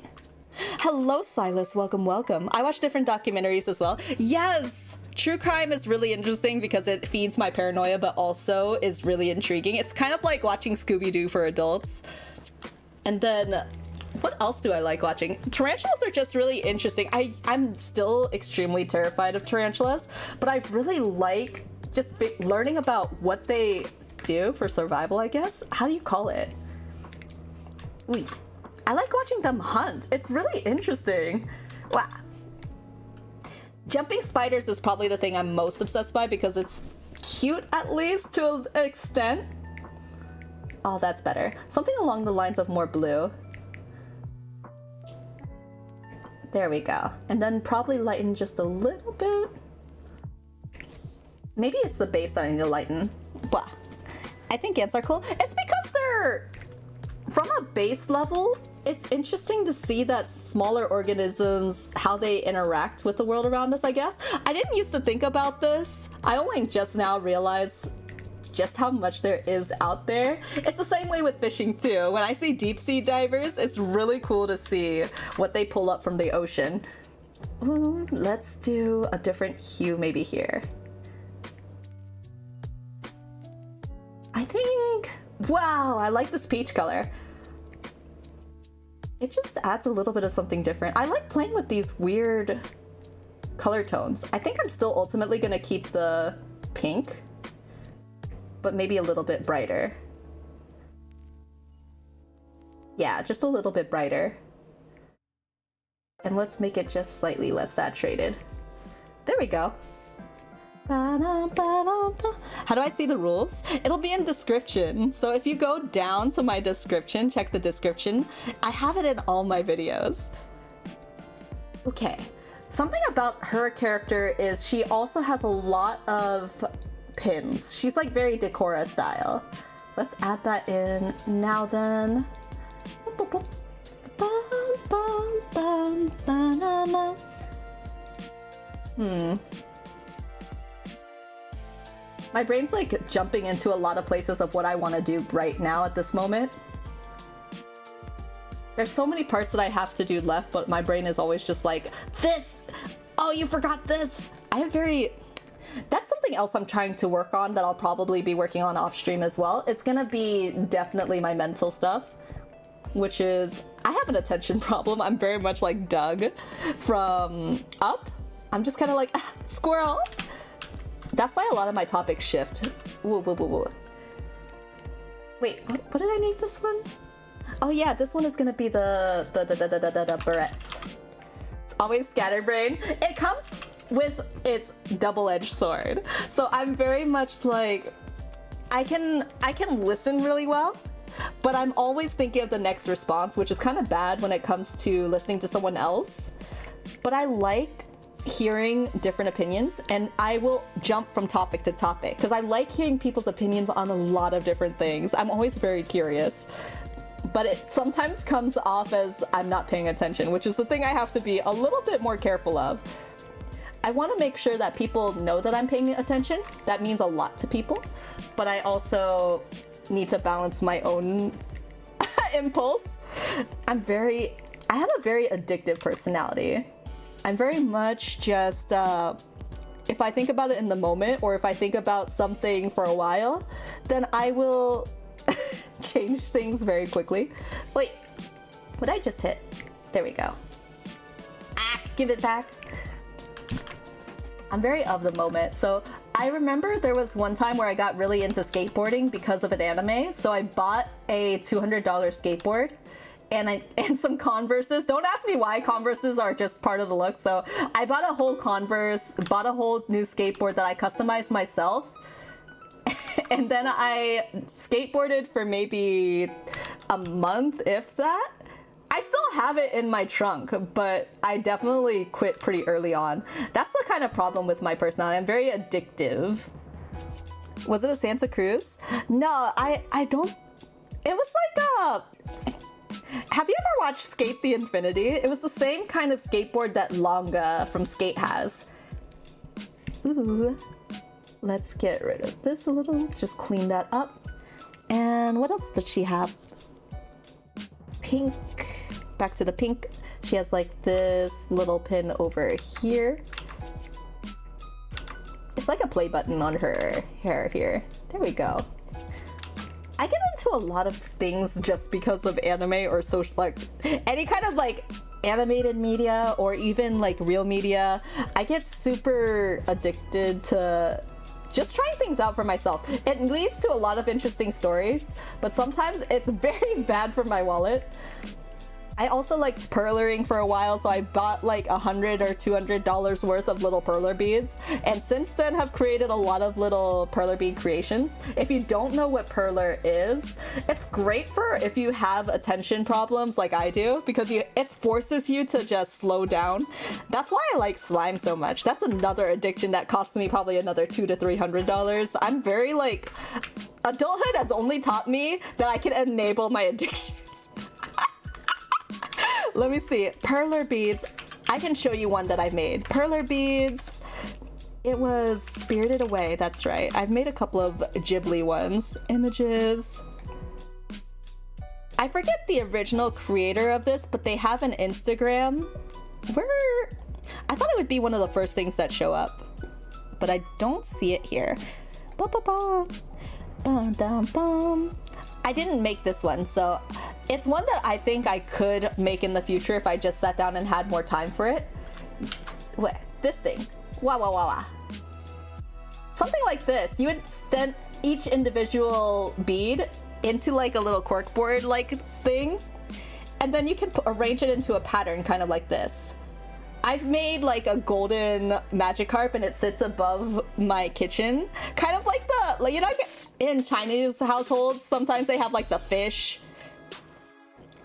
Hello, Silas. Welcome, welcome. I watch different documentaries as well. Yes! True crime is really interesting because it feeds my paranoia, but also is really intriguing. It's kind of like watching Scooby-Doo for adults. And then, what else do I like watching? Tarantulas are just really interesting. I'm still extremely terrified of tarantulas, but I really like just learning about what they do for survival, I guess. How do you call it? Wait. I like watching them hunt. It's really interesting. Wow. Jumping spiders is probably the thing I'm most obsessed by because it's cute, at least to an extent. Oh, that's better. Something along the lines of more blue. There we go. And then probably lighten just a little bit. Maybe it's the base that I need to lighten. Blah. I think ants are cool. It's because they're, from a base level, it's interesting to see that smaller organisms, how they interact with the world around us, I guess. I didn't used to think about this. I only just now realized just how much there is out there. It's the same way with fishing too. When I see deep sea divers, it's really cool to see what they pull up from the ocean. Ooh, let's do a different hue maybe here. I think, wow, I like this peach color. It just adds a little bit of something different. I like playing with these weird color tones. I think I'm still ultimately gonna keep the pink, but maybe a little bit brighter. Yeah, just a little bit brighter. And let's make it just slightly less saturated. There we go. How do I see the rules? It'll be in description. So if you go down to my description, check the description. I have it in all my videos. Okay. Something about her character is she also has a lot of pins. She's like very Decora style. Let's add that in now then. My brain's like jumping into a lot of places of what I want to do right now at this moment. There's so many parts that I have to do left, but my brain is always just like, this! Oh, you forgot this! That's something else I'm trying to work on that I'll probably be working on off stream as well. It's gonna be definitely my mental stuff, which is, I have an attention problem. I'm very much like Doug from Up. I'm just kind of like, ah, squirrel! That's why a lot of my topics shift. Whoa, whoa, whoa, whoa. Wait, what did I name this one? Oh yeah, this one is gonna be the barrettes. It's always scatterbrain. It comes with its double-edged sword. So I'm very much like, I can listen really well, but I'm always thinking of the next response, which is kind of bad when it comes to listening to someone else. But I like hearing different opinions, and I will jump from topic to topic because I like hearing people's opinions on a lot of different things. I'm always very curious, but it sometimes comes off as I'm not paying attention, which is the thing I have to be a little bit more careful of. I want to make sure that people know that I'm paying attention. That means a lot to people, but I also need to balance my own impulse. I have a very addictive personality. I'm very much just, if I think about it in the moment, or if I think about something for a while, then I will change things very quickly. Wait, what did I just hit? There we go. Ah, give it back. I'm very of the moment, so I remember there was one time where I got really into skateboarding because of an anime. So I bought a $200 skateboard and some Converses. Don't ask me why. Converses are just part of the look. So I bought a whole Converse, bought a whole new skateboard that I customized myself. And then I skateboarded for maybe a month, if that. I still have it in my trunk, but I definitely quit pretty early on. That's the kind of problem with my personality. I'm very addictive. Was it a Santa Cruz? No, I don't. It was like a... Have you ever watched Skate the Infinity? It was the same kind of skateboard that Longa from Skate has. Ooh. Let's get rid of this a little. Just clean that up. And what else did she have? Pink. Back to the pink. She has like this little pin over here. It's like a play button on her hair here. There we go. I get into a lot of things just because of anime or social, like any kind of like animated media or even like real media. I get super addicted to just trying things out for myself. It leads to a lot of interesting stories, but sometimes it's very bad for my wallet. I also liked perlering for a while, so I bought like $100 or $200 worth of little perler beads, and since then have created a lot of little perler bead creations. If you don't know what perler is, it's great for if you have attention problems like I do, because it forces you to just slow down. That's why I like slime so much. That's another addiction that costs me probably another $200 to $300. I'm very like, adulthood has only taught me that I can enable my addictions. Let me see. Perler beads. I can show you one that I've made. Perler beads. It was Spirited Away. That's right. I've made a couple of Ghibli ones. Images. I forget the original creator of this, but they have an Instagram where I thought it would be one of the first things that show up, but I don't see it here. Ba-ba-ba. Bum-dum-bum. I didn't make this one, so it's one that I think I could make in the future if I just sat down and had more time for it. What? This thing. Wah wah wah wah. Something like this. You would send each individual bead into like a little corkboard like thing, and then you can arrange it into a pattern kind of like this. I've made like a golden Magikarp and it sits above my kitchen. Kind of like the, like, you know, in Chinese households, sometimes they have like the fish.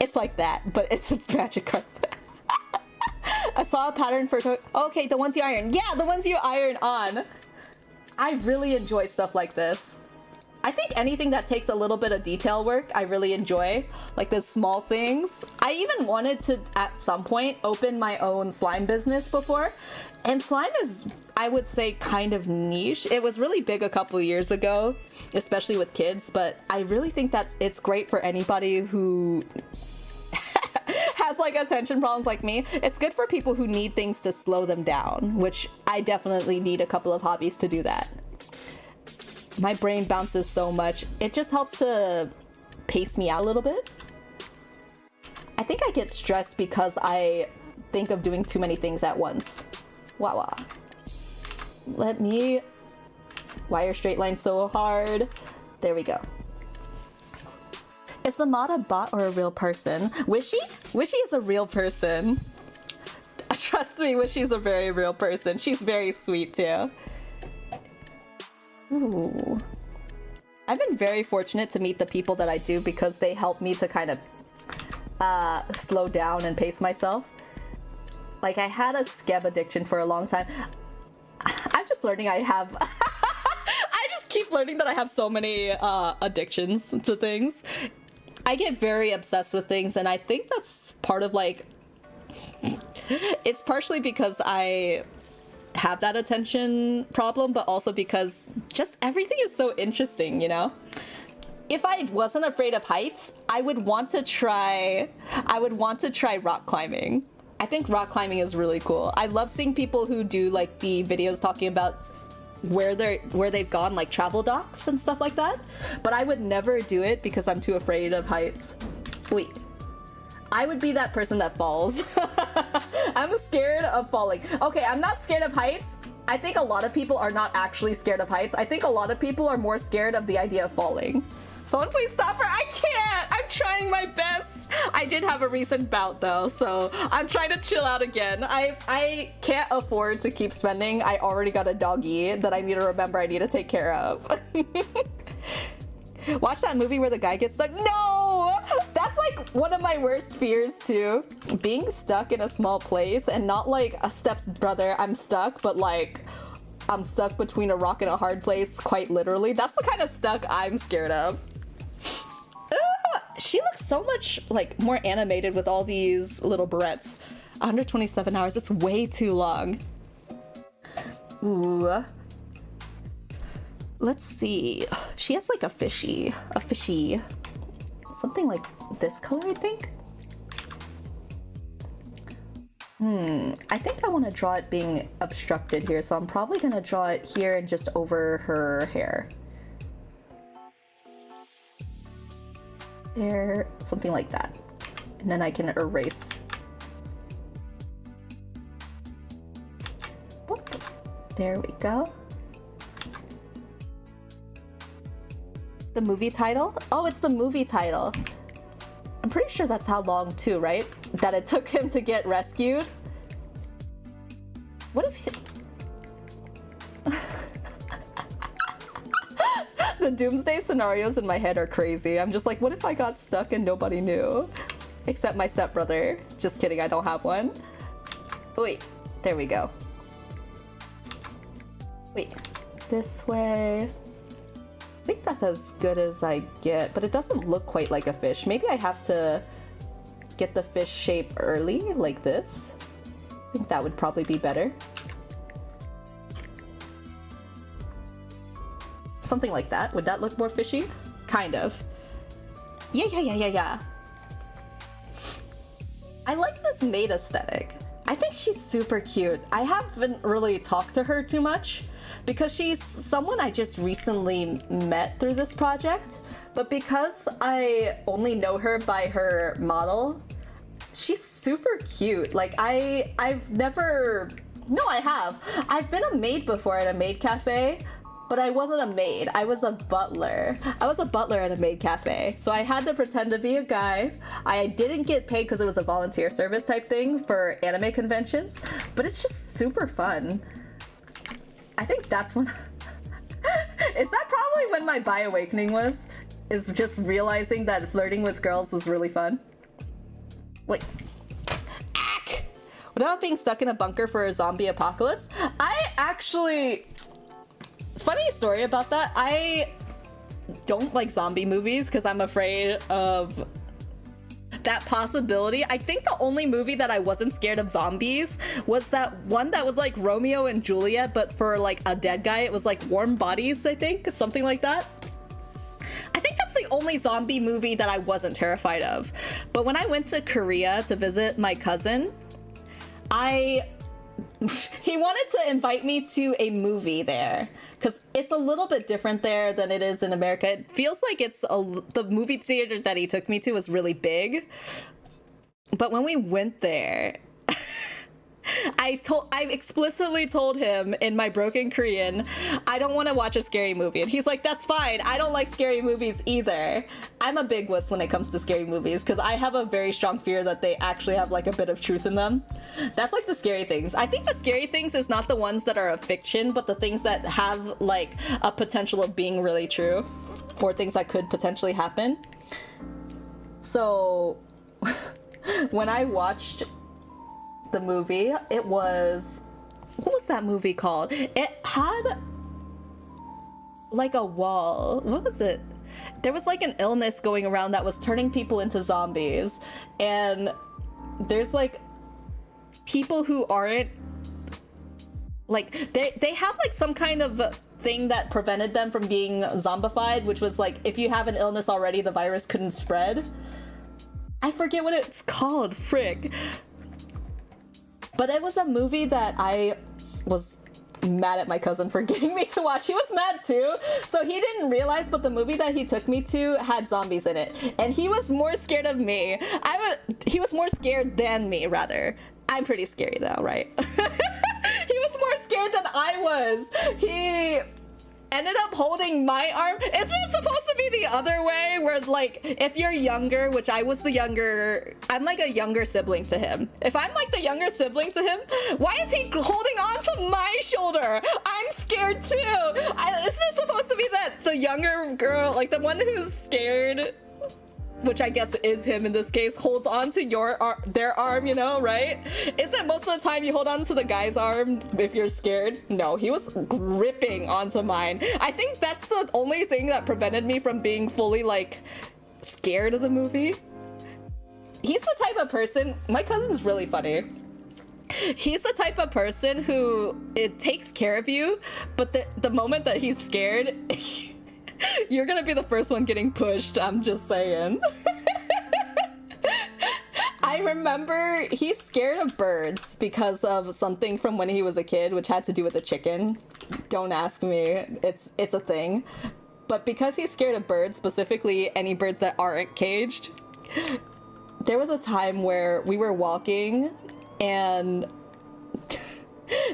It's like that, but it's a Magikarp. I saw a pattern for, okay, the ones you iron. Yeah, the ones you iron on. I really enjoy stuff like this. I think anything that takes a little bit of detail work, I really enjoy. Like the small things. I even wanted to, at some point, open my own slime business before. And slime is, I would say, kind of niche. It was really big a couple of years ago, especially with kids. But I really think it's great for anybody who has like attention problems like me. It's good for people who need things to slow them down, which I definitely need a couple of hobbies to do that. My brain bounces so much. It just helps to pace me out a little bit. I think I get stressed because I think of doing too many things at once. Wah wah. Let me wire straight line so hard. There we go. Is the mod a bot or a real person? Wishy? Wishy is a real person. Trust me, Wishy's a very real person. She's very sweet too. Ooh. I've been very fortunate to meet the people that I do because they help me to kind of slow down and pace myself. Like, I had a skeb addiction for a long time. I'm just learning I have... I just keep learning that I have so many addictions to things. I get very obsessed with things, and I think that's part of, like... It's partially because I have that attention problem, but also because just everything is so interesting, you know? If I wasn't afraid of heights, I would want to try rock climbing. I think rock climbing is really cool. I love seeing people who do like the videos talking about where they've gone, like travel docs and stuff like that. But I would never do it because I'm too afraid of heights. Wait. I would be that person that falls. I'm scared of falling. Okay, I'm not scared of heights. I think a lot of people are not actually scared of heights. I think a lot of people are more scared of the idea of falling. Someone please stop her. I can't. I'm trying my best. I did have a recent bout though, so I'm trying to chill out again. I can't afford to keep spending. I already got a doggy that I need to remember I need to take care of. Watch that movie where the guy gets stuck. No! That's like one of my worst fears too. Being stuck in a small place, and not like a stepbrother, I'm stuck, but like I'm stuck between a rock and a hard place, quite literally. That's the kind of stuck I'm scared of. She looks so much like more animated with all these little barrettes. 127 hours, it's way too long. Ooh. Let's see. She has like a fishy. Something like this color, I think. I think I want to draw it being obstructed here, so I'm probably gonna draw it here and just over her hair. There, something like that. And then I can erase. Boop. There we go. The movie title? Oh, it's the movie title. I'm pretty sure that's how long too, right? That it took him to get rescued. What if he... The doomsday scenarios in my head are crazy. I'm just like, what if I got stuck and nobody knew? Except my stepbrother. Just kidding, I don't have one. Wait, there we go. Wait, this way. I think that's as good as I get, but it doesn't look quite like a fish. Maybe I have to get the fish shape early, like this. I think that would probably be better. Something like that. Would that look more fishy? Kind of. Yeah. I like this maid aesthetic. I think she's super cute. I haven't really talked to her too much because she's someone I just recently met through this project. But because I only know her by her model, she's super cute. Like I've never... No, I have. I've been a maid before at a maid cafe, but I wasn't a maid. I was a butler. I was a butler at a maid cafe. So I had to pretend to be a guy. I didn't get paid because it was a volunteer service type thing for anime conventions, but it's just super fun. I think that's when... Is that probably when my bi-awakening was? Is just realizing that flirting with girls was really fun? Wait. Ack! What about being stuck in a bunker for a zombie apocalypse? I actually... Funny story about that. I don't like zombie movies because I'm afraid of that possibility. I think the only movie that I wasn't scared of zombies was that one that was like Romeo and Juliet, but for like a dead guy. It was like Warm Bodies, I think, something like that. I think that's the only zombie movie that I wasn't terrified of. But when I went to Korea to visit my cousin, he wanted to invite me to a movie there because it's a little bit different there than it is in America. It feels like the movie theater that he took me to was really big. But when we went there, I explicitly told him in my broken Korean, I don't want to watch a scary movie. And he's like, that's fine. I don't like scary movies either. I'm a big wuss when it comes to scary movies because I have a very strong fear that they actually have like a bit of truth in them. That's like the scary things. I think the scary things is not the ones that are a fiction, but the things that have like a potential of being really true or things that could potentially happen. So when I watched the movie, it was... What was that movie called? It had like a wall. What was it? There was like an illness going around that was turning people into zombies. And there's like people who aren't... Like, they have like some kind of thing that prevented them from being zombified, which was like, if you have an illness already, the virus couldn't spread. I forget what it's called, frick. But it was a movie that I was mad at my cousin for getting me to watch. He was mad too, so he didn't realize, but the movie that he took me to had zombies in it. And he was more scared of me. He was more scared than me, rather. I'm pretty scary though, right? He was more scared scared than I was. He ended up holding my arm. Isn't it supposed to be the other way, where like if you're younger, which I was the younger, I'm like a younger sibling to him. If I'm like the younger sibling to him, why is he holding on to my shoulder? I'm scared too. Isn't it supposed to be that the younger girl, like the one who's scared, which I guess is him in this case, holds on to their arm, you know, right? Isn't it most of the time you hold on to the guy's arm if you're scared? No, he was gripping onto mine. I think that's the only thing that prevented me from being fully like scared of the movie. He's the type of person, my cousin's really funny. He's the type of person who it takes care of you, but the moment that he's scared, you're gonna be the first one getting pushed, I'm just saying. I remember he's scared of birds because of something from when he was a kid, which had to do with a chicken. Don't ask me, it's a thing. But because he's scared of birds, specifically any birds that aren't caged, there was a time where we were walking and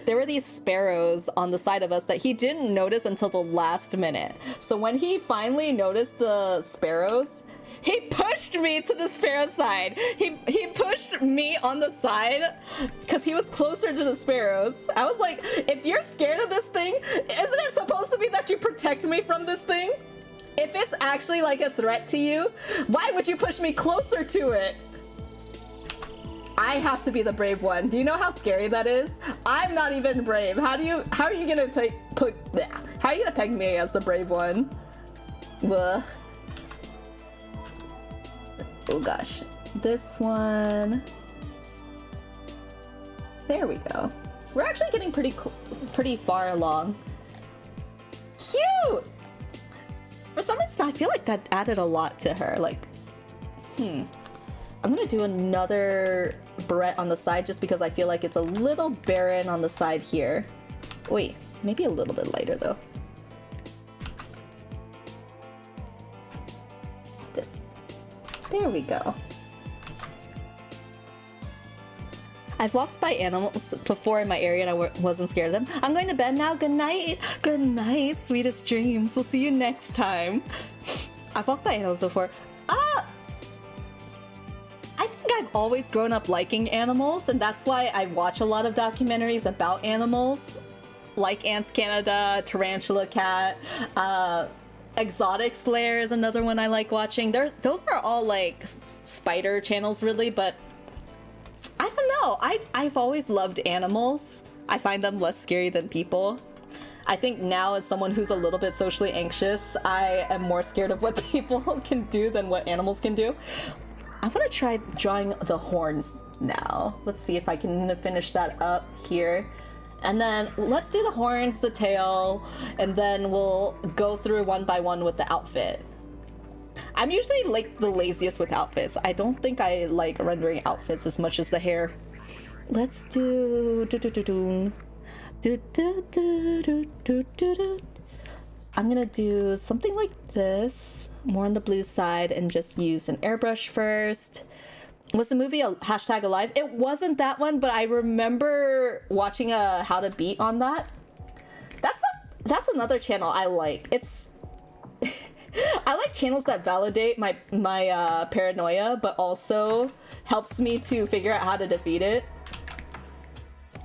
there were these sparrows on the side of us that he didn't notice until the last minute. So when he finally noticed the sparrows, he pushed me to the sparrow side. He pushed me on the side because he was closer to the sparrows. I was like, if you're scared of this thing, isn't it supposed to be that you protect me from this thing? If it's actually like a threat to you, why would you push me closer to it? I have to be the brave one. Do you know how scary that is? I'm not even brave. How are you gonna peg me as the brave one? Ugh. Oh gosh. This one. There we go. We're actually getting pretty far along. Cute! For some reason, I feel like that added a lot to her. Like, I'm gonna do another barrette on the side just because I feel like it's a little barren on the side here. Wait, maybe a little bit lighter though. This. There we go. I've walked by animals before in my area and I wasn't scared of them. I'm going to bed now. Good night. Good night, sweetest dreams. We'll see you next time. I've walked by animals before. I think I've always grown up liking animals, and that's why I watch a lot of documentaries about animals, like Ants Canada, Tarantula Cat, Exotic Slayer is another one I like watching. Those are all like spider channels really, but I don't know. I've always loved animals. I find them less scary than people. I think now as someone who's a little bit socially anxious, I am more scared of what people can do than what animals can do. I want to try drawing the horns now. Let's see if I can finish that up here. And then let's do the horns, the tail, and then we'll go through one by one with the outfit. I'm usually like the laziest with outfits. I don't think I like rendering outfits as much as the hair. Let's do... I'm gonna do something like this, more on the blue side, and just use an airbrush first. Was the movie a hashtag alive? It wasn't that one, but I remember watching a how to beat on that. That's another channel I like. It's I like channels that validate my paranoia, but also helps me to figure out how to defeat it.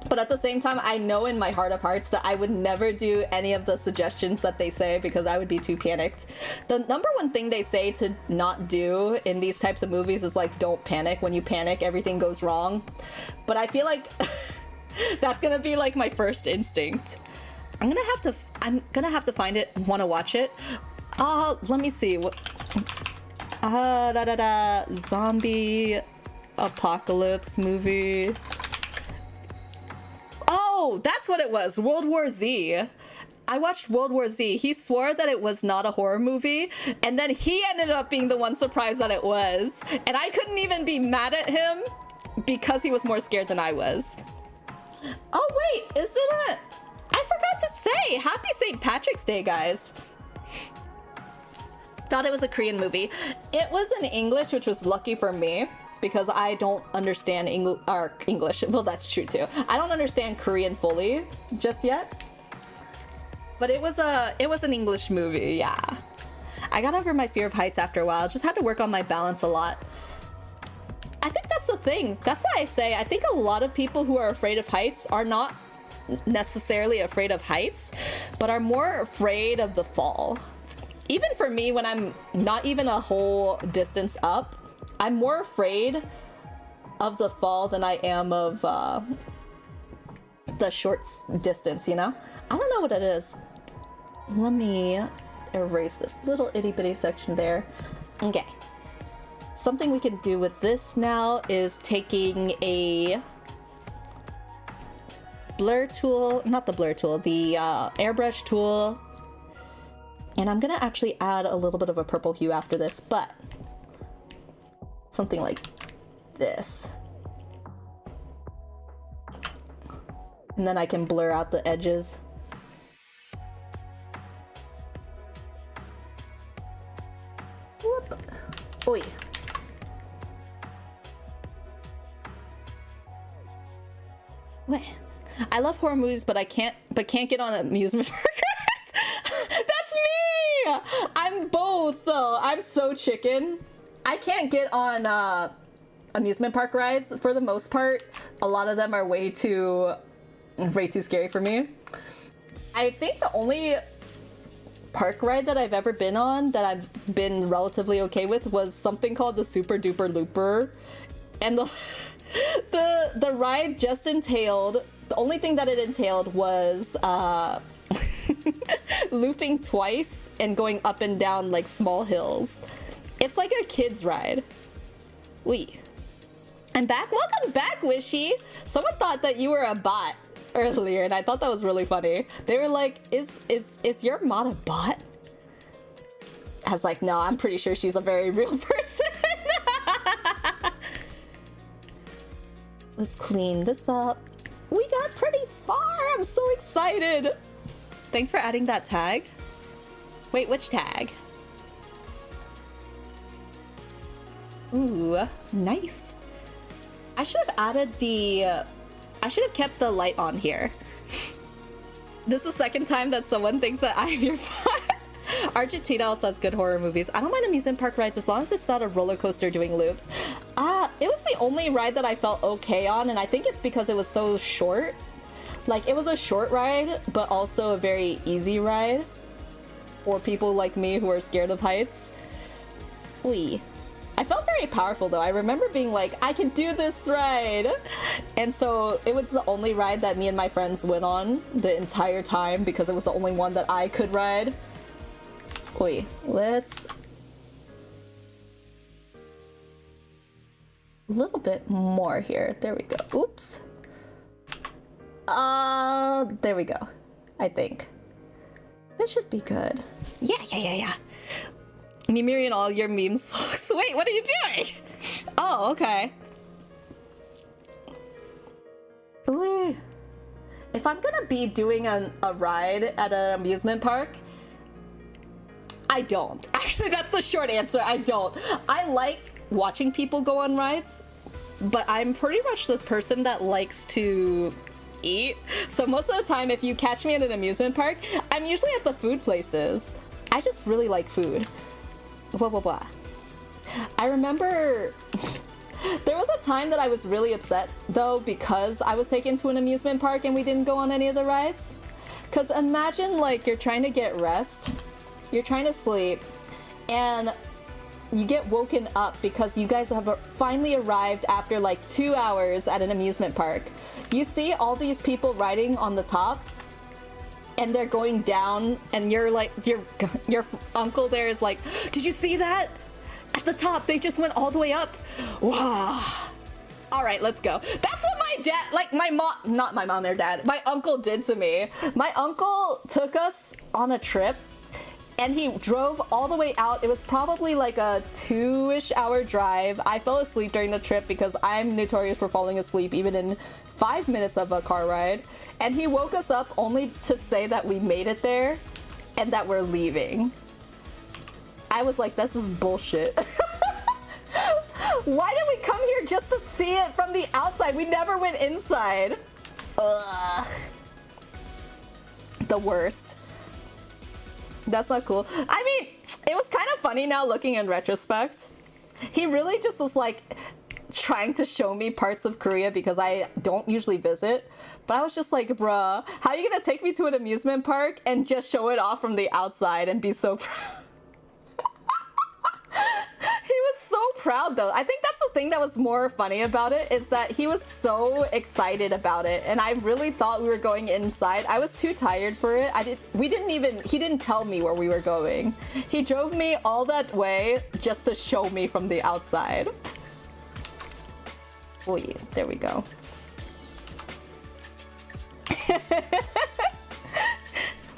But at the same time, I know in my heart of hearts that I would never do any of the suggestions that they say because I would be too panicked. The number one thing they say to not do in these types of movies is like, don't panic. When you panic, everything goes wrong. But I feel like that's gonna be like my first instinct. I'm gonna have to find it, want to watch it. Let me see. Zombie apocalypse movie. Oh, that's what it was. World War Z. I watched World War Z. He swore that it was not a horror movie, and then he ended up being the one surprised that it was. And I couldn't even be mad at him because he was more scared than I was. Oh wait, is it a... I forgot to say, happy St. Patrick's Day, guys. Thought it was a Korean movie. It was in English, which was lucky for me. because I don't understand English. Well, that's true too. I don't understand Korean fully just yet. But it was an English movie, yeah. I got over my fear of heights after a while. Just had to work on my balance a lot. I think that's the thing. That's why I say I think a lot of people who are afraid of heights are not necessarily afraid of heights, but are more afraid of the fall. Even for me, when I'm not even a whole distance up, I'm more afraid of the fall than I am of the short distance, you know? I don't know what it is. Let me erase this little itty bitty section there. Okay. Something we can do with this now is taking a blur tool, not the blur tool, the airbrush tool. And I'm gonna actually add a little bit of a purple hue after this, but something like this. And then I can blur out the edges. Whoop. Oi. What? I love horror movies, but can't get on amusement park rides. That's me! I'm both, though. I'm so chicken. I can't get on amusement park rides for the most part. A lot of them are way too scary for me. I think the only park ride that I've ever been on that I've been relatively okay with was something called the Super Duper Looper, and the ride just entailed, the only thing that it entailed was looping twice and going up and down like small hills. It's like a kid's ride. Wait, I'm back. Welcome back, Wishy. Someone thought that you were a bot earlier, and I thought that was really funny. They were like, is your mod a bot? I was like, no, I'm pretty sure she's a very real person. Let's clean this up. We got pretty far. I'm so excited. Thanks for adding that tag. Wait, which tag? Ooh, nice. I should have added I should have kept the light on here. This is the second time that someone thinks that I have your bot. Argentina also has good horror movies. I don't mind amusement park rides as long as it's not a roller coaster doing loops. It was the only ride that I felt okay on, and I think it's because it was so short. Like, it was a short ride, but also a very easy ride for people like me who are scared of heights. Wee. I felt very powerful though. I remember being like, I can do this ride! And so it was the only ride that me and my friends went on the entire time because it was the only one that I could ride. Wait, let's... a little bit more here. There we go. Oops. There we go. I think. That should be good. Yeah. Miri and all your memes, folks. Wait, what are you doing? Oh, okay. Ooh. If I'm gonna be doing a ride at an amusement park, I don't. Actually, that's the short answer. I don't. I like watching people go on rides, but I'm pretty much the person that likes to eat. So most of the time, if you catch me at an amusement park, I'm usually at the food places. I just really like food. Blah, blah, blah. I remember there was a time that I was really upset, though, because I was taken to an amusement park and we didn't go on any of the rides. Because imagine, like, you're trying to get rest, you're trying to sleep, and you get woken up because you guys have finally arrived after, like, 2 hours at an amusement park. You see all these people riding on the top, and they're going down, and you're like, your uncle there is like, did you see that? At the top, they just went all the way up. Wow. All right, let's go. That's what my dad, like my mom, not my mom or dad, my uncle did to me. My uncle took us on a trip, and he drove all the way out. It was probably like a 2-ish hour drive. I fell asleep during the trip because I'm notorious for falling asleep even in 5 minutes of a car ride. And he woke us up only to say that we made it there and that we're leaving. I was like, this is bullshit. Why did we come here just to see it from the outside? We never went inside. Ugh. The worst. That's not cool. I mean, it was kind of funny now looking in retrospect. He really just was like trying to show me parts of Korea because I don't usually visit. But I was just like, bruh, how are you gonna take me to an amusement park and just show it off from the outside and be so proud? He was so proud though. I think that's the thing that was more funny about it, is that he was so excited about it, and I really thought we were going inside. I was too tired for it. He didn't tell me where we were going. He drove me all that way just to show me from the outside. Oh yeah, there we go.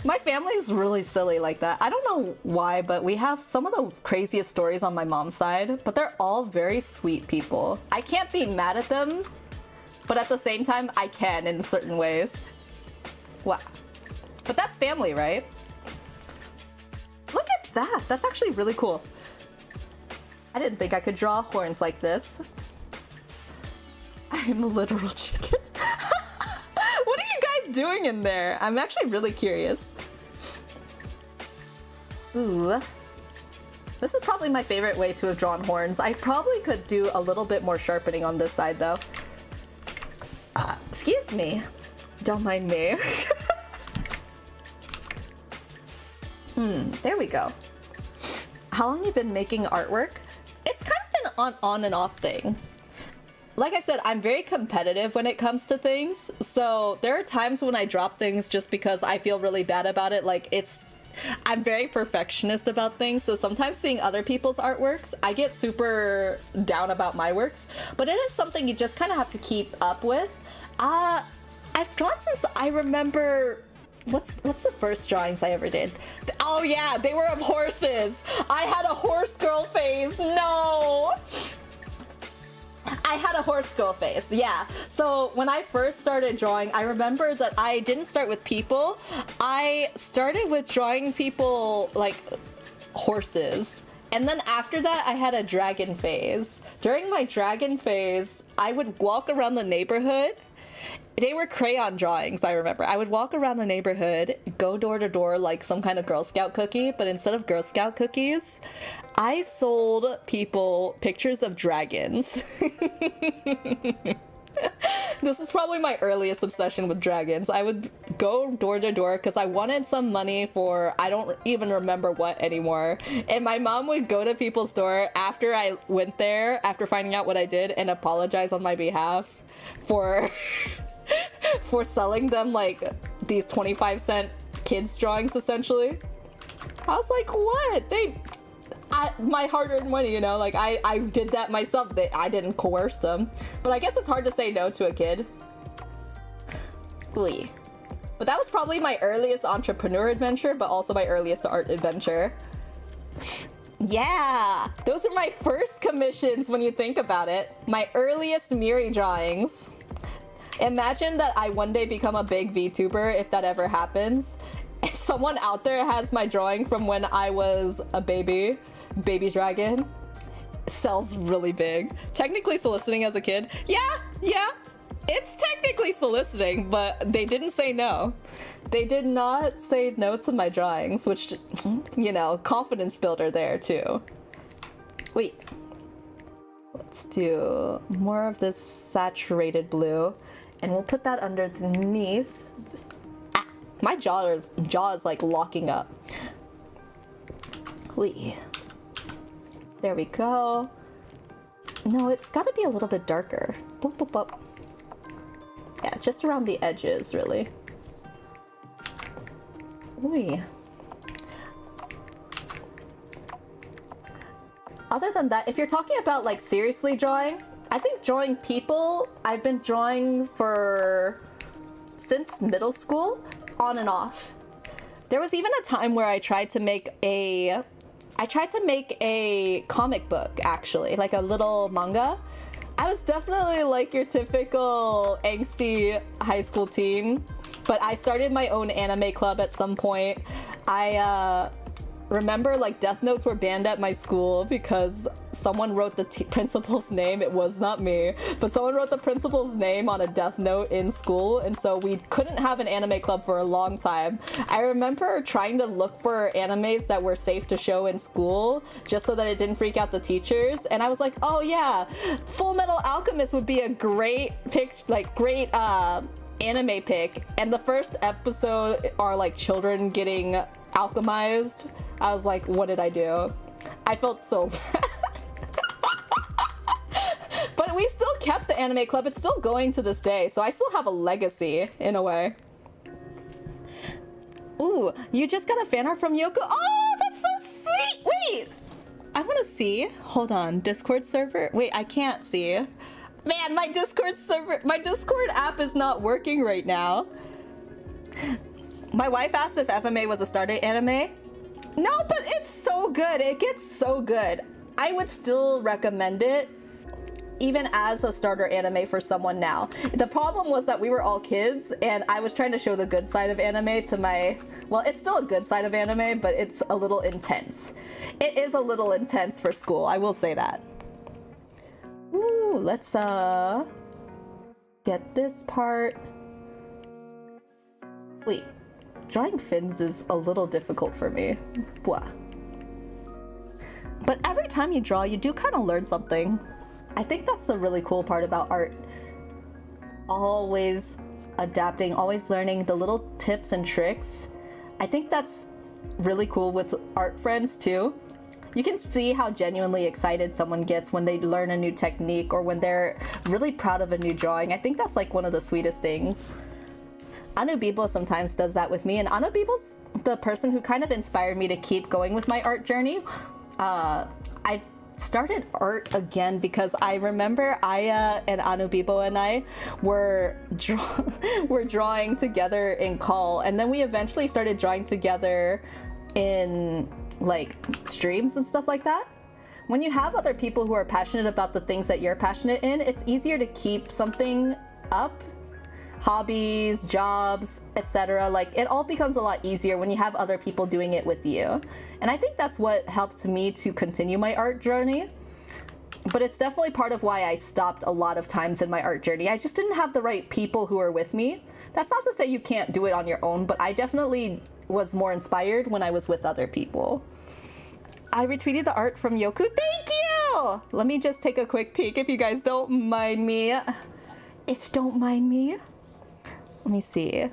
My family's really silly like that. I don't know why, but we have some of the craziest stories on my mom's side, but they're all very sweet people. I can't be mad at them, but at the same time, I can in certain ways. Wow. But that's family, right? Look at that. That's actually really cool. I didn't think I could draw horns like this. I'm a literal chicken. What are you guys doing in there? I'm actually really curious. Ooh. This is probably my favorite way to have drawn horns. I probably could do a little bit more sharpening on this side though. Excuse me. Don't mind me. There we go. How long have you been making artwork? It's kind of been an on and off thing. Like I said, I'm very competitive when it comes to things, so there are times when I drop things just because I feel really bad about it. I'm very perfectionist about things, so sometimes seeing other people's artworks, I get super down about my works, but it is something you just kind of have to keep up with. I've drawn since I remember. What's the first drawings I ever did? Oh yeah, they were of horses. I had a horse girl face. No. I had a horse girl face, yeah. So when I first started drawing, I remember that I didn't start with people. I started with drawing people like horses. And then after that, I had a dragon phase. During my dragon phase, I would walk around the neighborhood. They were crayon drawings, I remember. I would walk around the neighborhood, go door to door like some kind of Girl Scout cookie, but instead of Girl Scout cookies, I sold people pictures of dragons. This is probably my earliest obsession with dragons. I would go door to door because I wanted some money for I don't even remember what anymore. And my mom would go to people's door after I went there, after finding out what I did, and apologize on my behalf for for selling them like these 25-cent kids drawings essentially. I was like, what? My hard-earned money, you know, like I did that myself. I didn't coerce them, but I guess it's hard to say no to a kid. Ooh. But that was probably my earliest entrepreneur adventure, but also my earliest art adventure. Yeah, those are my first commissions when you think about it. My earliest Miri drawings. Imagine that I one day become a big VTuber, if that ever happens. If someone out there has my drawing from when I was a baby dragon. Sells really big. Technically soliciting as a kid. Yeah. It's technically soliciting, but they didn't say no. They did not say no to my drawings, which, you know, confidence builder there too. Wait. Let's do more of this saturated blue, and we'll put that underneath. Ah, my jaw is like locking up. Wait. There we go. No, it's got to be a little bit darker. Boop, boop, boop. Yeah, just around the edges, really. Ooh. Other than that, if you're talking about like seriously drawing, I think drawing people, I've been drawing since middle school, on and off. There was even a time where I tried to make a comic book, actually, like a little manga. I was definitely like your typical angsty high school teen, but I started my own anime club at some point. I remember like death notes were banned at my school because someone wrote the principal's name. It was not me, but someone wrote the principal's name on a death note in school, and so we couldn't have an anime club for a long time. I remember trying to look for animes that were safe to show in school just so that it didn't freak out the teachers, and I was like, oh yeah, Full Metal Alchemist would be a great anime pick, and the first episode are like children getting alchemized. I was like, what did I do? I felt so bad. But we still kept the anime club. It's still going to this day, so I still have a legacy in a way. Ooh, you just got a fan art from Yoku. Oh, that's so sweet. Wait, I want to see. Hold on, Discord server. Wait, I can't see. Man, my Discord app is not working right now. My wife asked if FMA was a starter anime. No, but it's so good. It gets so good. I would still recommend it, even as a starter anime for someone now. The problem was that we were all kids, and I was trying to show the good side of anime to my... Well, it's still a good side of anime, but it's a little intense. It is a little intense for school, I will say that. Ooh, let's get this part. Wait. Drawing fins is a little difficult for me. Blah. But every time you draw, you do kind of learn something. I think that's the really cool part about art. Always adapting, always learning the little tips and tricks. I think that's really cool with art friends too. You can see how genuinely excited someone gets when they learn a new technique or when they're really proud of a new drawing. I think that's like one of the sweetest things. Anu Bibo sometimes does that with me, and Anu Bibo's the person who kind of inspired me to keep going with my art journey. I started art again because I remember Aya and Anu Bibo and I were drawing together in call, and then we eventually started drawing together in like streams and stuff like that. When you have other people who are passionate about the things that you're passionate in, it's easier to keep something up. Hobbies, jobs, etc. Like, it all becomes a lot easier when you have other people doing it with you. And I think that's what helped me to continue my art journey. But it's definitely part of why I stopped a lot of times in my art journey. I just didn't have the right people who were with me. That's not to say you can't do it on your own, but I definitely was more inspired when I was with other people. I retweeted the art from Yoku. Thank you! Let me just take a quick peek if you guys don't mind me. If you don't mind me. Let me see.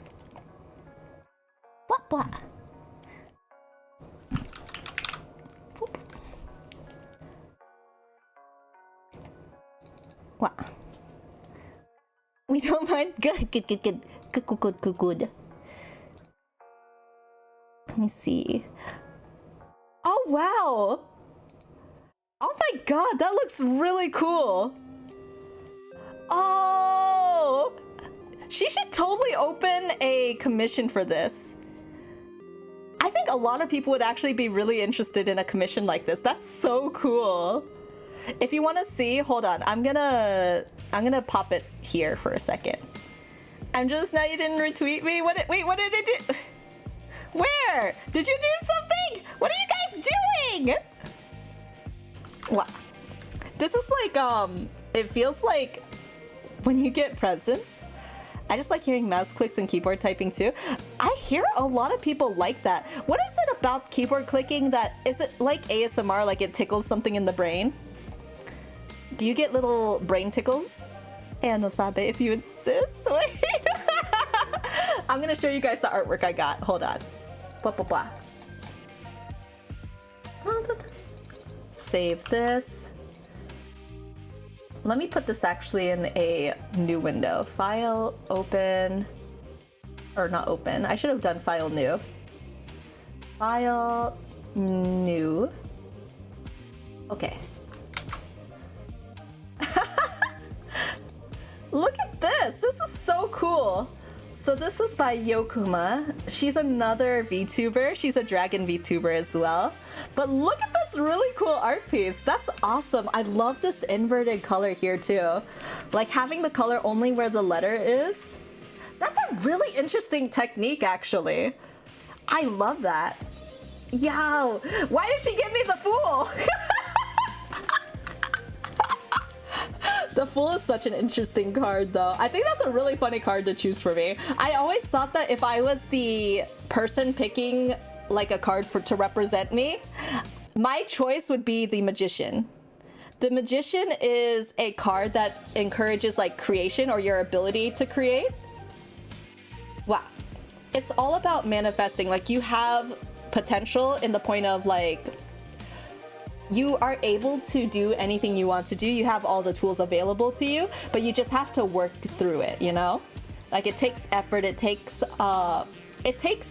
What? What? We don't mind. Good. Let me see. Oh wow! Oh my god, that looks really cool. Oh! She should totally open a commission for this. I think a lot of people would actually be really interested in a commission like this. That's so cool. If you want to see, hold on. I'm gonna pop it here for a second. I'm just now you didn't retweet me. Wait, what did it do? Where? Did you do something? What are you guys doing? What? This is like it feels like when you get presents. I just like hearing mouse clicks and keyboard typing too. I hear a lot of people like that. What is it about keyboard clicking that, is it like ASMR, like it tickles something in the brain? Do you get little brain tickles? No sabe if you insist. Wait. I'm gonna show you guys the artwork I got. Hold on. Blah, blah, blah. Save this. Let me put this actually in a new window. File, open, or not open. I should have done file new. File, new. Okay. Look at this. This is so cool. So this was by Yokuma. She's another VTuber. She's a dragon VTuber as well. But look at this really cool art piece. That's awesome. I love this inverted color here too. Like having the color only where the letter is. That's a really interesting technique actually. I love that. Yo, why did she give me the Fool? The Fool is such an interesting card, though. I think that's a really funny card to choose for me. I always thought that if I was the person picking like a card to represent me, my choice would be the Magician. The Magician is a card that encourages like creation or your ability to create. Wow. It's all about manifesting. Like, you have potential in the point of like, you are able to do anything you want to do. You have all the tools available to you, but you just have to work through it, you know? Like, it takes effort, it takes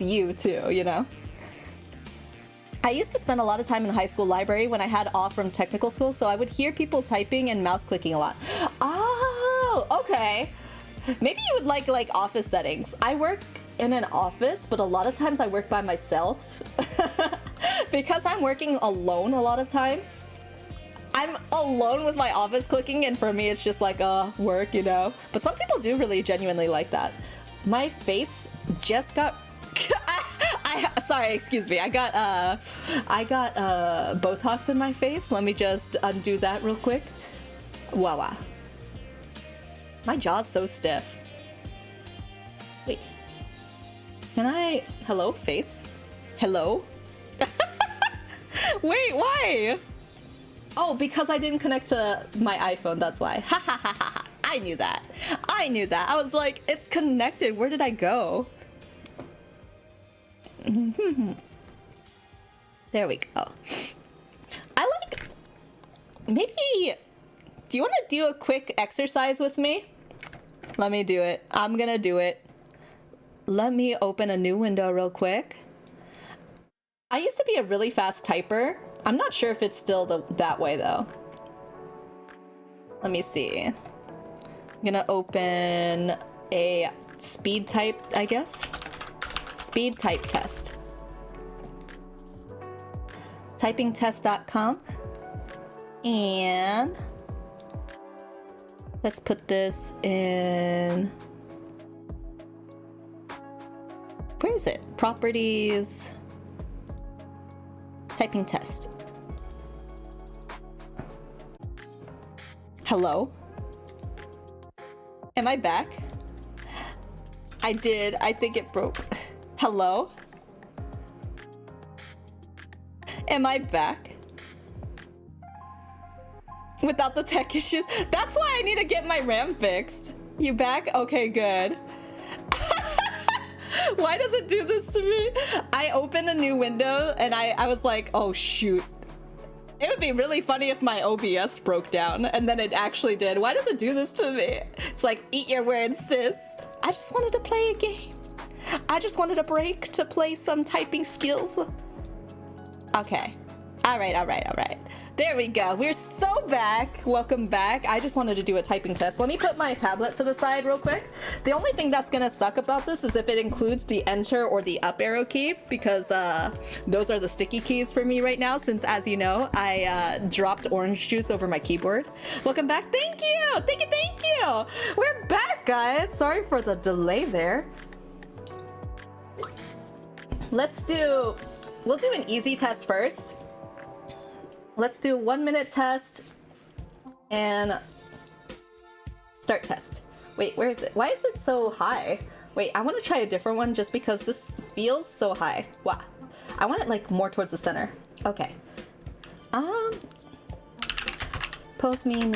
you too, you know? I used to spend a lot of time in high school library when I had off from technical school, so I would hear people typing and mouse clicking a lot. Oh, okay. Maybe you would like office settings. I work in an office, but a lot of times I work by myself. Because I'm working alone a lot of times. I'm alone with my office clicking, and for me it's just like work, you know? But some people do really genuinely like that. My face just got sorry, excuse me. I got Botox in my face. Let me just undo that real quick. Voila. My jaw's so stiff. Wait. Can I... Hello, face? Hello? Wait, why? Oh, because I didn't connect to my iPhone, that's why. Ha ha ha ha. I knew that. I knew that. I was like, it's connected. Where did I go? There we go. I like... Maybe... Do you want to do a quick exercise with me? Let me do it. I'm gonna do it. Let me open a new window real quick. I used to be a really fast typer. I'm not sure if it's still that way though. Let me see. I'm gonna open a speed type, I guess. Speed type test. Typingtest.com. And let's put this in... Where is it? Properties. Typing test. Hello? Am I back? I did. I think it broke. Hello? Am I back? Without the tech issues? That's why I need to get my RAM fixed. You back? Okay, good. Why does it do this to me? I opened a new window and I was like, oh shoot. It would be really funny if my OBS broke down, and then it actually did. Why does it do this to me? It's like, eat your words, sis. I just wanted to play a game. I just wanted a break to play some typing skills. Okay. All right. There we go. We're so back. Welcome back. I just wanted to do a typing test. Let me put my tablet to the side real quick. The only thing that's gonna suck about this is if it includes the enter or the up arrow key, because those are the sticky keys for me right now, since, as you know, I dropped orange juice over my keyboard. Welcome back. Thank you. Thank you. We're back, guys. Sorry for the delay there. We'll do an easy test first. Let's do 1 minute test and start test. Wait, where is it? Why is it so high? Wait, I want to try a different one just because this feels so high. Wow. I want it like more towards the center. Okay. Post me.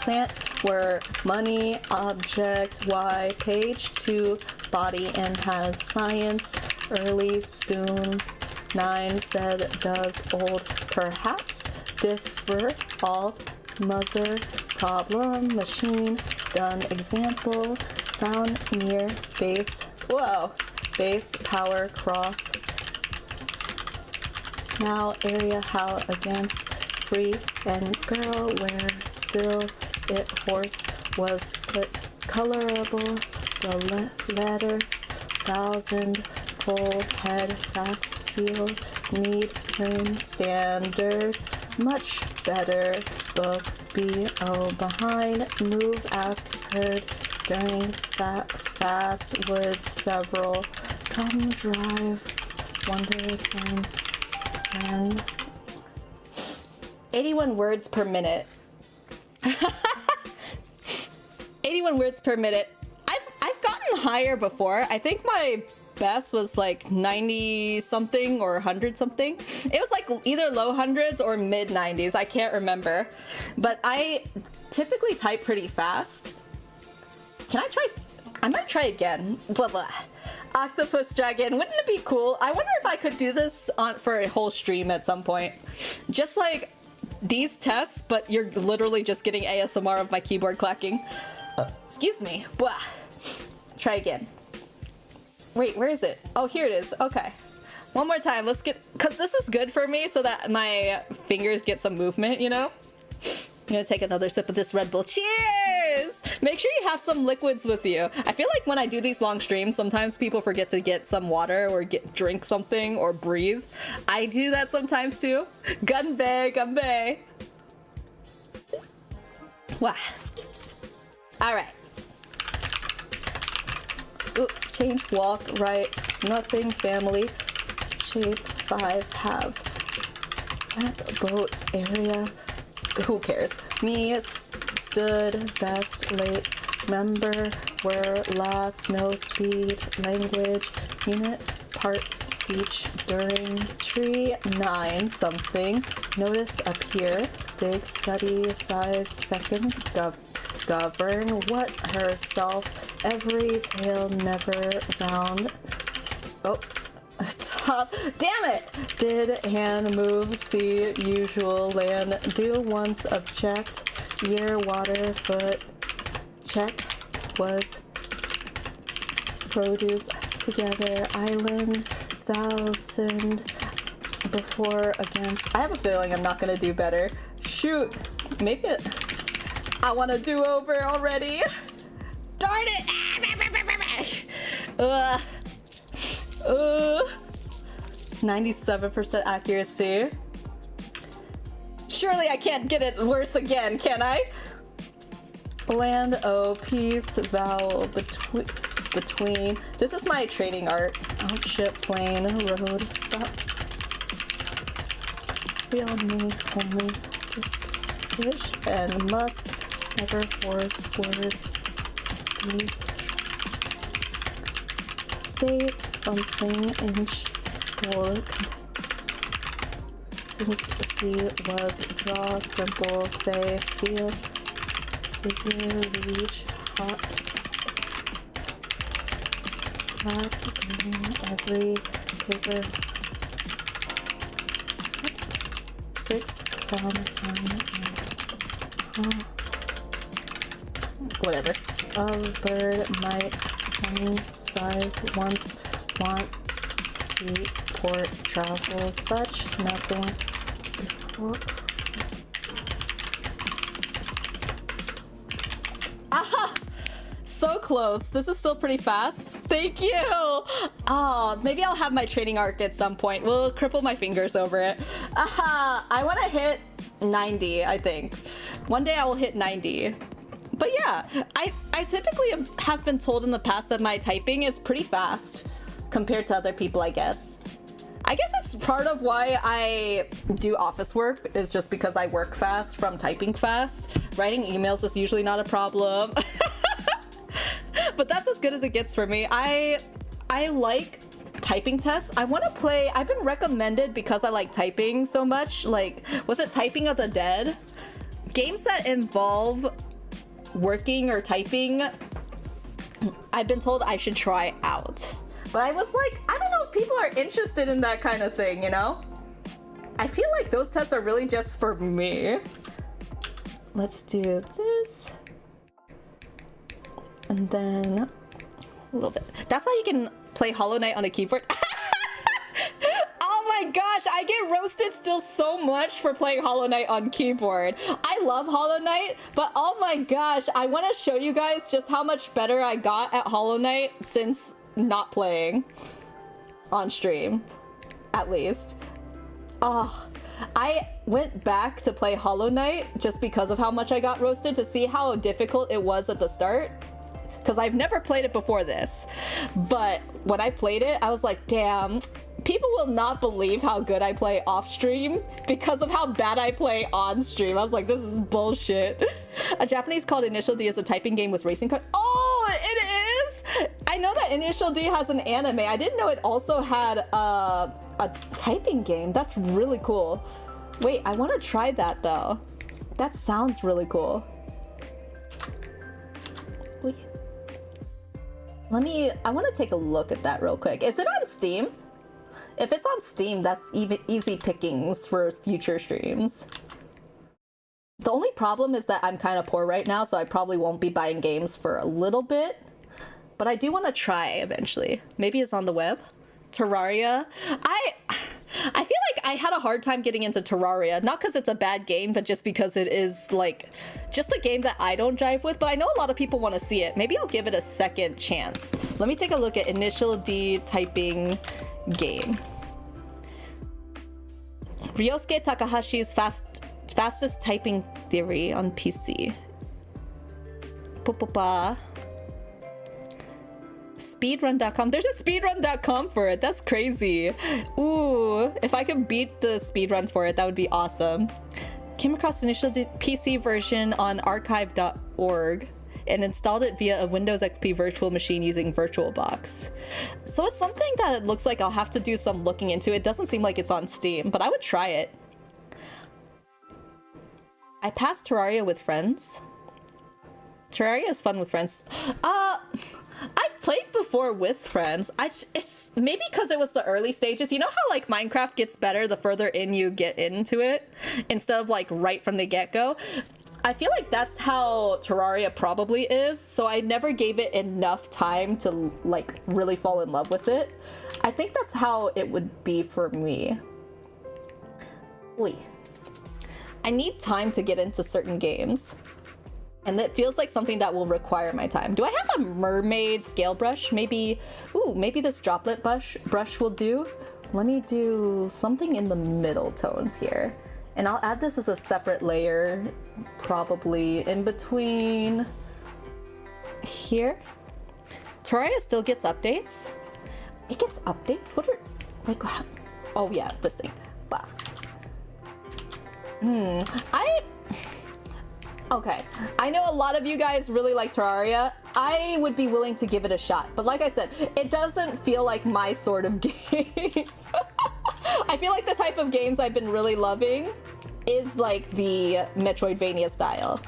Plant where money, object, Y, page 2, body, and has science, early, soon. 9 said, does, old, perhaps, differ, all, mother, problem, machine, done, example, found, near, base, whoa, base, power, cross, now, area, how, against, free, and girl, where, still, it, horse, was, put, colorable, the letter, thousand, pole, head, fact, field, need, room, standard, much better, book, B-O, behind, move, ask, heard, during, fast, would, several, come, drive, Wonder and 81 words per minute. 81 words per minute. I've gotten higher before. I think my best was like 90 something or 100 something. It was like either low hundreds or mid 90s. I can't remember. But I typically type pretty fast. Can I try? I might try again. Blah blah. Octopus dragon. Wouldn't it be cool? I wonder if I could do this for a whole stream at some point. Just like these tests, but you're literally just getting ASMR of my keyboard clacking. Excuse me. Blah. Try again. Wait, where is it? Oh, here it is. Okay. One more time. Let's get, because this is good for me so that my fingers get some movement, you know? I'm gonna take another sip of this Red Bull. Cheers! Make sure you have some liquids with you. I feel like when I do these long streams, sometimes people forget to get some water or drink something or breathe. I do that sometimes too. Gunbei, gunbei. Wow. All right. Ooh, change, walk, right, nothing, family, shape, 5, have, at, boat, area, who cares? Me, stood, best, late, remember, were, last, no, speed, language, unit, part, teach, during, tree, 9, something, notice, appear, big, study, size, second, govern, what, herself, every, tail, never, round, oh, top, damn it! Did, hand, move, see, usual, land, do, once, object, year, water, foot, check, was, produce, together, island, thousand, before, against. I have a feeling I'm not gonna do better. Shoot, maybe I want to do over already. Darn it! 97% accuracy. Surely I can't get it worse again, can I? Bland, O, piece, vowel, between. This is my trading art. Outship, plane, road, stop. Feel me, only, just wish, and must, never force, word, please. State, something, inch, or since see, was, draw, simple, say, feel, figure, reach, hot, black, green, every, paper, oops, 6, sound, whatever. A bird might, size, once, want, eat, port, travel, such, nothing, before. Aha! So close. This is still pretty fast. Thank you! Oh, maybe I'll have my trading arc at some point. We'll cripple my fingers over it. Aha! I want to hit 90, I think. One day I will hit 90. But yeah, I typically have been told in the past that my typing is pretty fast compared to other people, I guess. I guess it's part of why I do office work, is just because I work fast from typing fast. Writing emails is usually not a problem. But that's as good as it gets for me. I like typing tests. I want to play, I've been recommended because I like typing so much. Like, was it Typing of the Dead? Games that involve working or typing, I've been told I should try out. But I was like, I don't know if people are interested in that kind of thing, you know? I feel like those tests are really just for me. Let's do this. And then a little bit. That's why you can play Hollow Knight on a keyboard. Oh my gosh, I get roasted still so much for playing Hollow Knight on keyboard. I love Hollow Knight, but oh my gosh, I want to show you guys just how much better I got at Hollow Knight since not playing on stream, at least. Oh, I went back to play Hollow Knight just because of how much I got roasted, to see how difficult it was at the start. Because I've never played it before this. But when I played it, I was like, damn, people will not believe how good I play off stream because of how bad I play on stream. I was like, this is bullshit. A Japanese called Initial D is a typing game with racing cards. Oh, it is? I know that Initial D has an anime. I didn't know it also had a typing game. That's really cool. Wait, I want to try that though. That sounds really cool. Wait. I want to take a look at that real quick. Is it on Steam? If it's on Steam, that's even easy pickings for future streams. The only problem is that I'm kind of poor right now, so I probably won't be buying games for a little bit. But I do want to try eventually. Maybe it's on the web. Terraria. I feel like I had a hard time getting into Terraria, not because it's a bad game, but just because it is like just a game that I don't jive with, but I know a lot of people want to see it. Maybe I'll give it a second chance. Let me take a look at Initial D typing game. Ryosuke Takahashi's fastest typing theory on PC. Speedrun.com. There's a speedrun.com for it. That's crazy. Ooh, if I could beat the speedrun for it, that would be awesome. Came across Initial D PC version on archive.org and installed it via a Windows XP virtual machine using VirtualBox. So it's something that it looks like I'll have to do some looking into. It doesn't seem like it's on Steam, but I would try it. I passed Terraria with friends. Terraria is fun with friends. I've played before with friends. It's maybe because it was the early stages. You know how like Minecraft gets better the further in you get into it instead of like right from the get-go? I feel like that's how Terraria probably is, so I never gave it enough time to like really fall in love with it. I think that's how it would be for me. Wait. I need time to get into certain games. And it feels like something that will require my time. Do I have a mermaid scale brush? Maybe, ooh, maybe this droplet brush will do. Let me do something in the middle tones here. And I'll add this as a separate layer, probably in between here. Terraria still gets updates. It gets updates? What are, like, oh yeah, this thing. Wow. Okay, I know a lot of you guys really like Terraria. I would be willing to give it a shot, but like I said, it doesn't feel like my sort of game. I feel like the type of games I've been really loving is like the Metroidvania style.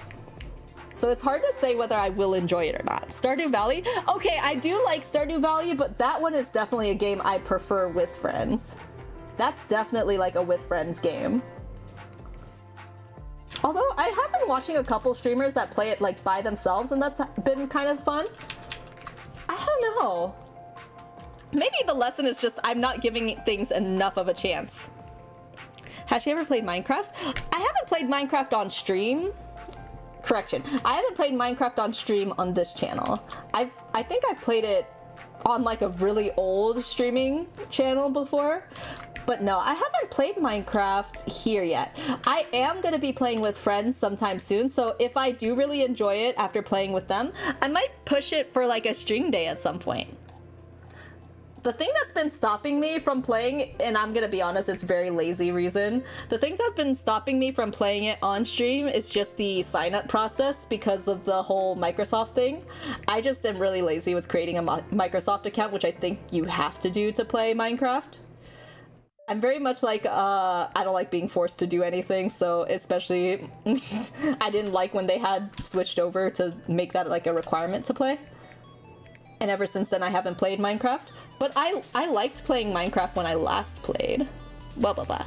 So it's hard to say whether I will enjoy it or not. Stardew Valley? Okay, I do like Stardew Valley, but that one is definitely a game I prefer with friends. That's definitely like a with friends game. Although I have been watching a couple streamers that play it like by themselves, and that's been kind of fun. I don't know. Maybe the lesson is just I'm not giving things enough of a chance. Has she ever played Minecraft? I haven't played Minecraft on stream. Correction, I haven't played Minecraft on stream on this channel. I think I've played it on like a really old streaming channel before. But no, I haven't played Minecraft here yet. I am gonna be playing with friends sometime soon, so if I do really enjoy it after playing with them, I might push it for like a stream day at some point. The thing that's been stopping me from playing, and I'm gonna be honest, it's very lazy reason. The thing that's been stopping me from playing it on stream is just the sign-up process because of the whole Microsoft thing. I just am really lazy with creating a Microsoft account, which I think you have to do to play Minecraft. I'm very much like, I don't like being forced to do anything, so especially, I didn't like when they had switched over to make that like a requirement to play. And ever since then I haven't played Minecraft. But I liked playing Minecraft when I last played. Blah, blah, blah.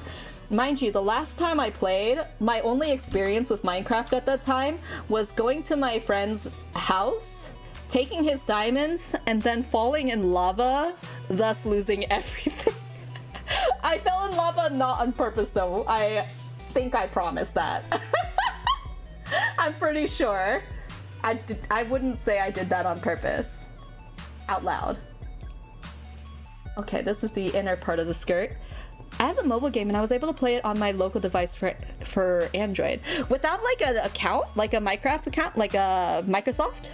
Mind you, the last time I played, my only experience with Minecraft at that time was going to my friend's house, taking his diamonds, and then falling in lava, thus losing everything. I fell in lava not on purpose though. I think I promised that. I'm pretty sure. I wouldn't say I did that on purpose. Out loud. Okay, this is the inner part of the skirt. I have a mobile game and I was able to play it on my local device for Android. Without like an account, like a Minecraft account, like a Microsoft.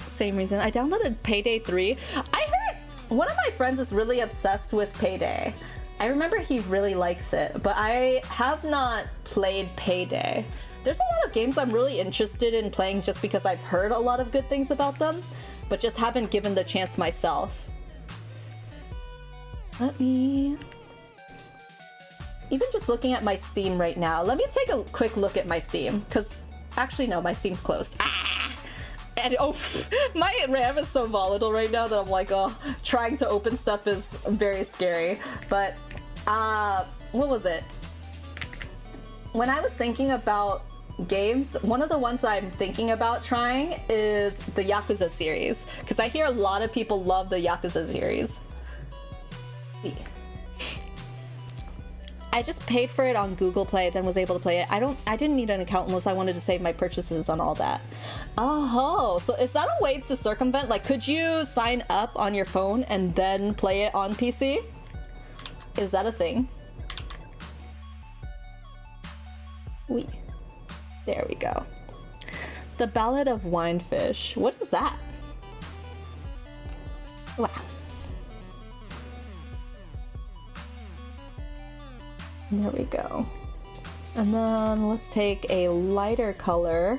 Same reason. I downloaded Payday 3. I heard One of my friends is really obsessed with Payday. I remember he really likes it, but I have not played Payday. There's a lot of games I'm really interested in playing just because I've heard a lot of good things about them, but just haven't given the chance myself. Let me... Even just looking at my Steam right now, let me take a quick look at my Steam, because actually no, my Steam's closed. Ah! And oh, my RAM is so volatile right now that I'm like, oh, trying to open stuff is very scary. But, what was it? When I was thinking about games, one of the ones that I'm thinking about trying is the Yakuza series, because I hear a lot of people love the Yakuza series. I just paid for it on Google Play, then was able to play it. I didn't need an account unless I wanted to save my purchases on all that. Oh, so is that a way to circumvent? Like, could you sign up on your phone and then play it on PC? Is that a thing? Wee. There we go. The Ballad of Winefish. What is that? Wow. There we go. And then let's take a lighter color.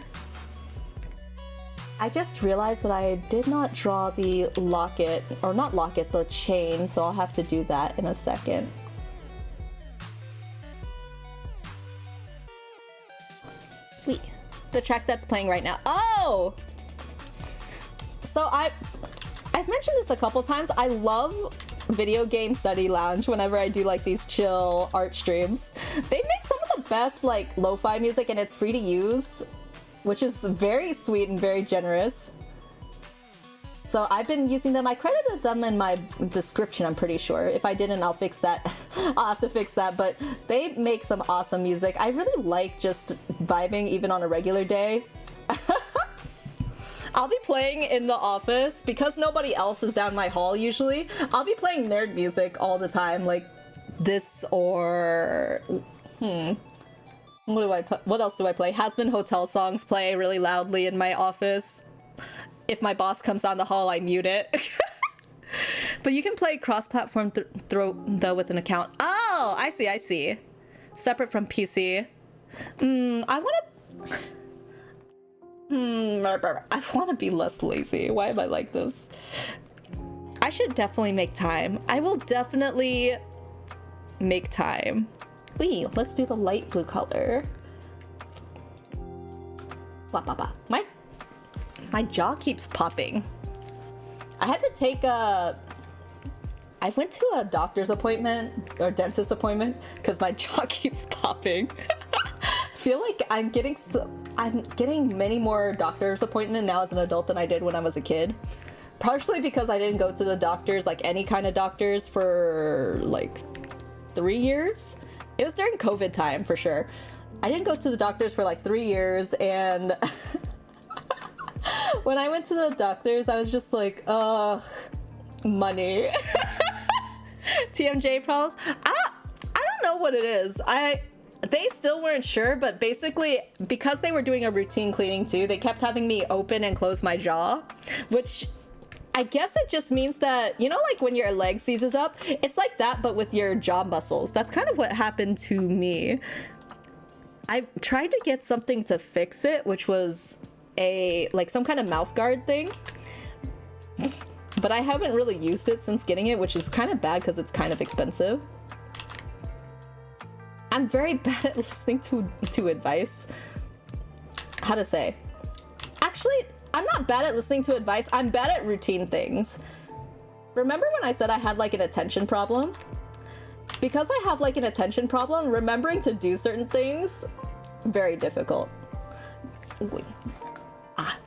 I just realized that I did not draw the locket, or not locket, the chain, so I'll have to do that in a second. Wait, the track that's playing right now. Oh! So I've mentioned this a couple times. I love Video Game Study Lounge whenever I do like these chill art streams. They make some of the best like lo-fi music and it's free to use, which is very sweet and very generous. So I've been using them. I credited them in my description, I'm pretty sure. If I didn't, I'll fix that. I'll have to fix that, but they make some awesome music. I really like just vibing even on a regular day. I'll be playing in the office because nobody else is down my hall usually. I'll be playing nerd music all the time, like this or what else do I play? Has-Been Hotel songs play really loudly in my office. If my boss comes down the hall, I mute it. But you can play cross-platform though with an account. Oh, I see. Separate from PC. I want to be less lazy. Why am I like this? I should definitely make time. I will definitely make time. Wee, let's do the light blue color. My jaw keeps popping. I had to take I went to a doctor's appointment or dentist appointment because my jaw keeps popping. I feel like I'm getting many more doctor's appointments now as an adult than I did when I was a kid. Partially because I didn't go to the doctors, like any kind of doctors, for like 3 years. It was during COVID time for sure. I didn't go to the doctors for like 3 years, and when I went to the doctors, I was just like, money. TMJ problems. I don't know what it is. They still weren't sure, but basically, because they were doing a routine cleaning too, they kept having me open and close my jaw, which I guess it just means that, you know, like when your leg seizes up, it's like that, but with your jaw muscles. That's kind of what happened to me. I tried to get something to fix it, which was like some kind of mouth guard thing, but I haven't really used it since getting it, which is kind of bad because it's kind of expensive. I'm very bad at listening to advice. How to say? Actually, I'm not bad at listening to advice. I'm bad at routine things. Remember when I said I had like an attention problem? Because I have like an attention problem, remembering to do certain things, very difficult.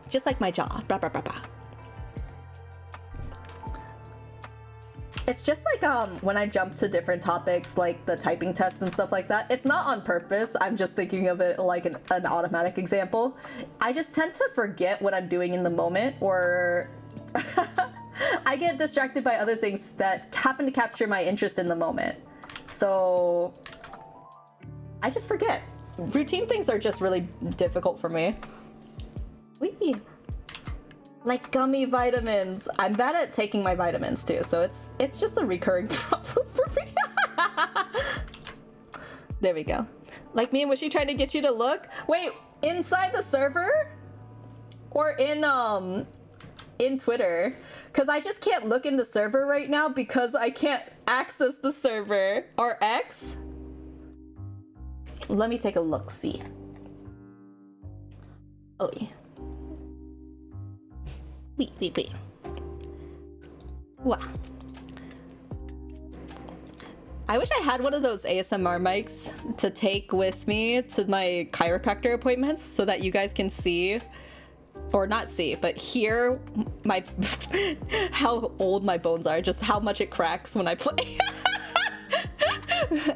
Just like my jaw. Blah, blah, blah, blah. It's just like when I jump to different topics, like the typing tests and stuff like that. It's not on purpose. I'm just thinking of it like an automatic example. I just tend to forget what I'm doing in the moment, or I get distracted by other things that happen to capture my interest in the moment. So I just forget. Routine things are just really difficult for me. Wee. Like gummy vitamins. I'm bad at taking my vitamins too, so it's just a recurring problem for me. There we go. Like me, was she trying to get you to look? Wait, inside the server? Or in Twitter? Because I just can't look in the server right now because I can't access the server. Or X? Let me take a look-see. Oh yeah. Wait. Wow. I wish I had one of those ASMR mics to take with me to my chiropractor appointments so that you guys can see, or not see, but hear my how old my bones are, just how much it cracks when I play.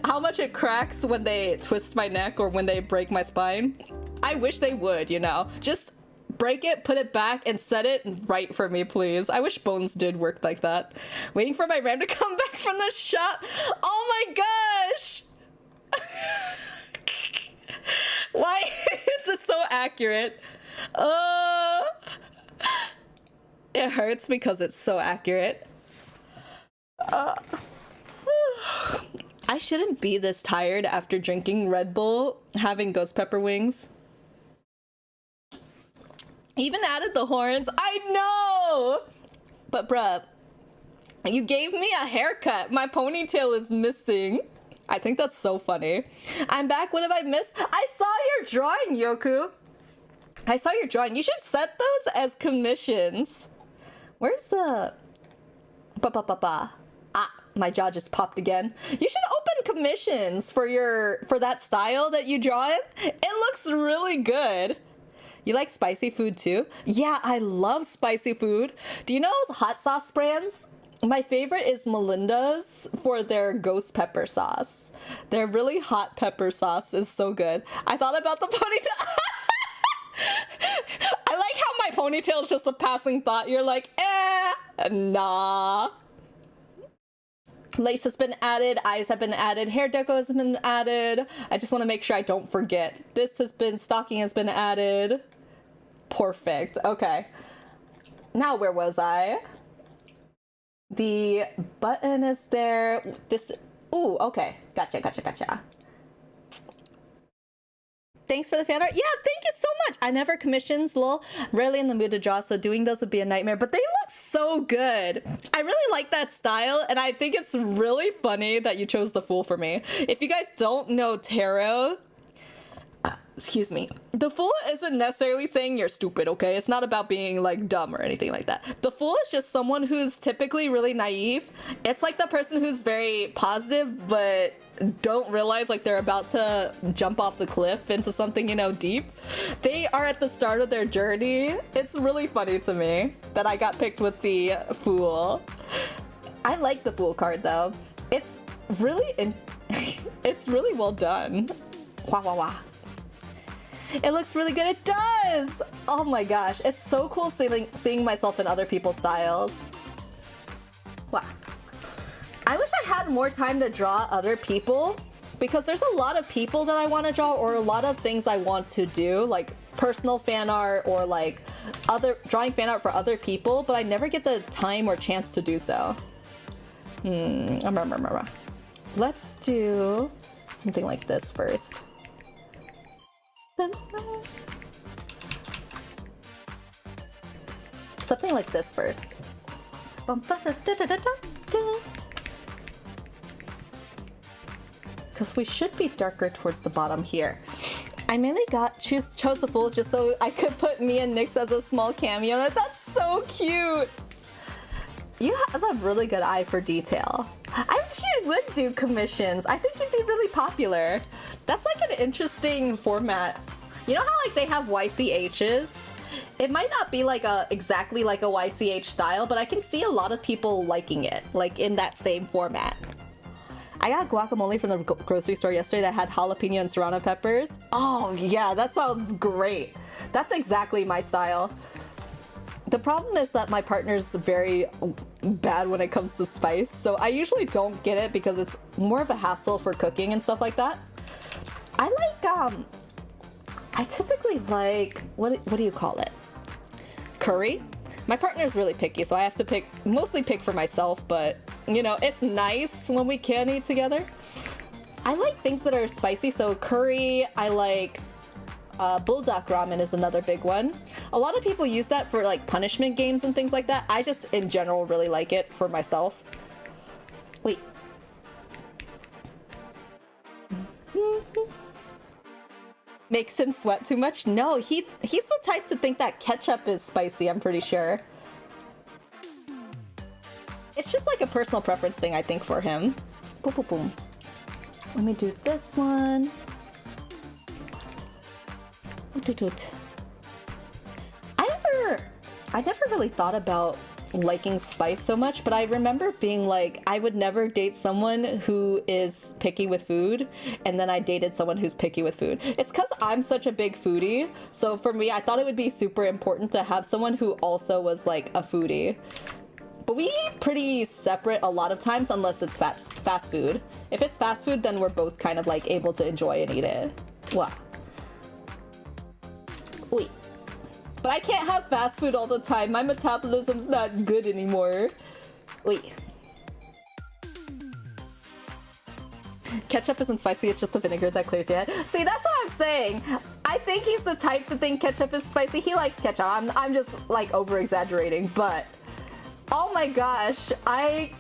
How much it cracks when they twist my neck or when they break my spine. I wish they would, you know, just break it, put it back, and set it right for me, please. I wish bones did work like that. Waiting for my RAM to come back from the shop. Oh my gosh! Why is it so accurate? It hurts because it's so accurate. I shouldn't be this tired after drinking Red Bull, having ghost pepper wings. Even added the horns. I know! But bruh, you gave me a haircut. My ponytail is missing. I think that's so funny. I'm back. What have I missed? I saw your drawing, Yoku. I saw your drawing. You should set those as commissions. Where's the... Ah, my jaw just popped again. You should open commissions for that style that you draw in. It looks really good. You like spicy food too? Yeah, I love spicy food. Do you know those hot sauce brands? My favorite is Melinda's for their ghost pepper sauce. Their really hot pepper sauce is so good. I thought about the ponytail. I like how my ponytail is just a passing thought. You're like, nah. Lace has been added, eyes have been added, hair deco has been added. I just want to make sure I don't forget. Stocking has been added. Perfect. Okay. Now where was I? The button is there. Ooh, okay. Gotcha. Thanks for the fan art. Yeah, thank you so much. I never commissions, lol. Rarely in the mood to draw, so doing those would be a nightmare, but they look so good. I really like that style, and I think it's really funny that you chose the Fool for me. If you guys don't know tarot, excuse me, the Fool isn't necessarily saying you're stupid, okay? It's not about being like dumb or anything like that. The Fool is just someone who's typically really naive. It's like the person who's very positive, but don't realize like they're about to jump off the cliff into something, you know, deep. They are at the start of their journey. It's really funny to me that I got picked with the Fool. I like the Fool card though. It's really it's really well done. Wah. It looks really good. It does. Oh my gosh, it's so cool seeing myself in other people's styles. Wow. I wish I had more time to draw other people because there's a lot of people that I want to draw, or a lot of things I want to do, like personal fan art or like drawing fan art for other people, but I never get the time or chance to do so. Let's do something like this first. Something like this first. Because we should be darker towards the bottom here. I mainly chose the Fool just so I could put me and Nyx as a small cameo. That's so cute. You have a really good eye for detail. I wish you would do commissions. I think you'd be really popular. That's like an interesting format. You know how like they have YCHs? It might not be like exactly like a YCH style, but I can see a lot of people liking it, like in that same format. I got guacamole from the grocery store yesterday that had jalapeno and serrano peppers. Oh yeah, that sounds great. That's exactly my style. The problem is that my partner's very bad when it comes to spice, so I usually don't get it because it's more of a hassle for cooking and stuff like that. I typically like, what do you call it? Curry? My partner is really picky, so I have to mostly pick for myself, but you know, it's nice when we can eat together. I like things that are spicy, so curry, I like bulldog ramen is another big one. A lot of people use that for like punishment games and things like that. I just in general really like it for myself. Wait. Makes him sweat too much? No, he's the type to think that ketchup is spicy, I'm pretty sure. It's just like a personal preference thing, I think, for him. Boom, boom, boom. Let me do this one. I never really thought about liking spice so much, but I remember being like, I would never date someone who is picky with food, and then I dated someone who's picky with food. It's because I'm such a big foodie, so for me, I thought it would be super important to have someone who also was like a foodie. But we eat pretty separate a lot of times, unless it's fast food. If it's fast food, then we're both kind of like able to enjoy and eat it. Wow. Wait. But I can't have fast food all the time. My metabolism's not good anymore. Wait. Ketchup isn't spicy, it's just the vinegar that clears your head. See, that's what I'm saying. I think he's the type to think ketchup is spicy. He likes ketchup. I'm just like over-exaggerating, but oh my gosh, I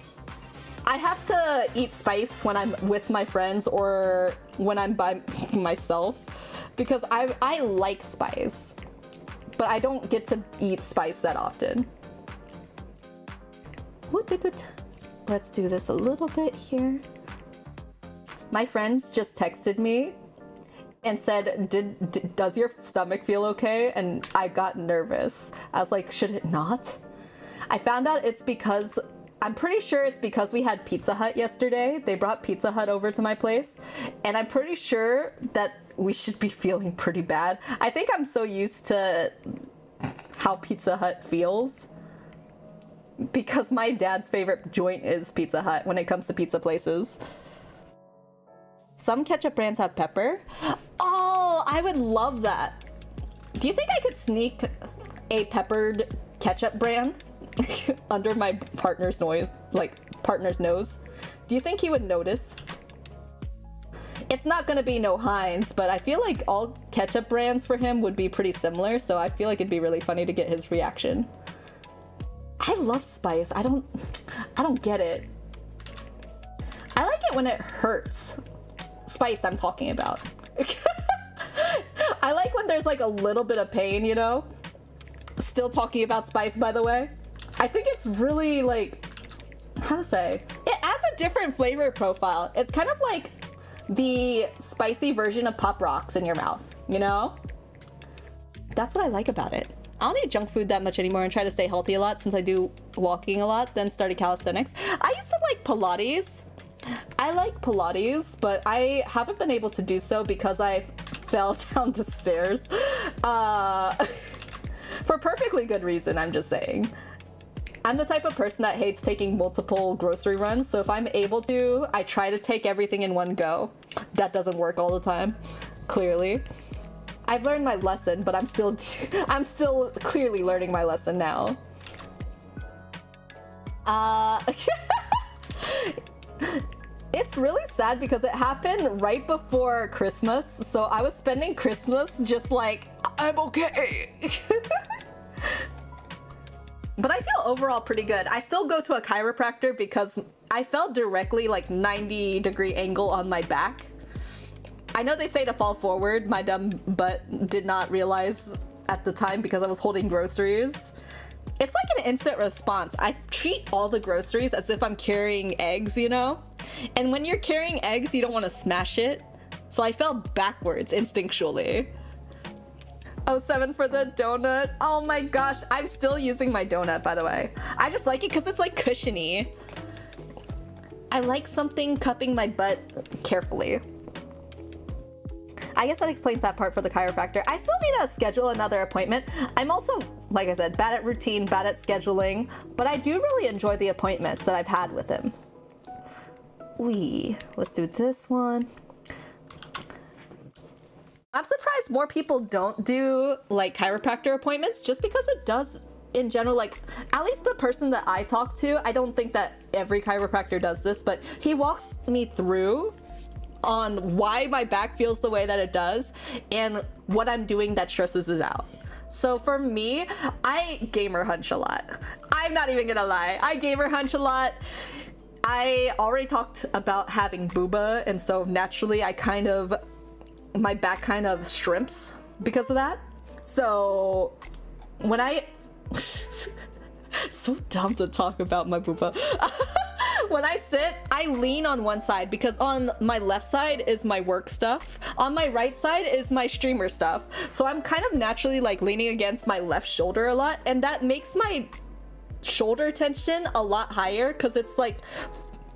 have to eat spice when I'm with my friends or when I'm by myself because I like spice. But I don't get to eat spice that often. Let's do this a little bit here. My friends just texted me and said, does your stomach feel okay? And I got nervous. I was like, should it not? I found out it's because, I'm pretty sure it's because we had Pizza Hut yesterday. They brought Pizza Hut over to my place. And I'm pretty sure that we should be feeling pretty bad. I think I'm so used to how Pizza Hut feels because my dad's favorite joint is Pizza Hut when it comes to pizza places. Some ketchup brands have pepper. Oh, I would love that. Do you think I could sneak a peppered ketchup brand under my partner's nose? Do you think he would notice? It's not gonna be no Heinz, but I feel like all ketchup brands for him would be pretty similar, so I feel like it'd be really funny to get his reaction. I love spice. I don't get it. I like it when it hurts. Spice I'm talking about. I like when there's like a little bit of pain, you know? Still talking about spice, by the way. I think it's really like, how to say? It adds a different flavor profile. It's kind of like the spicy version of Pop Rocks in your mouth, you know? That's what I like about it. I don't eat junk food that much anymore and try to stay healthy a lot since I do walking a lot, then started calisthenics. I used to like Pilates. I like Pilates, but I haven't been able to do so because I fell down the stairs. For perfectly good reason, I'm just saying. I'm the type of person that hates taking multiple grocery runs, so if I'm able to, I try to take everything in one go. That doesn't work all the time, clearly. I've learned my lesson, but I'm still clearly learning my lesson now. It's really sad because it happened right before Christmas, so I was spending Christmas just like, I'm okay. But I feel overall pretty good. I still go to a chiropractor because I fell directly like 90-degree angle on my back. I know they say to fall forward. My dumb butt did not realize at the time because I was holding groceries. It's like an instant response. I treat all the groceries as if I'm carrying eggs, you know? And when you're carrying eggs, you don't want to smash it. So I fell backwards instinctually. 07 for the donut. Oh my gosh, I'm still using my donut, by the way. I just like it because it's like cushiony. I like something cupping my butt carefully. I guess that explains that part for the chiropractor. I still need to schedule another appointment. I'm also, like I said, bad at routine, bad at scheduling, but I do really enjoy the appointments that I've had with him. Let's do this one. I'm surprised more people don't do like chiropractor appointments just because in general, like, at least the person that I talk to, I don't think that every chiropractor does this, but he walks me through on why my back feels the way that it does and what I'm doing that stresses it out. So for me, I gamer hunch a lot. I'm not even gonna lie, I gamer hunch a lot. I already talked about having booba, and so naturally my back kind of shrimps because of that. So when so dumb to talk about my booba. When I sit, I lean on one side because on my left side is my work stuff. On my right side is my streamer stuff. So I'm kind of naturally like leaning against my left shoulder a lot, and that makes my shoulder tension a lot higher because it's like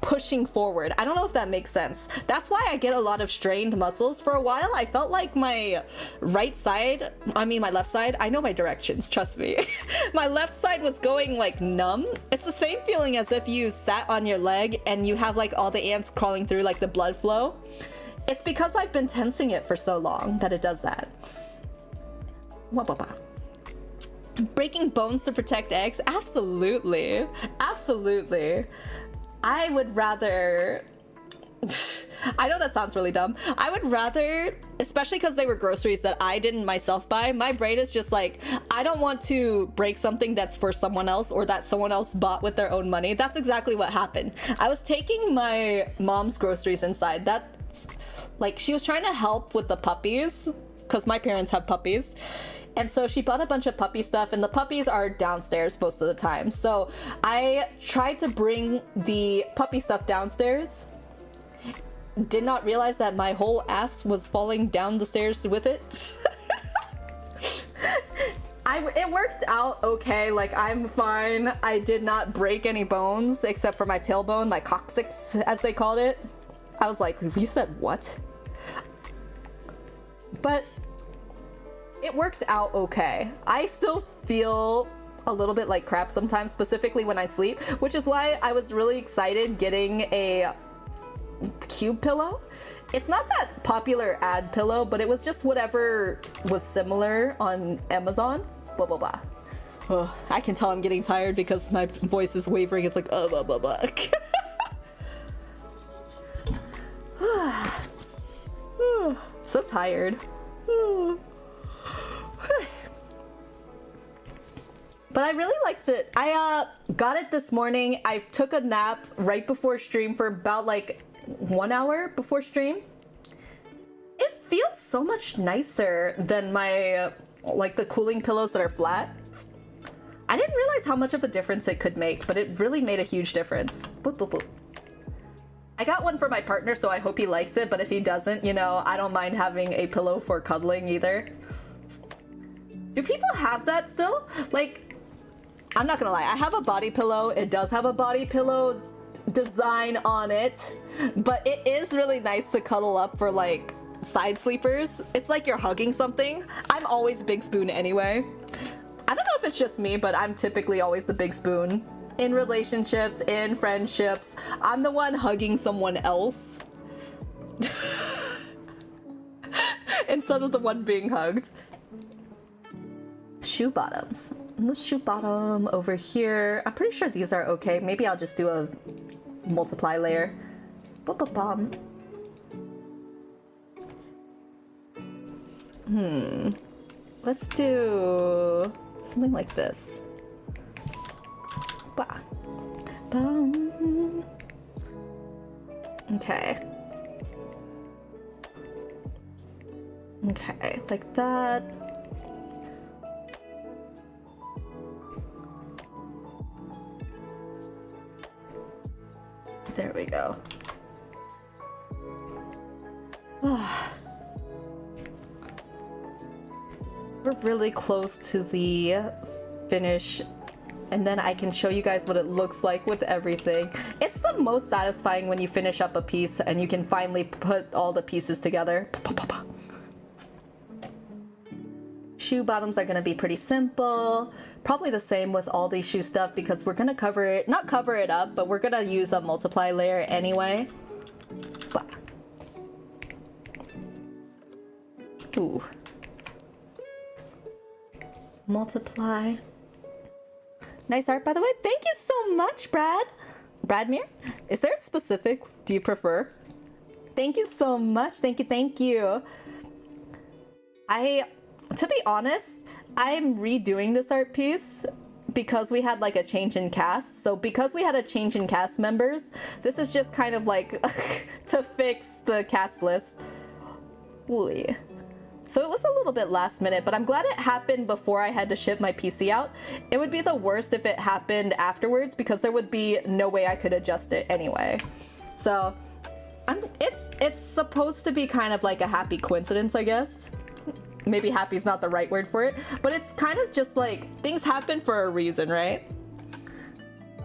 pushing forward. I don't know if that makes sense. That's why I get a lot of strained muscles. For a while, I felt like my left side, I know my directions, trust me. My left side was going like numb. It's the same feeling as if you sat on your leg and you have like all the ants crawling through like the blood flow. It's because I've been tensing it for so long that it does that. Breaking bones to protect eggs? Absolutely. Absolutely. I would rather... I know that sounds really dumb. I would rather, especially because they were groceries that I didn't myself buy, my brain is just like, I don't want to break something that's for someone else or that someone else bought with their own money. That's exactly what happened. I was taking my mom's groceries inside. That's like, she was trying to help with the puppies because my parents have puppies. And so she bought a bunch of puppy stuff, and the puppies are downstairs most of the time. So I tried to bring the puppy stuff downstairs. Did not realize that my whole ass was falling down the stairs with it. It worked out okay, like I'm fine. I did not break any bones except for my tailbone, my coccyx as they called it. I was like, you said what? But it worked out okay. I still feel a little bit like crap sometimes, specifically when I sleep, which is why I was really excited getting a cube pillow. It's not that popular ad pillow, but it was just whatever was similar on Amazon. Blah, blah, blah. Oh, I can tell I'm getting tired because my voice is wavering. It's like, blah, blah, blah. So tired. But I really liked it. I got it this morning. I took a nap right before stream for about like 1 hour before stream. It feels so much nicer than my like the cooling pillows that are flat. I didn't realize how much of a difference it could make, but it really made a huge difference. Boop, boop, boop. I got one for my partner, so I hope he likes it, but if he doesn't, you know, I don't mind having a pillow for cuddling either. Do people have that still? Like, I'm not gonna lie, I have a body pillow. It does have a body pillow design on it, but it is really nice to cuddle up for like side sleepers. It's like you're hugging something. I'm always big spoon anyway. I don't know if it's just me, but I'm typically always the big spoon. In relationships, in friendships, I'm the one hugging someone else instead of the one being hugged. Shoe bottoms. And the shoe bottom over here. I'm pretty sure these are okay. Maybe I'll just do a multiply layer. Ba-ba-bum. Let's do something like this. Bah. Bum. Okay. Okay, like that. There we go. We're really close to the finish, and then I can show you guys what it looks like with everything. It's the most satisfying when you finish up a piece and you can finally put all the pieces together. Shoe bottoms are gonna be pretty simple. Probably the same with all these shoe stuff because we're gonna cover it, not cover it up, but we're gonna use a multiply layer anyway. Bah. Ooh. Multiply. Nice art, by the way. Thank you so much, Brad. Bradmere? Is there a specific do you prefer? Thank you so much. Thank you, thank you. To be honest, I'm redoing this art piece because we had like a change in cast. So because we had a change in cast members, this is just kind of like to fix the cast list. Ooh. So it was a little bit last minute, but I'm glad it happened before I had to ship my PC out. It would be the worst if it happened afterwards because there would be no way I could adjust it anyway. So it's supposed to be kind of like a happy coincidence, I guess. Maybe happy's not the right word for it, but it's kind of just like things happen for a reason, right?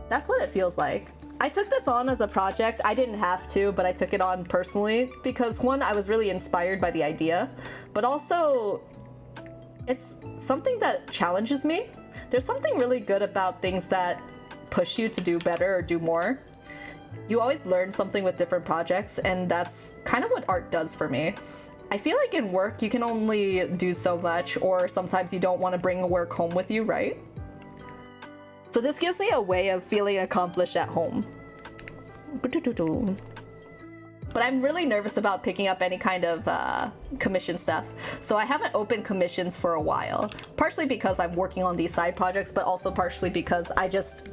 That's what it feels like. I took this on as a project. I didn't have to, but I took it on personally because one, I was really inspired by the idea, but also it's something that challenges me. There's something really good about things that push you to do better or do more. You always learn something with different projects, and that's kind of what art does for me. I feel like in work, you can only do so much, or sometimes you don't want to bring work home with you, right? So this gives me a way of feeling accomplished at home. But I'm really nervous about picking up any kind of commission stuff. So I haven't opened commissions for a while. Partially because I'm working on these side projects, but also partially because I just...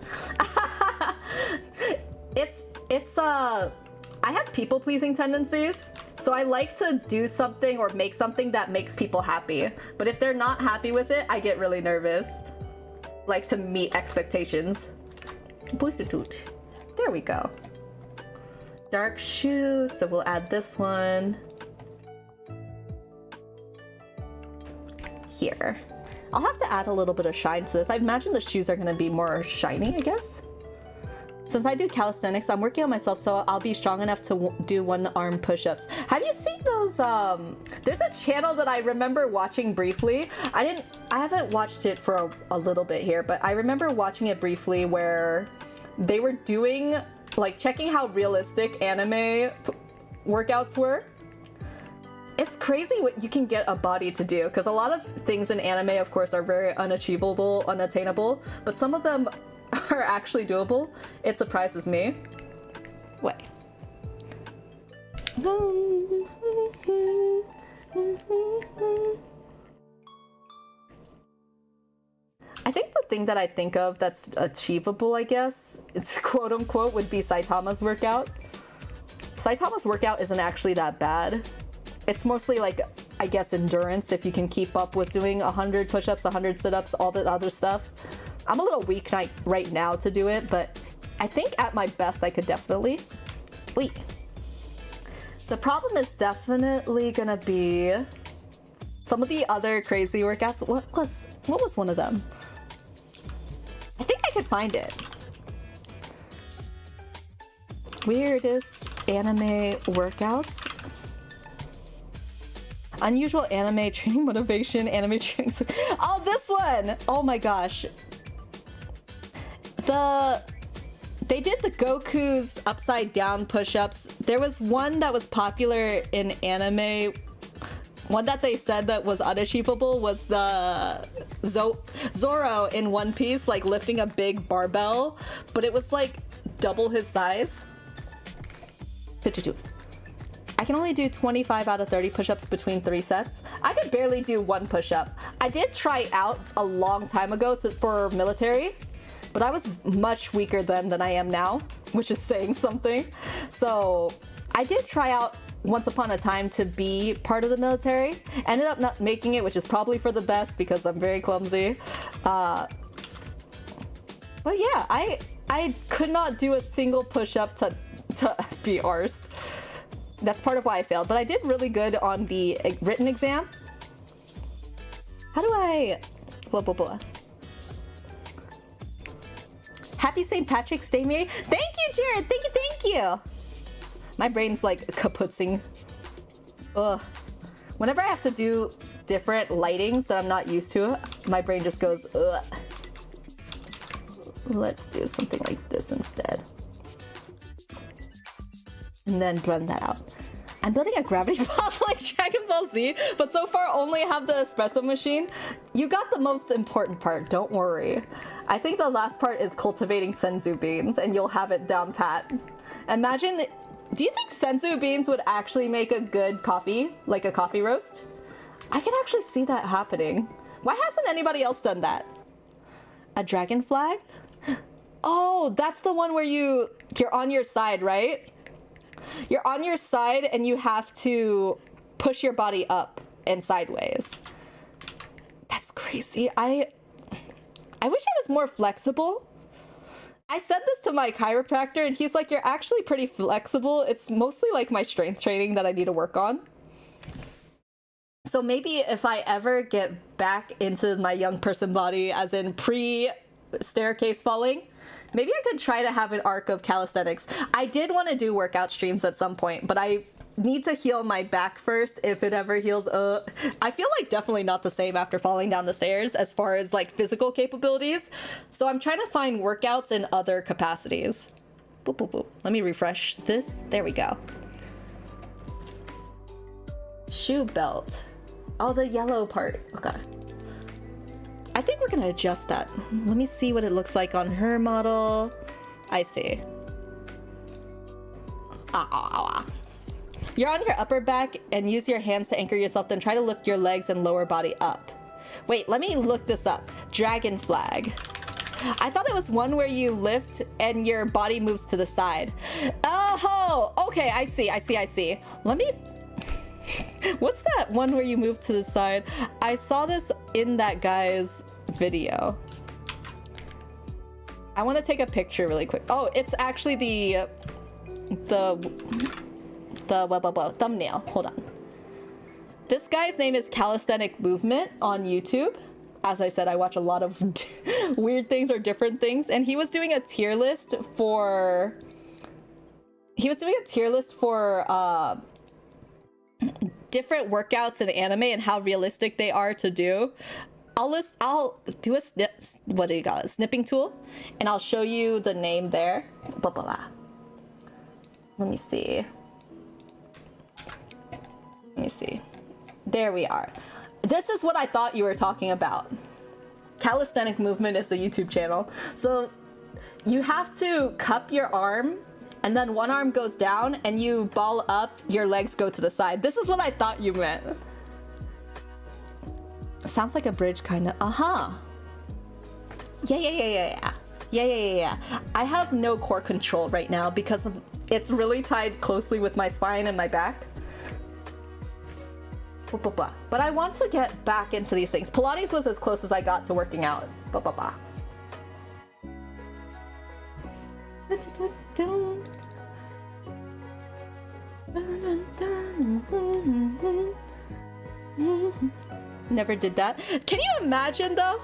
I have people-pleasing tendencies, so I like to do something or make something that makes people happy. But if they're not happy with it, I get really nervous. Like to meet expectations. There we go. Dark shoes, so we'll add this one. Here. I'll have to add a little bit of shine to this. I imagine the shoes are gonna be more shiny, I guess. Since I do calisthenics, I'm working on myself, so I'll be strong enough to do one-arm push-ups. Have you seen those, there's a channel that I remember watching briefly. I haven't watched it for a little bit here, but I remember watching it briefly where they were doing, like, checking how realistic anime workouts were. It's crazy what you can get a body to do, because a lot of things in anime, of course, are very unachievable, unattainable, but some of them are actually doable. It surprises me. Wait. I think the thing that I think of that's achievable, I guess, it's quote unquote, would be Saitama's workout. Saitama's workout isn't actually that bad. It's mostly like, I guess, endurance, if you can keep up with doing 100 push-ups, 100 sit-ups, all the other stuff. I'm a little weak right now to do it, but I think at my best I could definitely. Wait. The problem is definitely gonna be some of the other crazy workouts. What was one of them? I think I could find it. Weirdest anime workouts. Unusual anime training motivation, anime training. Oh, this one! Oh my gosh. They did the Goku's upside down push-ups. There was one that was popular in anime. One that they said that was unachievable was the Zoro in One Piece, like lifting a big barbell, but it was like double his size. 52. I can only do 25 out of 30 push-ups between 3 sets. I could barely do 1 push-up. I did try out a long time ago for military, but I was much weaker then than I am now, which is saying something. So I did try out once upon a time to be part of the military. Ended up not making it, which is probably for the best because I'm very clumsy. But yeah, I could not do a single push-up to be arsed. That's part of why I failed, but I did really good on the written exam. How do I... Blah, blah, blah. Happy St. Patrick's Day, Miri. Thank you, Jared. Thank you, thank you. My brain's like kaputzing. Ugh. Whenever I have to do different lightings that I'm not used to, my brain just goes, ugh. Let's do something like this instead. And then blend that out. I'm building a gravity pod like Dragon Ball Z, but so far only have the espresso machine. You got the most important part, don't worry. I think the last part is cultivating senzu beans, and you'll have it down pat. Imagine, do you think senzu beans would actually make a good coffee, like a coffee roast? I can actually see that happening. Why hasn't anybody else done that? A dragon flag? Oh, that's the one where you're on your side, right? You're on your side and you have to push your body up and sideways. That's crazy. I wish I was more flexible. I said this to my chiropractor and he's like, you're actually pretty flexible. It's mostly like my strength training that I need to work on. So maybe if I ever get back into my young person body, as in pre-staircase falling, maybe I could try to have an arc of calisthenics. I did want to do workout streams at some point, but I need to heal my back first if it ever heals. I feel like definitely not the same after falling down the stairs as far as like physical capabilities. So I'm trying to find workouts in other capacities. Boop, boop, boop. Let me refresh this. There we go. Shoe belt. Oh, the yellow part. Okay. I think we're gonna adjust that. Let me see what it looks like on her model. I see. You're on your upper back and use your hands to anchor yourself, then try to lift your legs and lower body up. Wait, let me look this up. Dragon flag. I thought it was one where you lift and your body moves to the side. Oh, okay, I see. Let me... What's that one where you move to the side? I saw this in that guy's video. I want to take a picture really quick. Oh, it's actually the thumbnail. Hold on. This guy's name is Calisthenic Movement on YouTube. As I said, I watch a lot of weird things or different things, and he was doing a tier list for different workouts in anime and how realistic they are to do. I'll do a what do you call it? Snipping tool, and I'll show you the name there. Blah, blah, blah. Let me see. There we are. This is what I thought you were talking about. Calisthenic Movement is the YouTube channel. So you have to cup your arm, and then one arm goes down and you ball up, your legs go to the side. This is what I thought you meant. Sounds like a bridge, kinda. Yeah. I have no core control right now because it's really tied closely with my spine and my back. But I want to get back into these things. Pilates was as close as I got to working out. Never did that. Can you imagine though?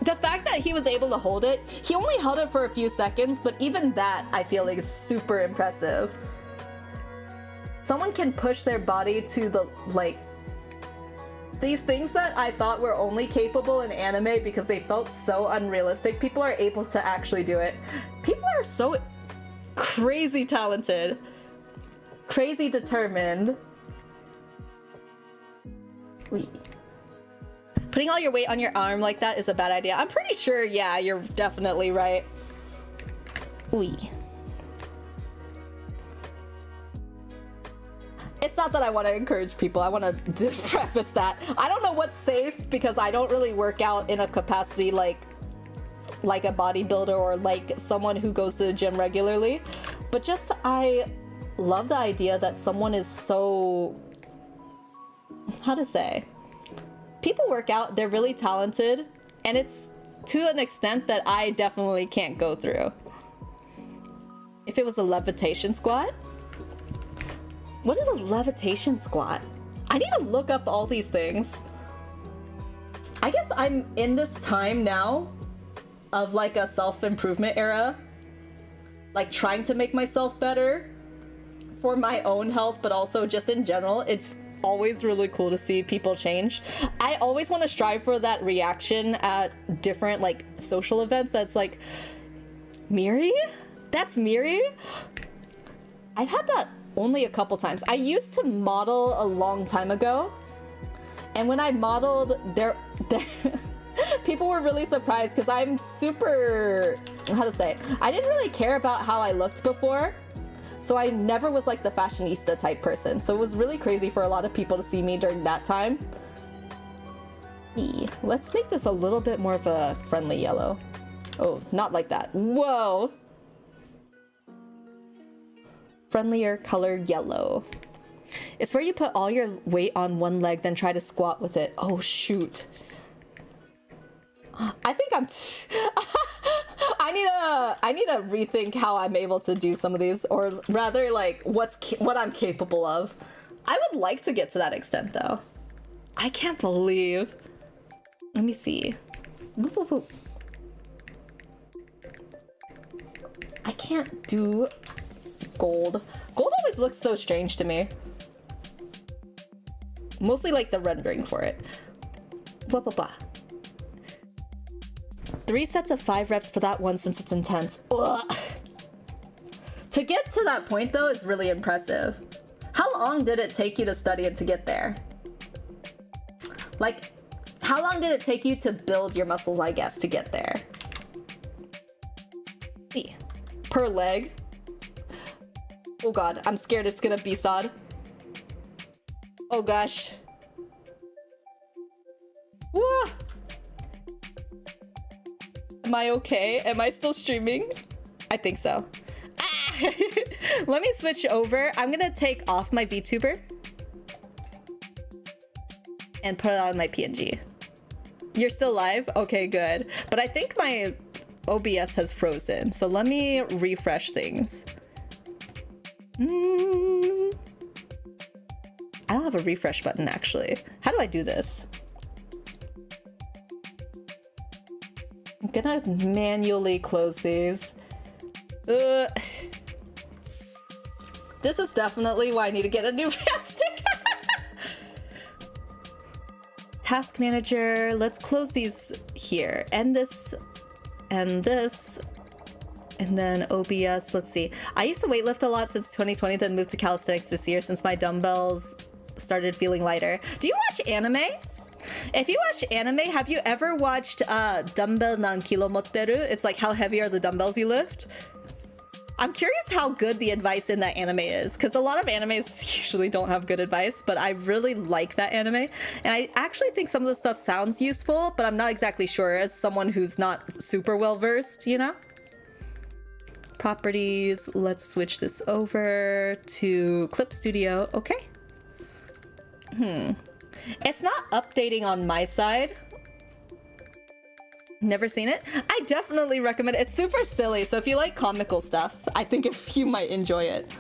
The fact that he was able to hold it, he only held it for a few seconds, but even that I feel like is super impressive. Someone can push their body to the, like, these things that I thought were only capable in anime because they felt so unrealistic. People are able to actually do it. People are so crazy talented, crazy determined. Putting all your weight on your arm like that is a bad idea. I'm pretty sure, yeah, you're definitely right. It's not that I want to encourage people. I want to preface that. I don't know what's safe because I don't really work out in a capacity like a bodybuilder or like someone who goes to the gym regularly. But just, I love the idea that someone is so, how to say, people work out, they're really talented, and it's to an extent that I definitely can't go through. If it was a levitation squat? What is a levitation squat? I need to look up all these things. I guess I'm in this time now of like a self-improvement era, like trying to make myself better for my own health, but also just in general. It's always really cool to see people change. I always want to strive for that reaction at different like social events that's like, Miri? That's Miri? I've had that only a couple times. I used to model a long time ago, and when I modeled, there people were really surprised because I'm super, how to say, I didn't really care about how I looked before, so I never was like the fashionista type person. So it was really crazy for a lot of people to see me during that time. Let's make this a little bit more of a friendly yellow. Oh, not like that. Whoa. Friendlier color yellow. It's where you put all your weight on one leg, then try to squat with it. Oh, shoot. I think I'm... I need to rethink how I'm able to do some of these, or rather, like, what I'm capable of. I would like to get to that extent, though. I can't believe... Let me see. Whoop, whoop, whoop. I can't do gold. Gold always looks so strange to me. Mostly like the rendering for it. Blah, blah, blah. 3 sets of 5 reps for that one since it's intense. Ugh. To get to that point though is really impressive. How long did it take you to study and to get there? Like, how long did it take you to build your muscles, I guess, to get there? Per leg? Oh god, I'm scared it's gonna be sod. Oh gosh. Woo! Am I okay? Am I still streaming? I think so. Ah! Let me switch over. I'm gonna take off my Vtuber and put it on my PNG. You're still live? Okay, good. But I think my OBS has frozen, so let me refresh things. I don't have a refresh button, actually. How do I do this? I'm gonna manually close these. This is definitely why I need to get a new RAM stick. Task manager, let's close these here. End this, and this, and then OBS, let's see. I used to weightlift a lot since 2020, then moved to calisthenics this year since my dumbbells started feeling lighter. Do you watch anime? If you watch anime, have you ever watched Dumbbell nan kilo motteru? It's like, how heavy are the dumbbells you lift? I'm curious how good the advice in that anime is, because a lot of animes usually don't have good advice, but I really like that anime. And I actually think some of the stuff sounds useful, but I'm not exactly sure as someone who's not super well versed, you know? Properties, let's switch this over to Clip Studio. Okay. It's not updating on my side. Never seen it. I definitely recommend it. It's super silly, so if you like comical stuff, I think if you might enjoy it.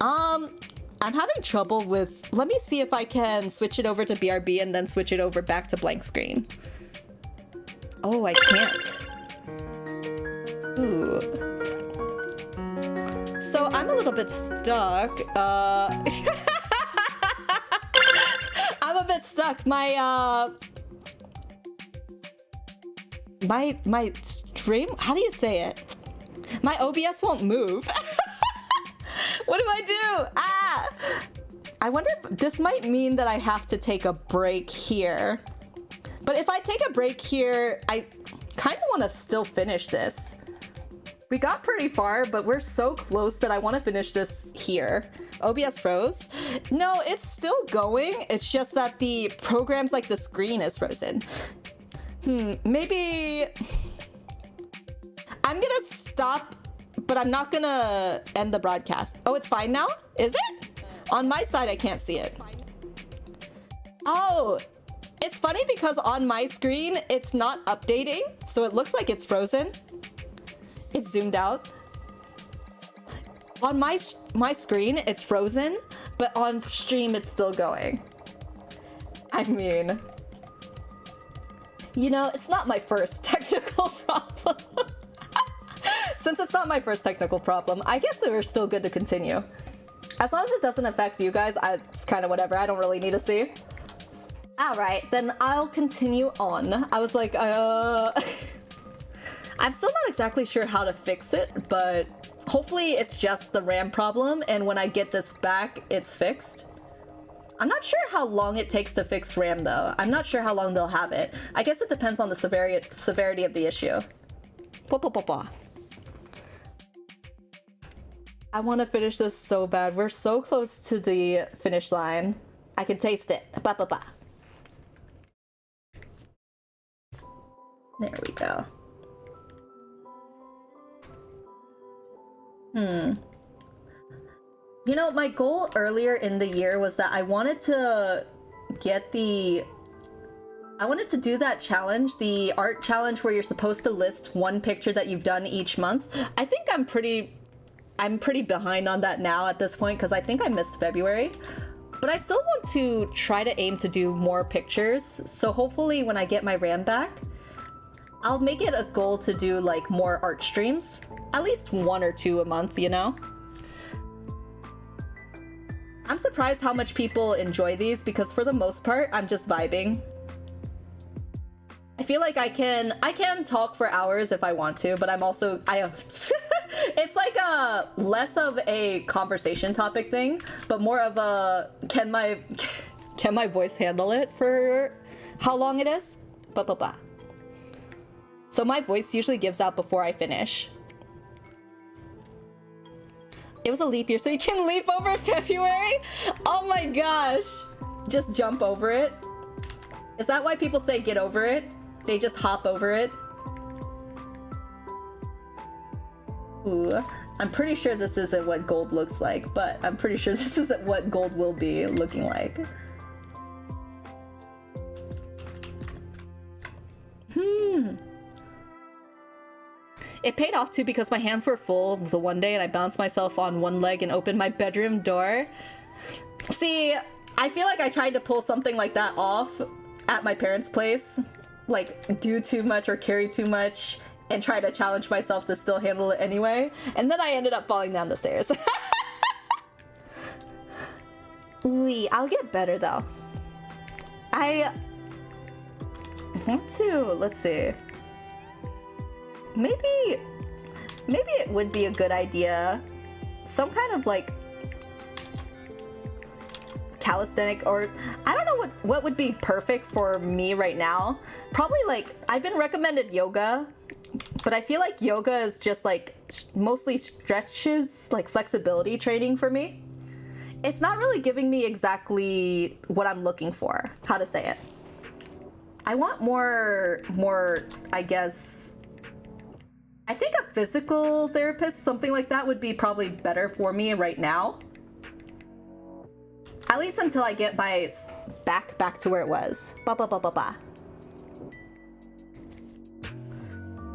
I'm having trouble with... Let me see if I can switch it over to BRB and then switch it over back to blank screen. Oh, I can't. Ooh. So I'm a little bit stuck. I'm a bit stuck. My stream? How do you say it? My OBS won't move. What do I do? Ah! I wonder if this might mean that I have to take a break here. But if I take a break here, I kind of want to still finish this. We got pretty far, but we're so close that I want to finish this here. OBS froze? No, it's still going. It's just that the programs, like the screen, is frozen. Maybe... I'm gonna stop, but I'm not gonna end the broadcast. Oh, it's fine now? Is it? On my side, I can't see it. Oh, it's funny because on my screen, it's not updating, so it looks like it's frozen. It's zoomed out. On my screen, it's frozen, but on stream, it's still going. I mean... You know, it's not my first technical problem. Since it's not my first technical problem, I guess we're still good to continue. As long as it doesn't affect you guys, it's kind of whatever. I don't really need to see. All right, then I'll continue on. I was like, I'm still not exactly sure how to fix it, but Hopefully it's just the RAM problem, and when I get this back, it's fixed. I'm not sure how long it takes to fix RAM though. I'm not sure how long they'll have it. I guess it depends on the severity of the issue. I want to finish this so bad. We're so close to the finish line. I can taste it. There we go. You know, my goal earlier in the year was that I wanted to do that challenge, the art challenge where you're supposed to list one picture that you've done each month. I think I'm pretty behind on that now at this point because I think I missed February. But I still want to try to aim to do more pictures. So hopefully when I get my RAM back, I'll make it a goal to do like more art streams. At least 1 or 2 a month, you know? I'm surprised how much people enjoy these because for the most part, I'm just vibing. I feel like I can talk for hours if I want to, but it's like a less of a conversation topic thing, but more of a can my voice handle it for how long it is? So my voice usually gives out before I finish. It was a leap year, so you can leap over February? Oh my gosh. Just jump over it. Is that why people say get over it? They just hop over it? Ooh, I'm pretty sure this isn't what gold looks like, but I'm pretty sure this isn't what gold will be looking like. It paid off too because my hands were full the one day and I bounced myself on one leg and opened my bedroom door. See, I feel like I tried to pull something like that off at my parents' place. Like, do too much or carry too much and try to challenge myself to still handle it anyway. And then I ended up falling down the stairs. Ooh, I'll get better though. I want to, let's see. Maybe it would be a good idea, some kind of like calisthenic, or I don't know what would be perfect for me right now. Probably like, I've been recommended yoga, but I feel like yoga is just like mostly stretches, like flexibility training for me. It's not really giving me exactly what I'm looking for, how to say it. I want more, I guess, I think a physical therapist, something like that would be probably better for me right now. At least until I get my back to where it was.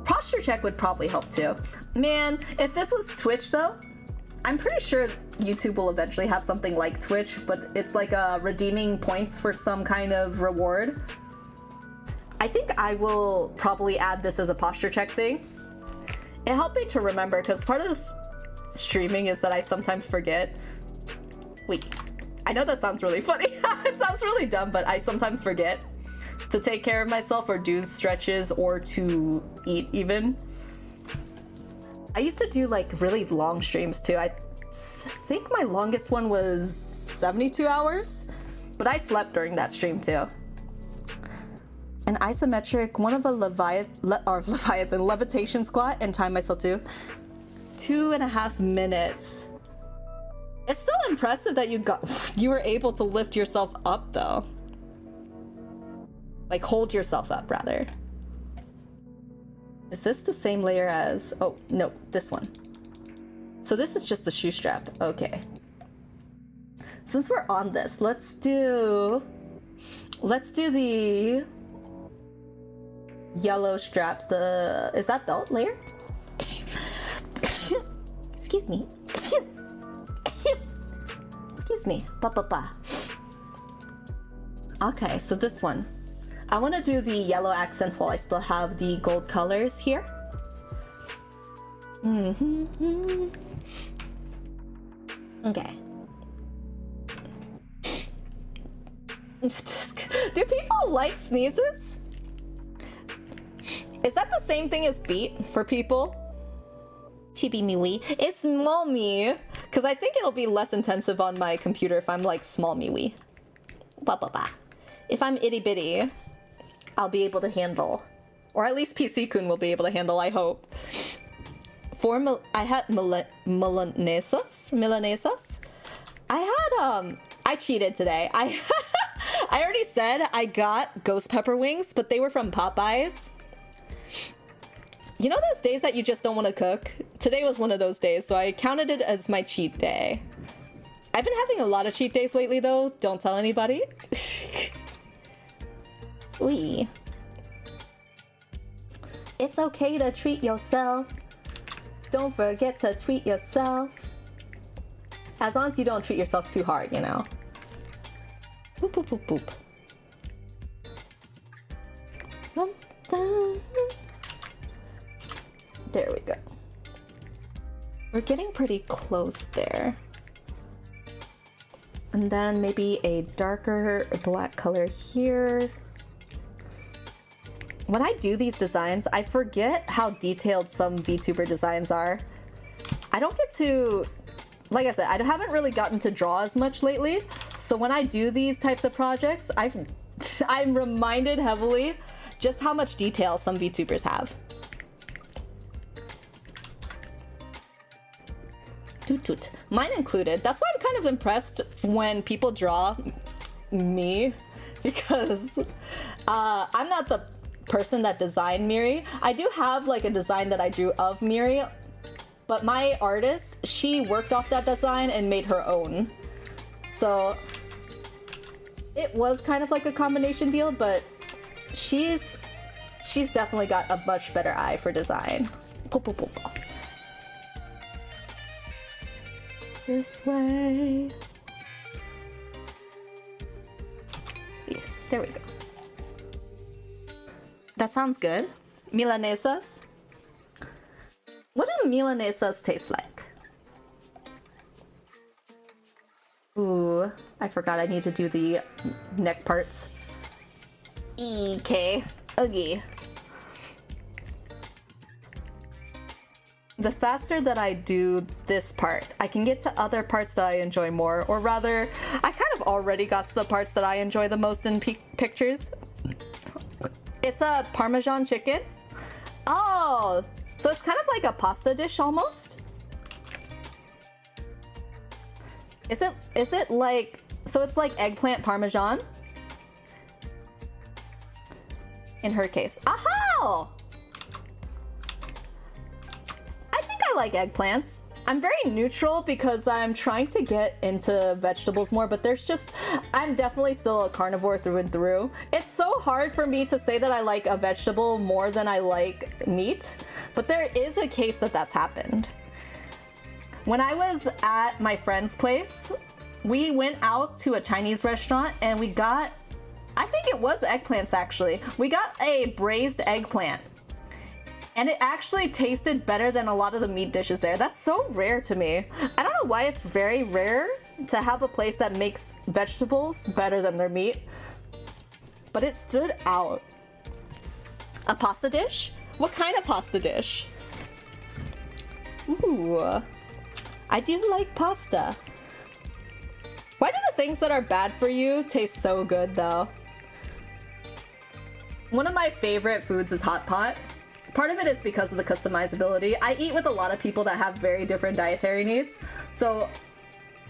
Posture check would probably help too. Man, if this was Twitch though, I'm pretty sure YouTube will eventually have something like Twitch, but it's like redeeming points for some kind of reward. I think I will probably add this as a posture check thing. It helped me to remember because part of streaming is that I sometimes forget. Wait, I know that sounds really funny. It sounds really dumb, but I sometimes forget to take care of myself or do stretches or to eat even. I used to do like really long streams too. I think my longest one was 72 hours, but I slept during that stream too. An isometric, one of a Leviathan levitation squat and time myself to 2.5 minutes. It's still impressive that you were able to lift yourself up though. Like hold yourself up rather. Is this the same layer as, oh no, this one. So this is just the shoe strap, okay. Since we're on this, let's do the yellow straps. Is that belt layer? Excuse me. Excuse me. Okay, so this one. I want to do the yellow accents while I still have the gold colors here. Okay. Do people like sneezes? Is that the same thing as feet for people? chibi miwi. It's small me. Because I think it'll be less intensive on my computer if I'm like small miwi. Ba ba ba. If I'm itty bitty, I'll be able to handle. Or at least PC-kun will be able to handle, I hope. I had Milanesas? I cheated today. I already said I got ghost pepper wings, but they were from Popeyes. You know those days that you just don't want to cook? Today was one of those days, so I counted it as my cheat day. I've been having a lot of cheat days lately though, don't tell anybody. Wee. It's okay to treat yourself. Don't forget to treat yourself. As long as you don't treat yourself too hard, you know. Boop, boop, boop, boop. Dun, dun. There we go. We're getting pretty close there. And then maybe a darker black color here. When I do these designs, I forget how detailed some VTuber designs are. I don't get to, like I said, I haven't really gotten to draw as much lately. So when I do these types of projects, I'm reminded heavily just how much detail some VTubers have. Toot toot. Mine included. That's why I'm kind of impressed when people draw me, because I'm not the person that designed Miri. I do have like a design that I drew of Miri, but my artist, she worked off that design and made her own. So it was kind of like a combination deal, but she's definitely got a much better eye for design. This way. Yeah, there we go. That sounds good. Milanesas? What do milanesas taste like? Ooh, I forgot I need to do the neck parts. EK. Ugly. The faster that I do this part, I can get to other parts that I enjoy more, or rather, I kind of already got to the parts that I enjoy the most in pictures. It's a Parmesan chicken. Oh, so it's kind of like a pasta dish almost. Is it like, so it's like eggplant Parmesan? In her case. Aha! I think I like eggplants. I'm very neutral because I'm trying to get into vegetables more, but I'm definitely still a carnivore through and through. It's so hard for me to say that I like a vegetable more than I like meat, but there is a case that that's happened. When I was at my friend's place, we went out to a Chinese restaurant and we got, I think it was eggplants actually. We got a braised eggplant. And it actually tasted better than a lot of the meat dishes there. That's so rare to me. I don't know why it's very rare to have a place that makes vegetables better than their meat, but it stood out. A pasta dish? What kind of pasta dish? Ooh, I do like pasta. Why do the things that are bad for you taste so good though? One of my favorite foods is hot pot. Part of it is because of the customizability. I eat with a lot of people that have very different dietary needs, so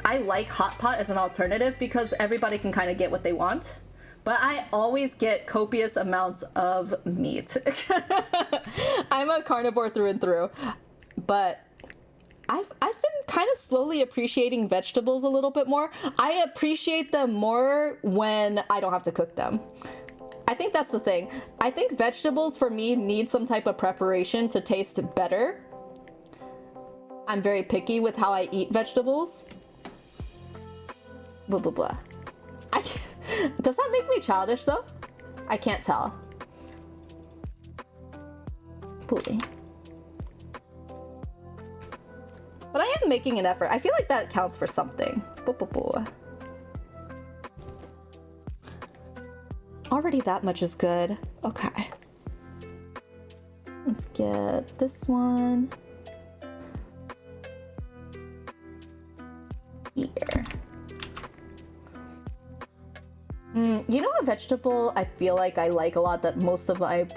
I like hot pot as an alternative because everybody can kind of get what they want. But I always get copious amounts of meat. I'm a carnivore through and through, but I've been kind of slowly appreciating vegetables a little bit more. I appreciate them more when I don't have to cook them. I think that's the thing. I think vegetables for me need some type of preparation to taste better. I'm very picky with how I eat vegetables. Blah, blah, blah. Does that make me childish though? I can't tell. Pooey. But I am making an effort. I feel like that counts for something. Boo, boo, boo. Already that much is good. Okay. Let's get this one. You know a vegetable I feel like I like a lot that most of my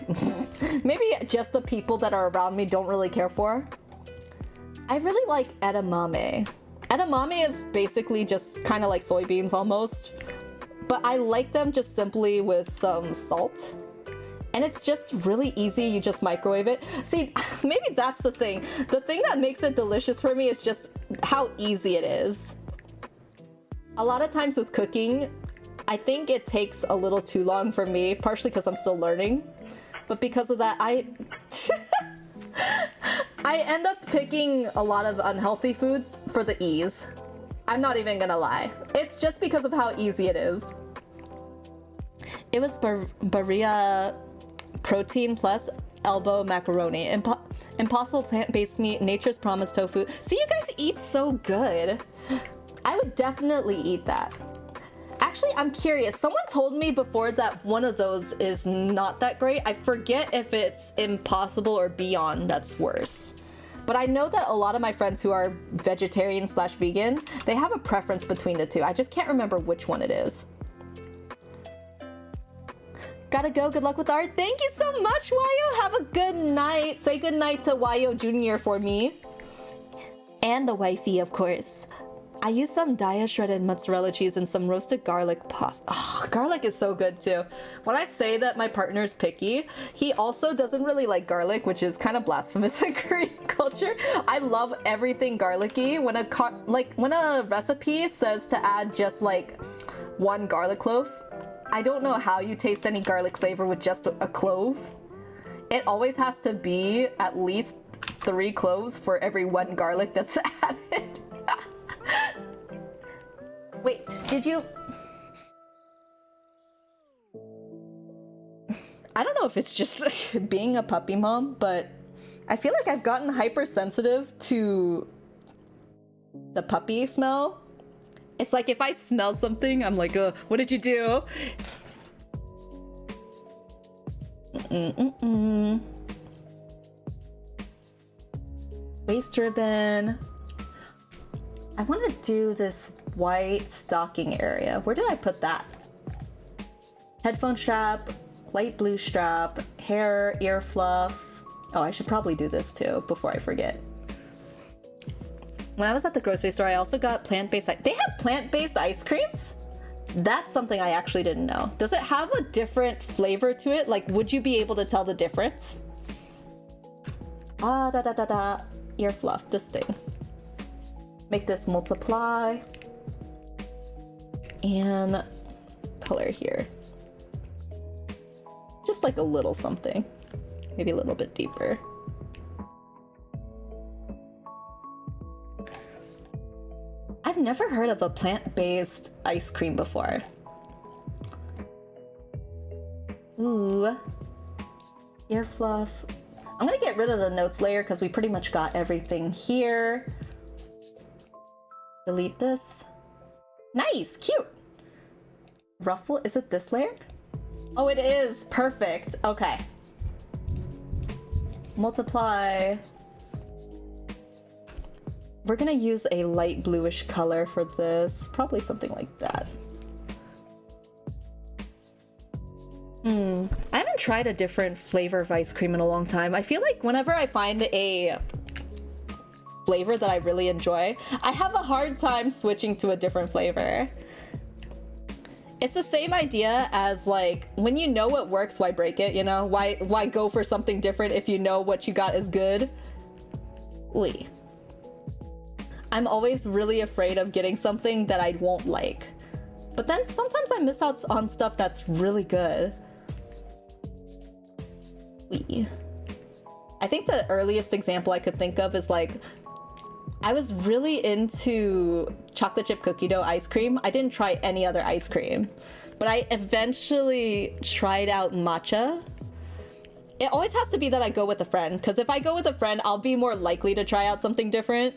maybe just the people that are around me don't really care for? I really like edamame. Edamame is basically just kind of like soybeans almost, but I like them just simply with some salt. And it's just really easy, you just microwave it. See, maybe that's the thing. The thing that makes it delicious for me is just how easy it is. A lot of times with cooking, I think it takes a little too long for me, partially because I'm still learning. But because of that, I end up picking a lot of unhealthy foods for the ease. I'm not even gonna lie. It's just because of how easy it is. It was Barilla Protein Plus Elbow Macaroni. Impossible plant-based meat, Nature's Promise tofu. See, you guys eat so good. I would definitely eat that. Actually, I'm curious. Someone told me before that one of those is not that great. I forget if it's Impossible or Beyond that's worse. But I know that a lot of my friends who are vegetarian/vegan, they have a preference between the two. I just can't remember which one it is. Gotta go. Good luck with art. Thank you so much, Wayo. Have a good night. Say good night to Wayo Jr. for me. And the wifey, of course. I used some Daya shredded mozzarella cheese and some roasted garlic pasta. Oh, garlic is so good too. When I say that my partner's picky, he also doesn't really like garlic, which is kind of blasphemous in Korean culture. I love everything garlicky. When a recipe says to add just like 1 garlic clove, I don't know how you taste any garlic flavor with just a clove. It always has to be at least 3 cloves for every 1 garlic that's added. Wait, did you... I don't know if it's just being a puppy mom, but I feel like I've gotten hypersensitive to the puppy smell. It's like if I smell something, I'm like, what did you do? Waist ribbon. I want to do this white stocking area. Where did I put that? Headphone strap, light blue strap, hair, ear fluff. Oh, I should probably do this too before I forget. When I was at the grocery store, I also got plant-based. They have plant-based ice creams? That's something I actually didn't know. Does it have a different flavor to it? Like, would you be able to tell the difference? Ear fluff, this thing. Make this multiply. And color here. Just like a little something. Maybe a little bit deeper. I've never heard of a plant-based ice cream before. Ooh. Ear fluff. I'm gonna get rid of the notes layer because we pretty much got everything here. Delete this. Nice, cute. Ruffle, is it this layer? Oh, it is, perfect, okay. Multiply. We're gonna use a light bluish color for this, probably something like that. I haven't tried a different flavor of ice cream in a long time. I feel like whenever I find a flavor that I really enjoy, I have a hard time switching to a different flavor. It's the same idea as like, when you know what works, why break it, you know? Why go for something different if you know what you got is good? Ooh. I'm always really afraid of getting something that I won't like. But then sometimes I miss out on stuff that's really good. Ooh. I think the earliest example I could think of is like, I was really into chocolate chip cookie dough ice cream. I didn't try any other ice cream, but I eventually tried out matcha. It always has to be that I go with a friend, because if I go with a friend, I'll be more likely to try out something different.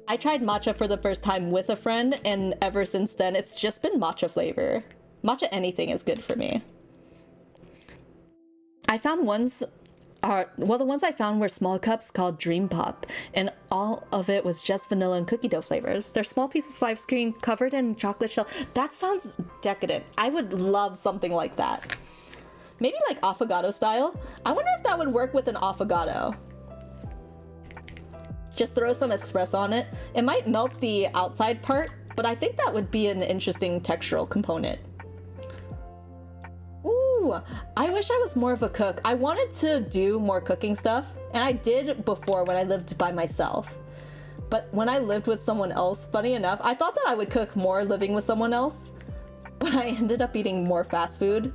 I tried matcha for the first time with a friend, and ever since then, it's just been matcha flavor. Matcha anything is good for me. I found ones are, well, the ones I found were small cups called Dream Pop, and all of it was just vanilla and cookie dough flavors. They're small pieces of ice cream covered in chocolate shell. That sounds decadent. I would love something like that. Maybe like affogato style. I wonder if that would work with an affogato. Just throw some espresso on it. It might melt the outside part, but I think that would be an interesting textural component. Ooh, I wish I was more of a cook. I wanted to do more cooking stuff, and I did before when I lived by myself. But when I lived with someone else, funny enough, I thought that I would cook more living with someone else, but I ended up eating more fast food.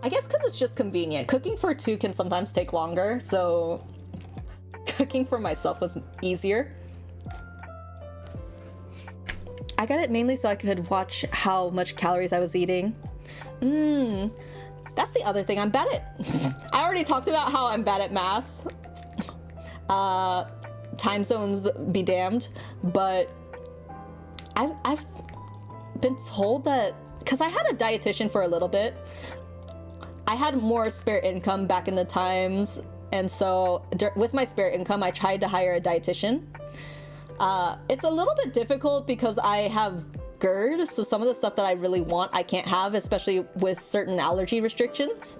I guess because it's just convenient. Cooking for two can sometimes take longer, so cooking for myself was easier. I got it mainly so I could watch how much calories I was eating. That's the other thing. I'm bad at... I already talked about how I'm bad at math. Time zones be damned. But I've been told that... Because I had a dietitian for a little bit. I had more spare income back in the times. And so with my spare income, I tried to hire a dietitian. It's a little bit difficult because I have GERD, so some of the stuff that I really want I can't have, especially with certain allergy restrictions.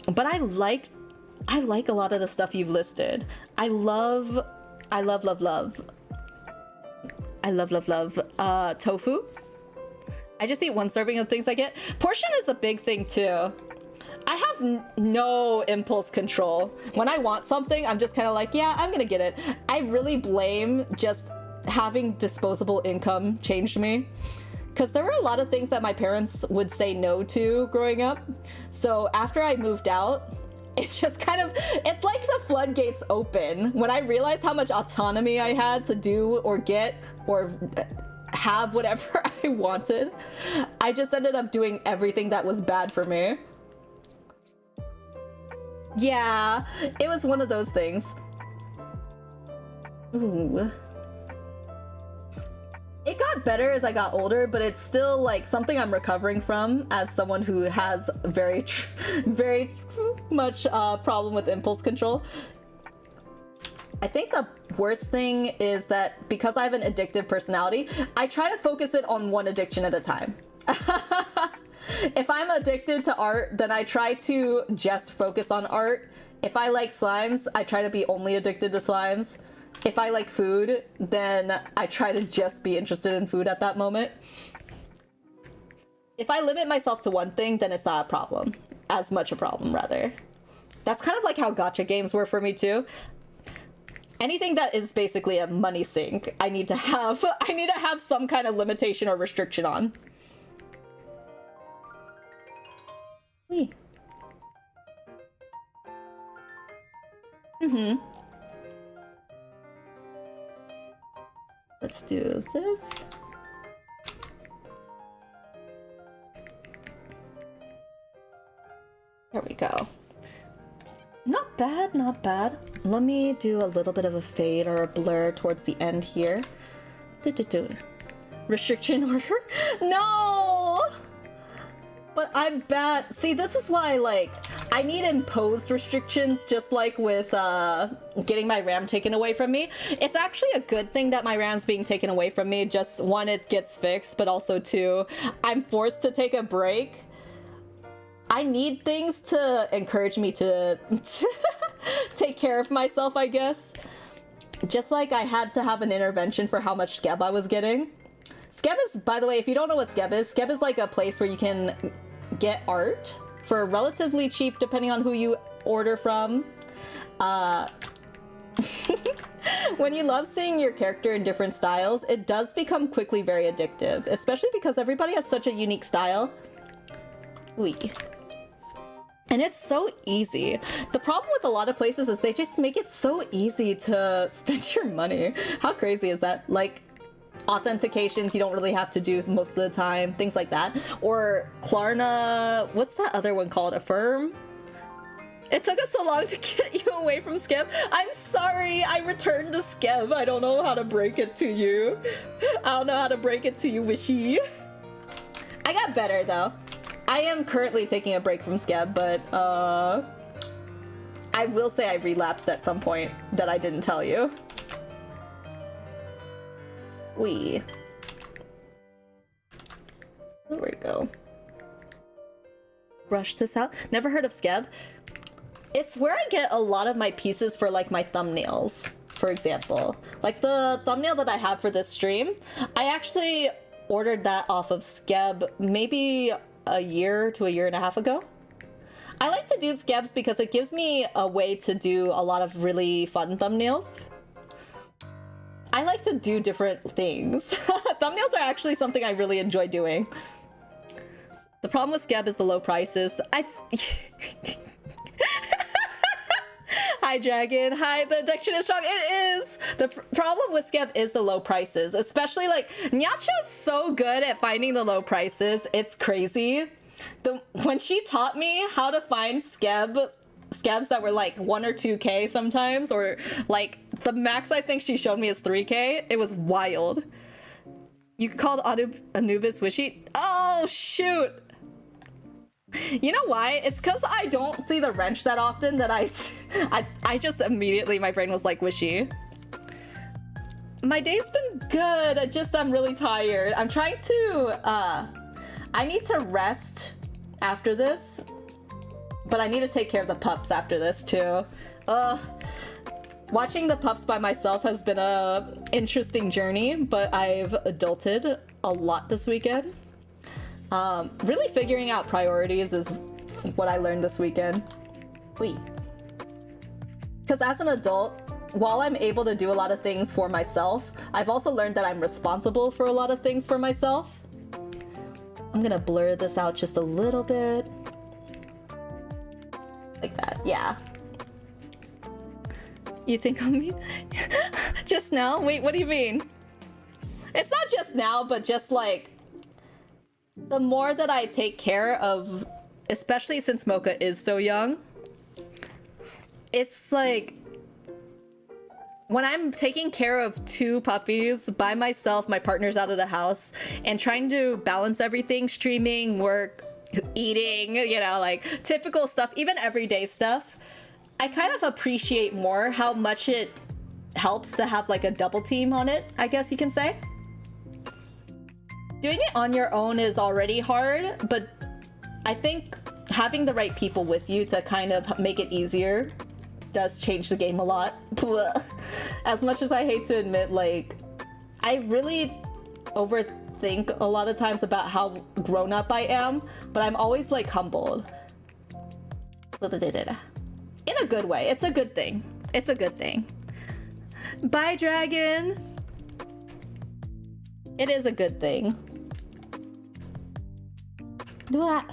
But I like a lot of the stuff you've listed. I love tofu. I just eat one serving of things I get. Portion is a big thing too. I have no impulse control. When I want something, I'm just kind of like, yeah, I'm gonna get it. I really blame just having disposable income changed me, because there were a lot of things that my parents would say no to growing up. So after I moved out, it's just kind of, it's like the floodgates open. When I realized how much autonomy I had to do or get or have whatever I wanted, I just ended up doing everything that was bad for me. Yeah, it was one of those things. Ooh. It got better as I got older, but it's still like something I'm recovering from as someone who has very much problem with impulse control. I think the worst thing is that because I have an addictive personality, I try to focus it on one addiction at a time. If I'm addicted to art, then I try to just focus on art. If I like slimes, I try to be only addicted to slimes. If I like food, then I try to just be interested in food at that moment. If I limit myself to one thing, then it's not a problem. As much a problem, rather. That's kind of like how gacha games were for me too. Anything that is basically a money sink, I need to have some kind of limitation or restriction on. Wee. Let's do this. There we go. Not bad, not bad. Let me do a little bit of a fade or a blur towards the end here. Restriction order? No! But I'm bad. See, this is why, like, I need imposed restrictions, just like with getting my RAM taken away from me. It's actually a good thing that my RAM's being taken away from me. Just one, it gets fixed, but also two, I'm forced to take a break. I need things to encourage me to take care of myself, I guess. Just like I had to have an intervention for how much Skeb I was getting. Skeb is, by the way, if you don't know what Skeb is like a place where you can get art for relatively cheap, depending on who you order from. When you love seeing your character in different styles, it does become quickly very addictive, especially because everybody has such a unique style. Wee. And it's so easy. The problem with a lot of places is they just make it so easy to spend your money. How crazy is that? Like, authentications you don't really have to do most of the time, things like that. Or Klarna, what's that other one called? Affirm? It took us so long to get you away from Skeb. I'm sorry, I returned to Skeb. I don't know how to break it to you. I don't know how to break it to you, Wishy. I got better though. I am currently taking a break from Scab, but I will say I relapsed at some point that I didn't tell you. There we go. Brush this out. Never heard of Scab. It's where I get a lot of my pieces for like my thumbnails, for example. Like the thumbnail that I have for this stream, I actually ordered that off of Scab maybe a year to a year and a half ago. I like to do Scabs because it gives me a way to do a lot of really fun thumbnails. I like to do different things. Thumbnails are actually something I really enjoy doing. The problem with Scab is the low prices. Hi, Dragon. Hi, the addiction is strong. It is. The problem with Scab is the low prices, especially like Nyacha's so good at finding the low prices. It's crazy. When she taught me how to find scabs that were like 1 or 2K sometimes, or like the max I think she showed me is 3K. It was wild. You called Anubis Wishy? Oh, shoot. You know why? It's because I don't see the wrench that often that I just immediately, my brain was like, wishy. My day's been good. I'm really tired. I'm trying to, I need to rest after this, but I need to take care of the pups after this too. Watching the pups by myself has been a interesting journey, but I've adulted a lot this weekend. Really figuring out priorities is what I learned this weekend. Because as an adult, while I'm able to do a lot of things for myself, I've also learned that I'm responsible for a lot of things for myself. I'm gonna blur this out just a little bit. Like that, yeah. You think of me? Just now? Wait, what do you mean? It's not just now, but just like, the more that I take care of, especially since Mocha is so young, it's like, when I'm taking care of 2 puppies by myself, my partner's out of the house, and trying to balance everything, streaming, work, eating, you know, like typical stuff, even everyday stuff, I kind of appreciate more how much it helps to have like a double team on it, I guess you can say. Doing it on your own is already hard, but I think having the right people with you to kind of make it easier does change the game a lot. As much as I hate to admit, like, I really overthink a lot of times about how grown up I am, but I'm always like humbled. In a good way. It's a good thing. It's a good thing. Bye, Dragon. It is a good thing. Do that.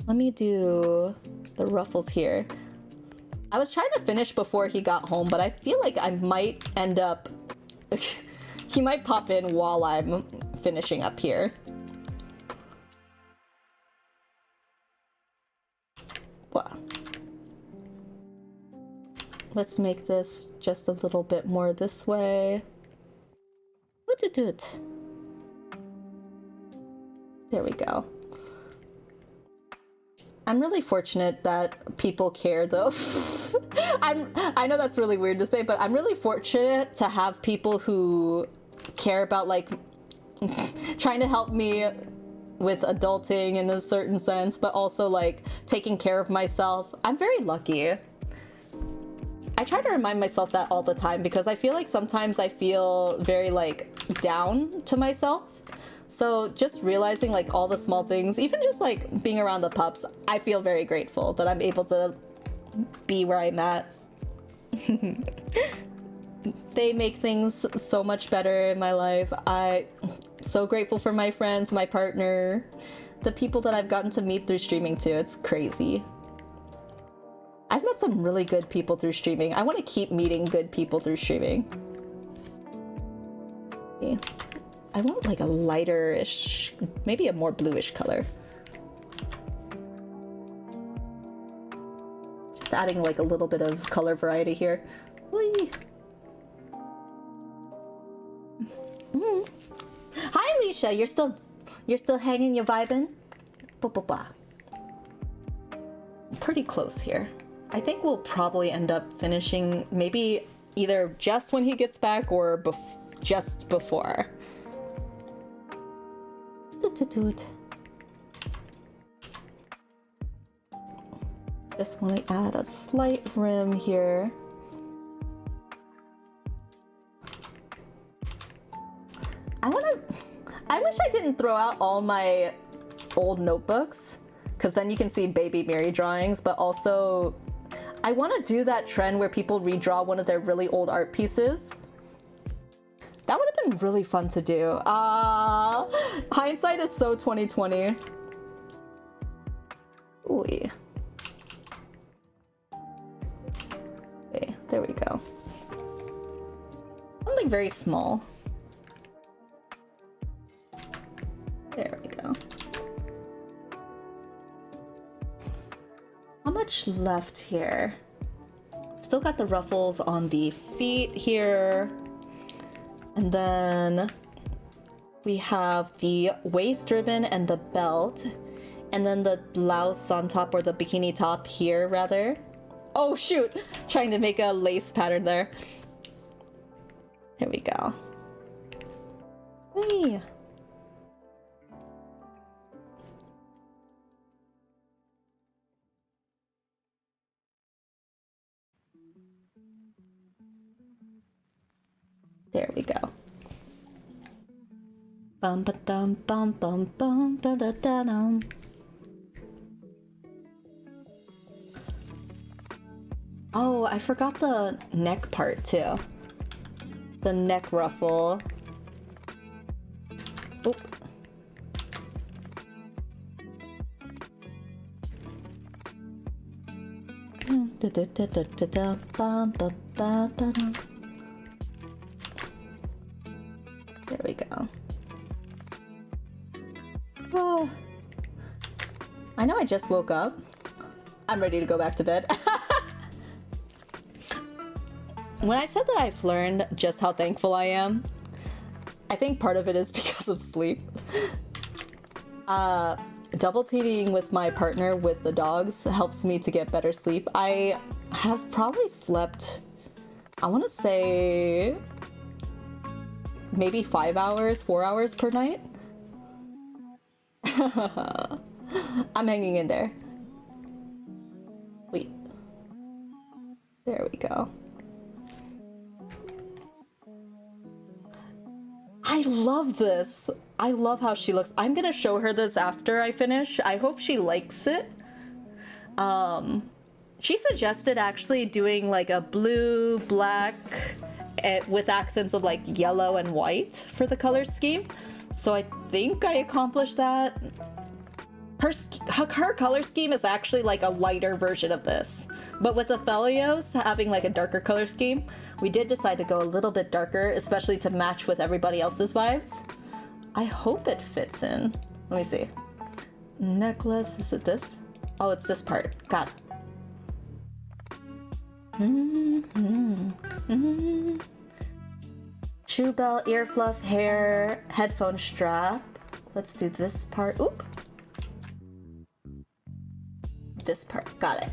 Let me do the ruffles here. I was trying to finish before he got home, but I feel like I might end up... he might pop in while I'm finishing up here. Well, let's make this just a little bit more this way. There we go. I'm really fortunate that people care though. I know that's really weird to say, but I'm really fortunate to have people who care about like trying to help me with adulting in a certain sense, but also like taking care of myself. I'm very lucky. I try to remind myself that all the time because I feel like sometimes I feel very like down to myself. So just realizing like all the small things, even just like being around the pups, I feel very grateful that I'm able to be where I'm at. They make things so much better in my life. I'm so grateful for my friends, my partner, the people that I've gotten to meet through streaming too. It's crazy. I've met some really good people through streaming. I want to keep meeting good people through streaming. Okay. I want like a lighter-ish, maybe a more bluish color. Just adding like a little bit of color variety here. Whee! Hi, Alicia. You're still hanging, you vibing? Pretty close here. I think we'll probably end up finishing maybe either just when he gets back or just before. Just want to add a slight rim here. I wish I didn't throw out all my old notebooks, because then you can see baby Miri drawings, but also I want to do that trend where people redraw one of their really old art pieces. That would have been really fun to do. Hindsight is so 2020. Ooh. Okay, there we go. Something very small. There we go. How much left here? Still got the ruffles on the feet here. And then we have the waist ribbon and the belt. And then the blouse on top, or the bikini top here, rather. Oh shoot! Trying to make a lace pattern there. There we go. Hey. There we go. Bum ba dum bum bum bum ba da da dum. Oh, I forgot the neck part too. The neck ruffle. Oop. Da da da da da da bum ba ba ba dum. There we go. Oh. I know I just woke up. I'm ready to go back to bed. When I said that I've learned just how thankful I am, I think part of it is because of sleep. Double teaming with my partner with the dogs helps me to get better sleep. I have probably slept, I want to say, maybe 5 hours, 4 hours per night. I'm hanging in there. Wait. There we go. I love this. I love how she looks. I'm gonna show her this after I finish. I hope she likes it. She suggested actually doing like a blue, black, with accents of like yellow and white for the color scheme. So I think I accomplished that. Her color scheme is actually like a lighter version of this. But with Aphelios having like a darker color scheme, we did decide to go a little bit darker, especially to match with everybody else's vibes. I hope it fits in. Let me see. Necklace, is it this? Oh, it's this part. Got it. Shoe belt, ear fluff, hair, headphone strap. Let's do this part. Oop. This part. Got it.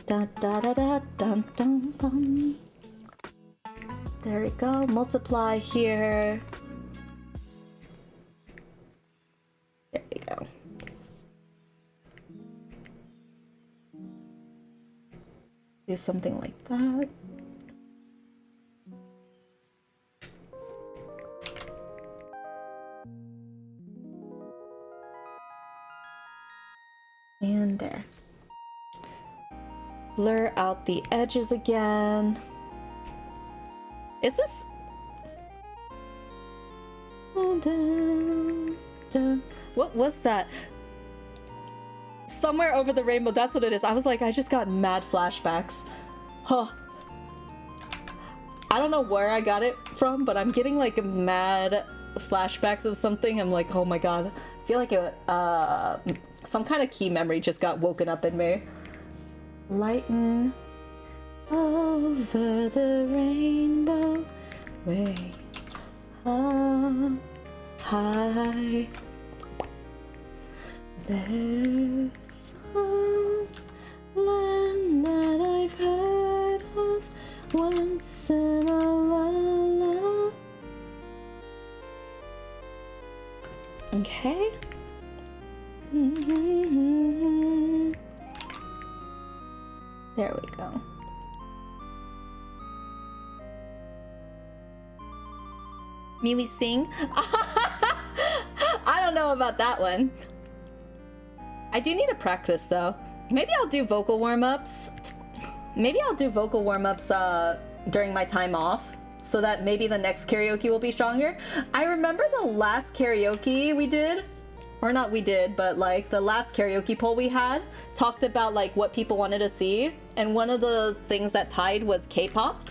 Da, da, da, da, dum, dum, dum. There we go. Multiply here. There we go. Do something like that. And there. Blur out the edges again. Is this? What was that? Somewhere over the rainbow, that's what it is. I was like, I just got mad flashbacks. Huh. I don't know where I got it from, but I'm getting like mad flashbacks of something. I'm like, oh my god. I feel like it, some kind of key memory just got woken up in me. Lighten over the rainbow way. Hi. There's some land that I've heard of once in a while. Okay. There we go. Mimi sing? I don't know about that one. I do need to practice though. Maybe I'll do vocal warm-ups. Maybe I'll do vocal warm-ups during my time off so that maybe the next karaoke will be stronger. I remember the last karaoke we did, or not we did, but like the last karaoke poll we had talked about like what people wanted to see, and one of the things that tied was K-pop.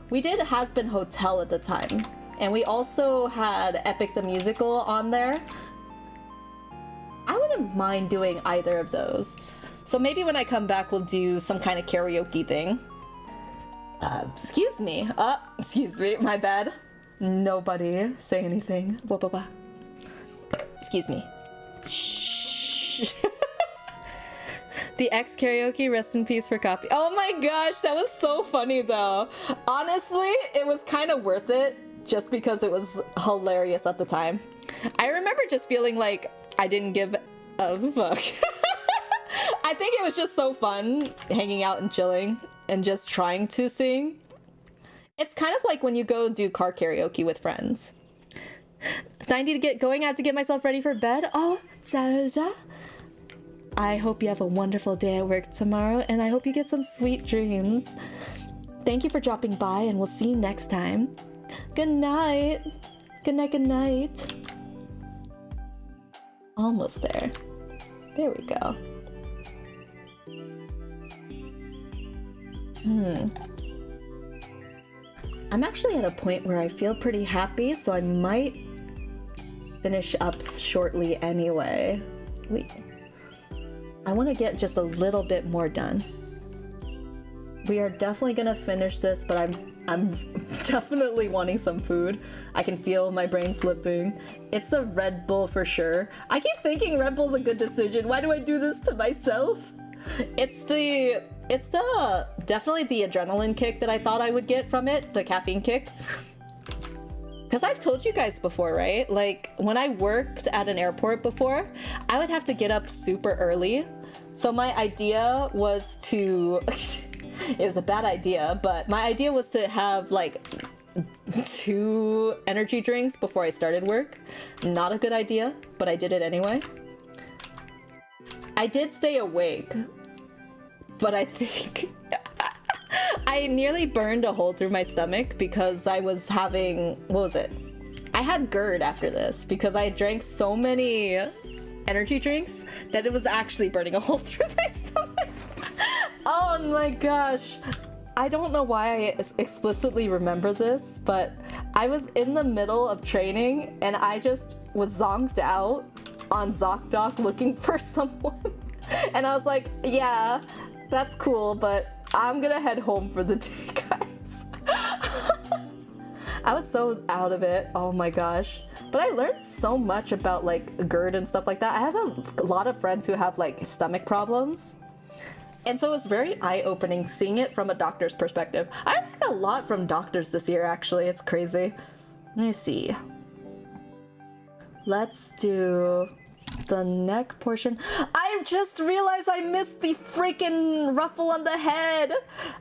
We did Has Been Hotel at the time, and we also had Epic the Musical on there. I wouldn't mind doing either of those. So maybe when I come back, we'll do some kind of karaoke thing. Excuse me. Excuse me, my bad. Nobody say anything. Blah, blah, blah. Excuse me. Shh. The X karaoke, rest in peace for copy. Oh my gosh, that was so funny though. Honestly, it was kind of worth it just because it was hilarious at the time. I remember just feeling like I didn't give a fuck. I think it was just so fun hanging out and chilling and just trying to sing. It's kind of like when you go do car karaoke with friends. 90 to get going. I have to get myself ready for bed. Oh, Zaza. I hope you have a wonderful day at work tomorrow, and I hope you get some sweet dreams. Thank you for dropping by, and we'll see you next time. Good night. Good night, good night. Almost there. There we go. I'm actually at a point where I feel pretty happy, so I might finish up shortly anyway. Wait. I want to get just a little bit more done. We are definitely gonna finish this, but I'm definitely wanting some food. I can feel my brain slipping. It's the Red Bull for sure. I keep thinking Red Bull's a good decision. Why do I do this to myself? It's definitely the adrenaline kick that I thought I would get from it, the caffeine kick. Because I've told you guys before, right? Like, when I worked at an airport before, I would have to get up super early. So my idea was to... it was a bad idea, but my idea was to have, like, 2 energy drinks before I started work. Not a good idea, but I did it anyway. I did stay awake, but I think... I nearly burned a hole through my stomach because I was having, what was it? I had GERD after this because I drank so many energy drinks that it was actually burning a hole through my stomach. Oh my gosh. I don't know why I explicitly remember this, but I was in the middle of training and I just was zonked out on ZocDoc looking for someone. And I was like, yeah, that's cool, but I'm gonna head home for the day, guys. I was so out of it. Oh my gosh. But I learned so much about like GERD and stuff like that. I have a lot of friends who have like stomach problems. And so it's very eye-opening seeing it from a doctor's perspective. I learned a lot from doctors this year, actually. It's crazy. Let me see. Let's do the neck portion. I just realized I missed the freaking ruffle on the head.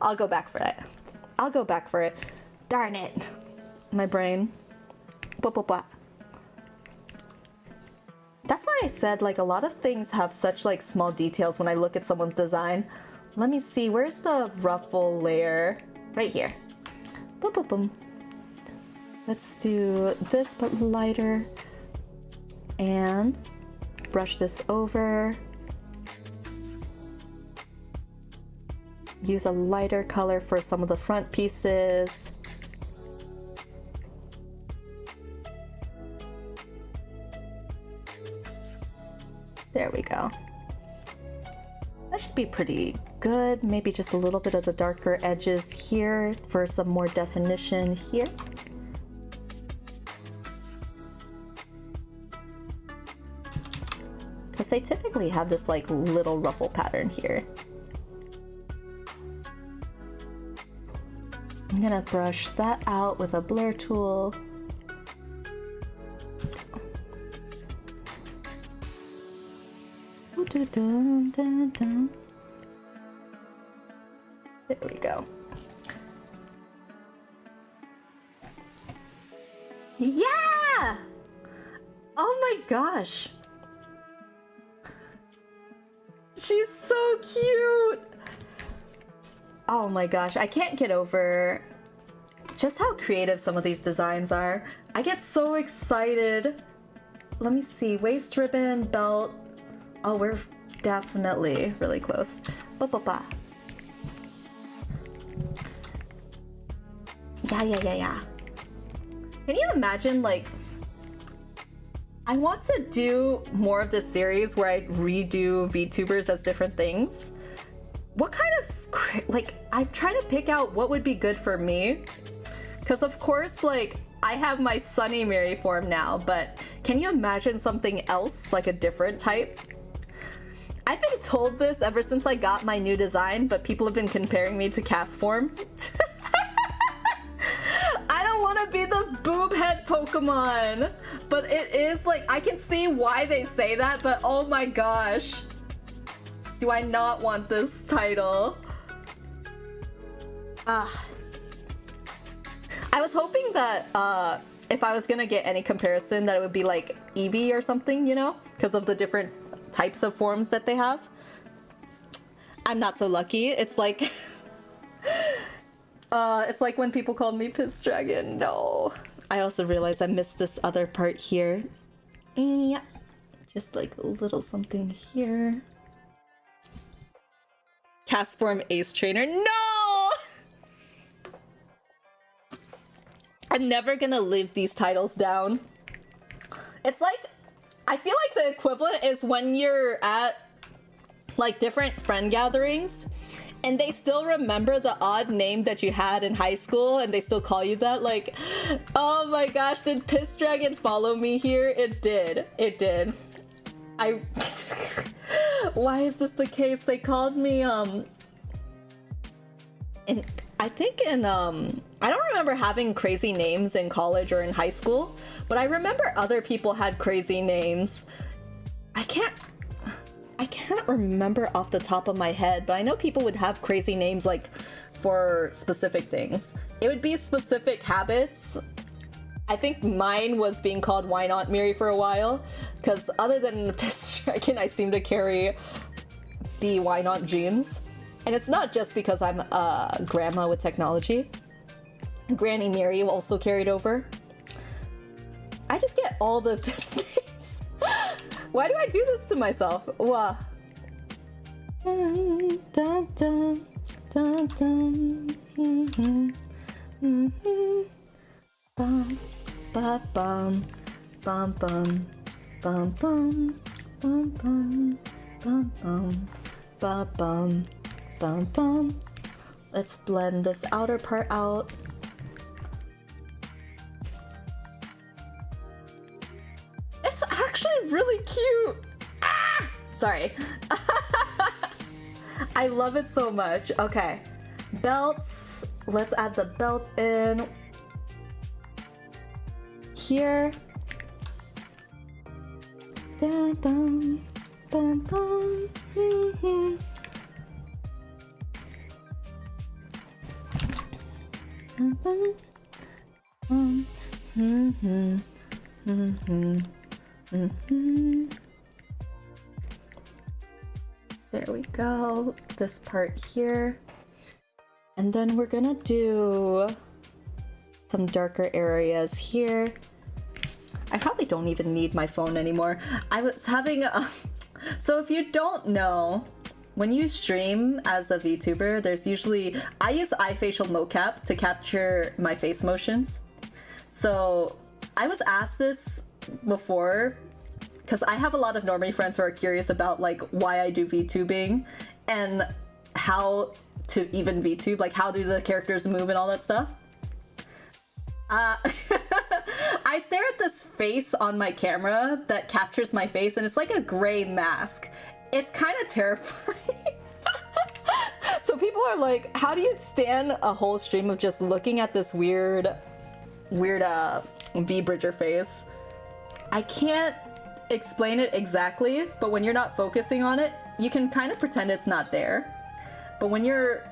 I'll go back for it. I'll go back for it. Darn it. My brain. Blah, blah, blah. That's why I said like a lot of things have such like small details when I look at someone's design. Let me see, where's the ruffle layer? Right here. Boom, boom, boom. Let's do this but lighter. And brush this over. Use a lighter color for some of the front pieces. There we go. That should be pretty good. Maybe just a little bit of the darker edges here for some more definition here. because they typically have this like little ruffle pattern here. I'm gonna brush that out with a blur tool. There we go. Yeah! Oh my gosh. She's so cute. Oh my gosh, I can't get over just how creative some of these designs are. I get so excited. Let me see, waist ribbon, belt. Oh, we're definitely really close. Ba-ba-ba. Yeah. Can you imagine, like, I want to do more of this series where I redo VTubers as different things. What kind of, like, I'm trying to pick out what would be good for me. Because of course, like, I have my Sunny Miri form now, but can you imagine something else, like a different type? I've been told this ever since I got my new design, but people have been comparing me to cast form. I don't want to be the boob head Pokemon, but it is like, I can see why they say that, but oh my gosh. Do I not want this title? I was hoping that if I was gonna get any comparison that it would be like Eevee or something, you know? Because of the different types of forms that they have. I'm not so lucky. It's like it's like when people called me Piss Dragon. No. I also realized I missed this other part here. Yeah. Just like a little something here. Cast form Ace Trainer. No! I'm never gonna live these titles down. It's like, I feel like the equivalent is when you're at like different friend gatherings and they still remember the odd name that you had in high school and they still call you that. Like, oh my gosh, did Piss Dragon follow me here? It did. It did. Why is this the case? They called me, I think in, I don't remember having crazy names in college or in high school, but I remember other people had crazy names. I can't remember off the top of my head, but I know people would have crazy names like for specific things. It would be specific habits. I think mine was being called Why Not Miri for a while, because other than Piss Dragon, I seem to carry the Why Not genes. And it's not just because I'm a grandma with technology. Granny Miri also carried over. I just get all the Piss names. Why do I do this to myself? Wah. Dun, dun, dun, dun, dun. Bum, ba, bum, bum, bum, bum, bum, bum, bum, bum, bum, ba, bum, bum, bum. Let's blend this outer part out. It's actually really cute. Ah! Sorry. I love it so much. Okay, belts. Let's add the belt in here. Dun, bum, bum, bum. Mm-hmm. There we go. This part here. And then we're gonna do some darker areas here. I probably don't even need my phone anymore. I was having a... So if you don't know, when you stream as a VTuber, there's usually... I use iFacial mocap to capture my face motions. So I was asked this before, because I have a lot of normie friends who are curious about like why I do VTubing and how to even VTube, like how do the characters move and all that stuff. I I stare at this face on my camera that captures my face, and it's like a gray mask. It's kind of terrifying. So people are like, how do you stand a whole stream of just looking at this weird V-Bridger face? I can't explain it exactly, but when you're not focusing on it, you can kind of pretend it's not there. But when you're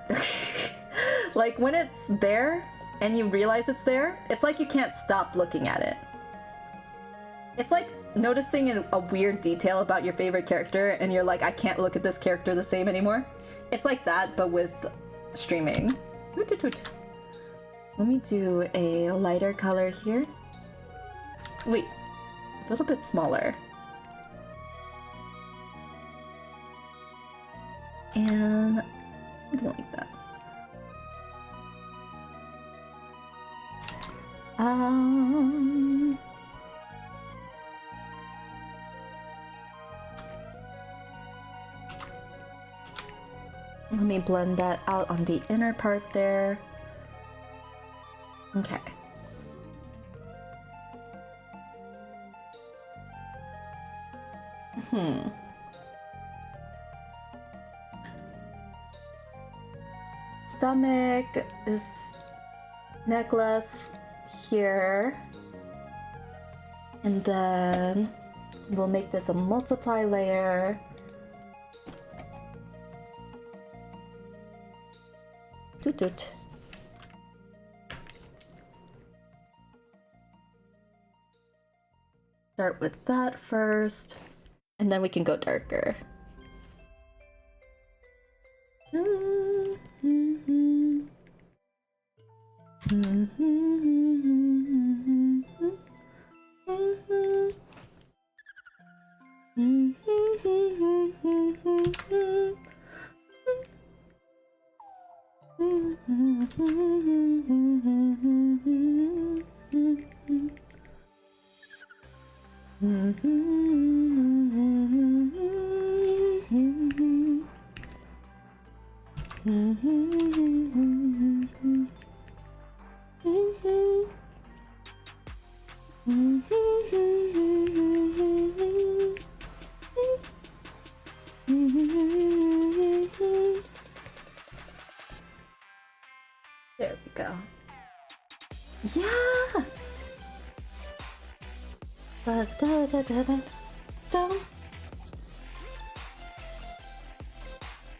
like, when it's there and you realize it's there, it's like you can't stop looking at it. It's like noticing a weird detail about your favorite character and you're like, I can't look at this character the same anymore. It's like that, but with streaming. Hoot, hoot, hoot. Let me do a lighter color here. Wait, a little bit smaller. And something like that. Let me blend that out on the inner part there. Okay. Stomach is necklace here. And then we'll make this a multiply layer. Toot toot. Start with that first, and then we can go darker. There we go. Yeah!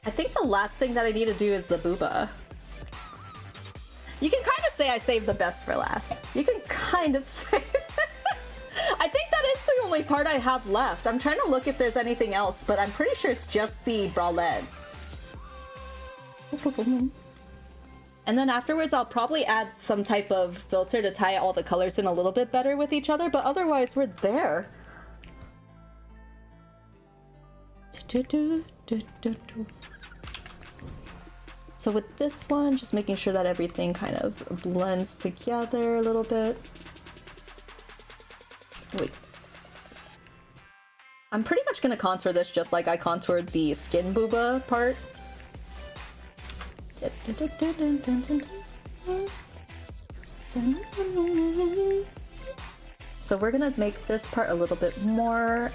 I think the last thing that I need to do is the booba. You can kind of say I saved the best for last. You can kind of say I think that is the only part I have left. I'm trying to look if there's anything else, but I'm pretty sure it's just the bralette. And then afterwards, I'll probably add some type of filter to tie all the colors in a little bit better with each other, but otherwise we're there. So with this one, just making sure that everything kind of blends together a little bit. Wait. I'm pretty much gonna contour this just like I contoured the skin booba part. So we're gonna make this part a little bit more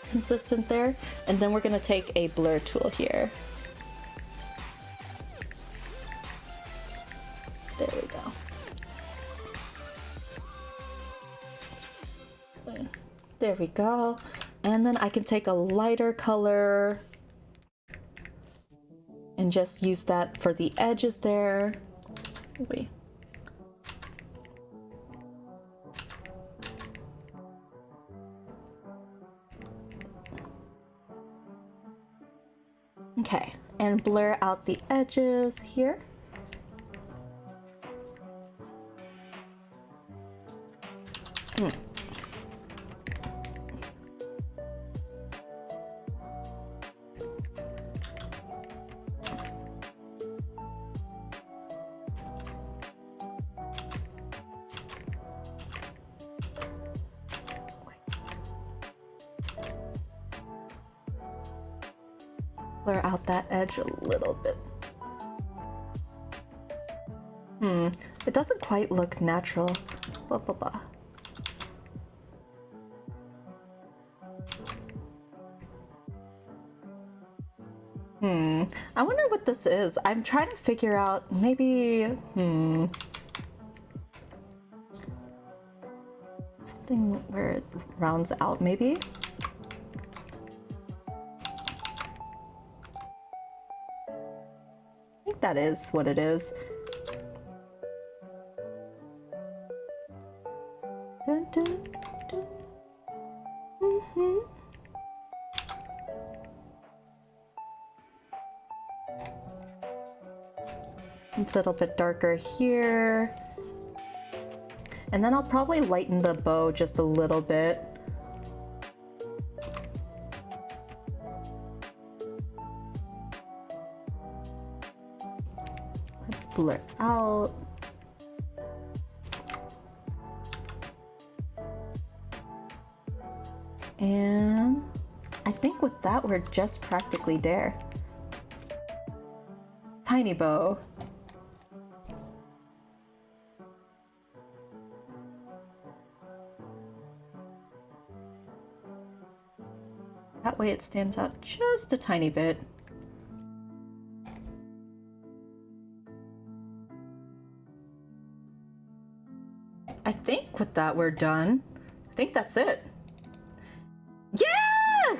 consistent there, and then we're gonna take a blur tool here. There we go. There we go. And then I can take a lighter color and just use that for the edges there. Wait. Okay, and blur out the edges here. Blur out that edge a little bit. It doesn't quite look natural. Blah, blah, blah. I wonder what this is. I'm trying to figure out, maybe, something where it rounds out, maybe? I think that is what it is. Dun, dun, dun. A little bit darker here. And then I'll probably lighten the bow just a little bit. Let's blur out. And I think with that, we're just practically there. Tiny bow. That way it stands out just a tiny bit. I think with that we're done. I think that's it. Yeah!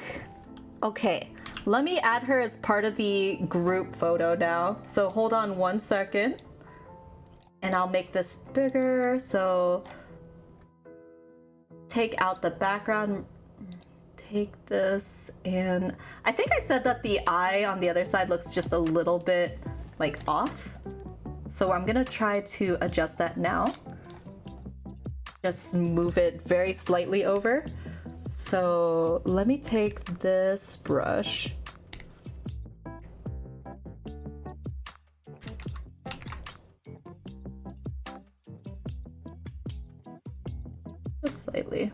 Okay, let me add her as part of the group photo now. So hold on 1 second. And I'll make this bigger. So take out the background. Take this, and I think I said that the eye on the other side looks just a little bit like off. So I'm gonna try to adjust that now. Just move it very slightly over. So let me take this brush. Just slightly.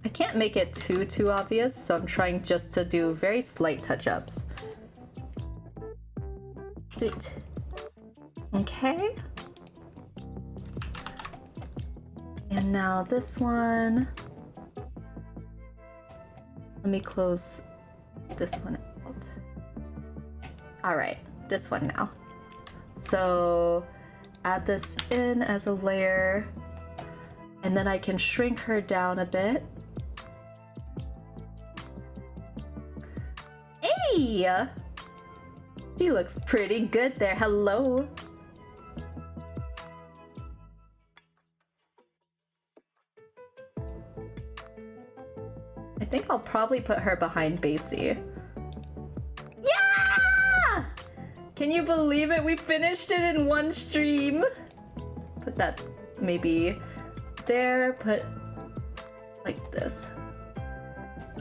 I can't make it too obvious, so I'm trying just to do very slight touch-ups. Okay. And now this one. Let me close this one out. All right, this one now. So add this in as a layer, and then I can shrink her down a bit. Hey! She looks pretty good there. Hello. I think I'll probably put her behind Basie. Yeah! Can you believe it? We finished it in one stream. Put that maybe there, put like this.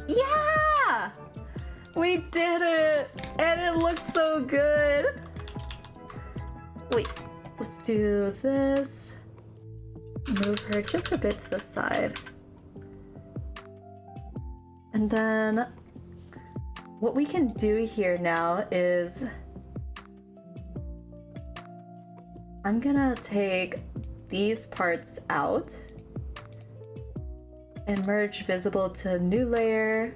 Yeah! We did it! And it looks so good! Wait, let's do this. Move her just a bit to the side. And then what we can do here now is I'm gonna take these parts out and merge visible to a new layer.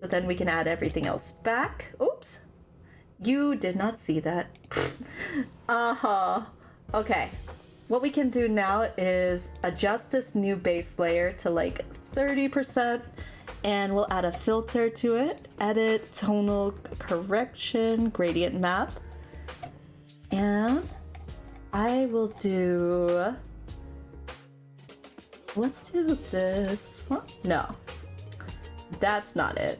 So then we can add everything else back. Oops. You did not see that. Okay. What we can do now is adjust this new base layer to like 30%, and we'll add a filter to it. Edit, tonal correction, gradient map. And I will do... Let's do this one. No. That's not it.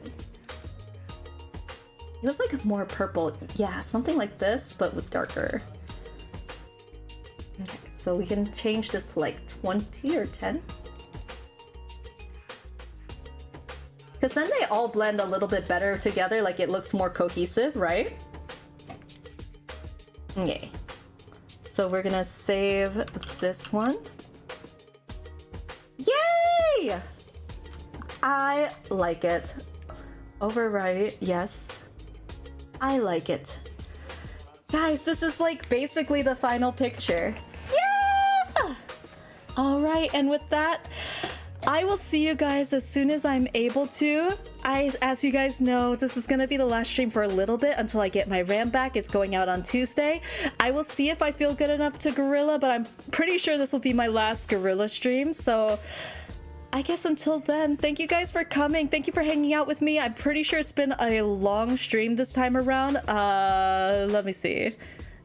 It was like more purple. Yeah, something like this, but with darker. Okay, so we can change this to like 20 or 10. Because then they all blend a little bit better together, like it looks more cohesive, right? Okay. So we're gonna save this one. Yay! Yay! I like it. Overwrite, yes. I like it. Guys, this is like basically the final picture. Yeah! Alright, and with that, I will see you guys as soon as I'm able to. As you guys know, this is gonna be the last stream for a little bit until I get my RAM back. It's going out on Tuesday. I will see if I feel good enough to Gorilla, but I'm pretty sure this will be my last Gorilla stream, so I guess until then, thank you guys for coming. Thank you for hanging out with me. I'm pretty sure it's been a long stream this time around. Let me see.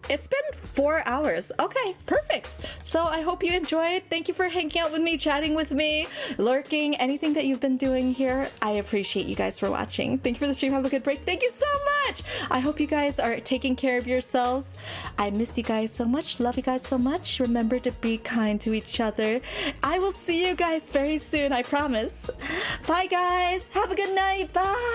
It's been 4 hours. Okay, perfect. So I hope you enjoyed. Thank you for hanging out with me, chatting with me, lurking, anything that you've been doing here. I appreciate you guys for watching. Thank you for the stream. Have a good break. Thank you so much. I hope you guys are taking care of yourselves. I miss you guys so much. Love you guys so much. Remember to be kind to each other. I will see you guys very soon. I promise. Bye, guys. Have a good night. Bye.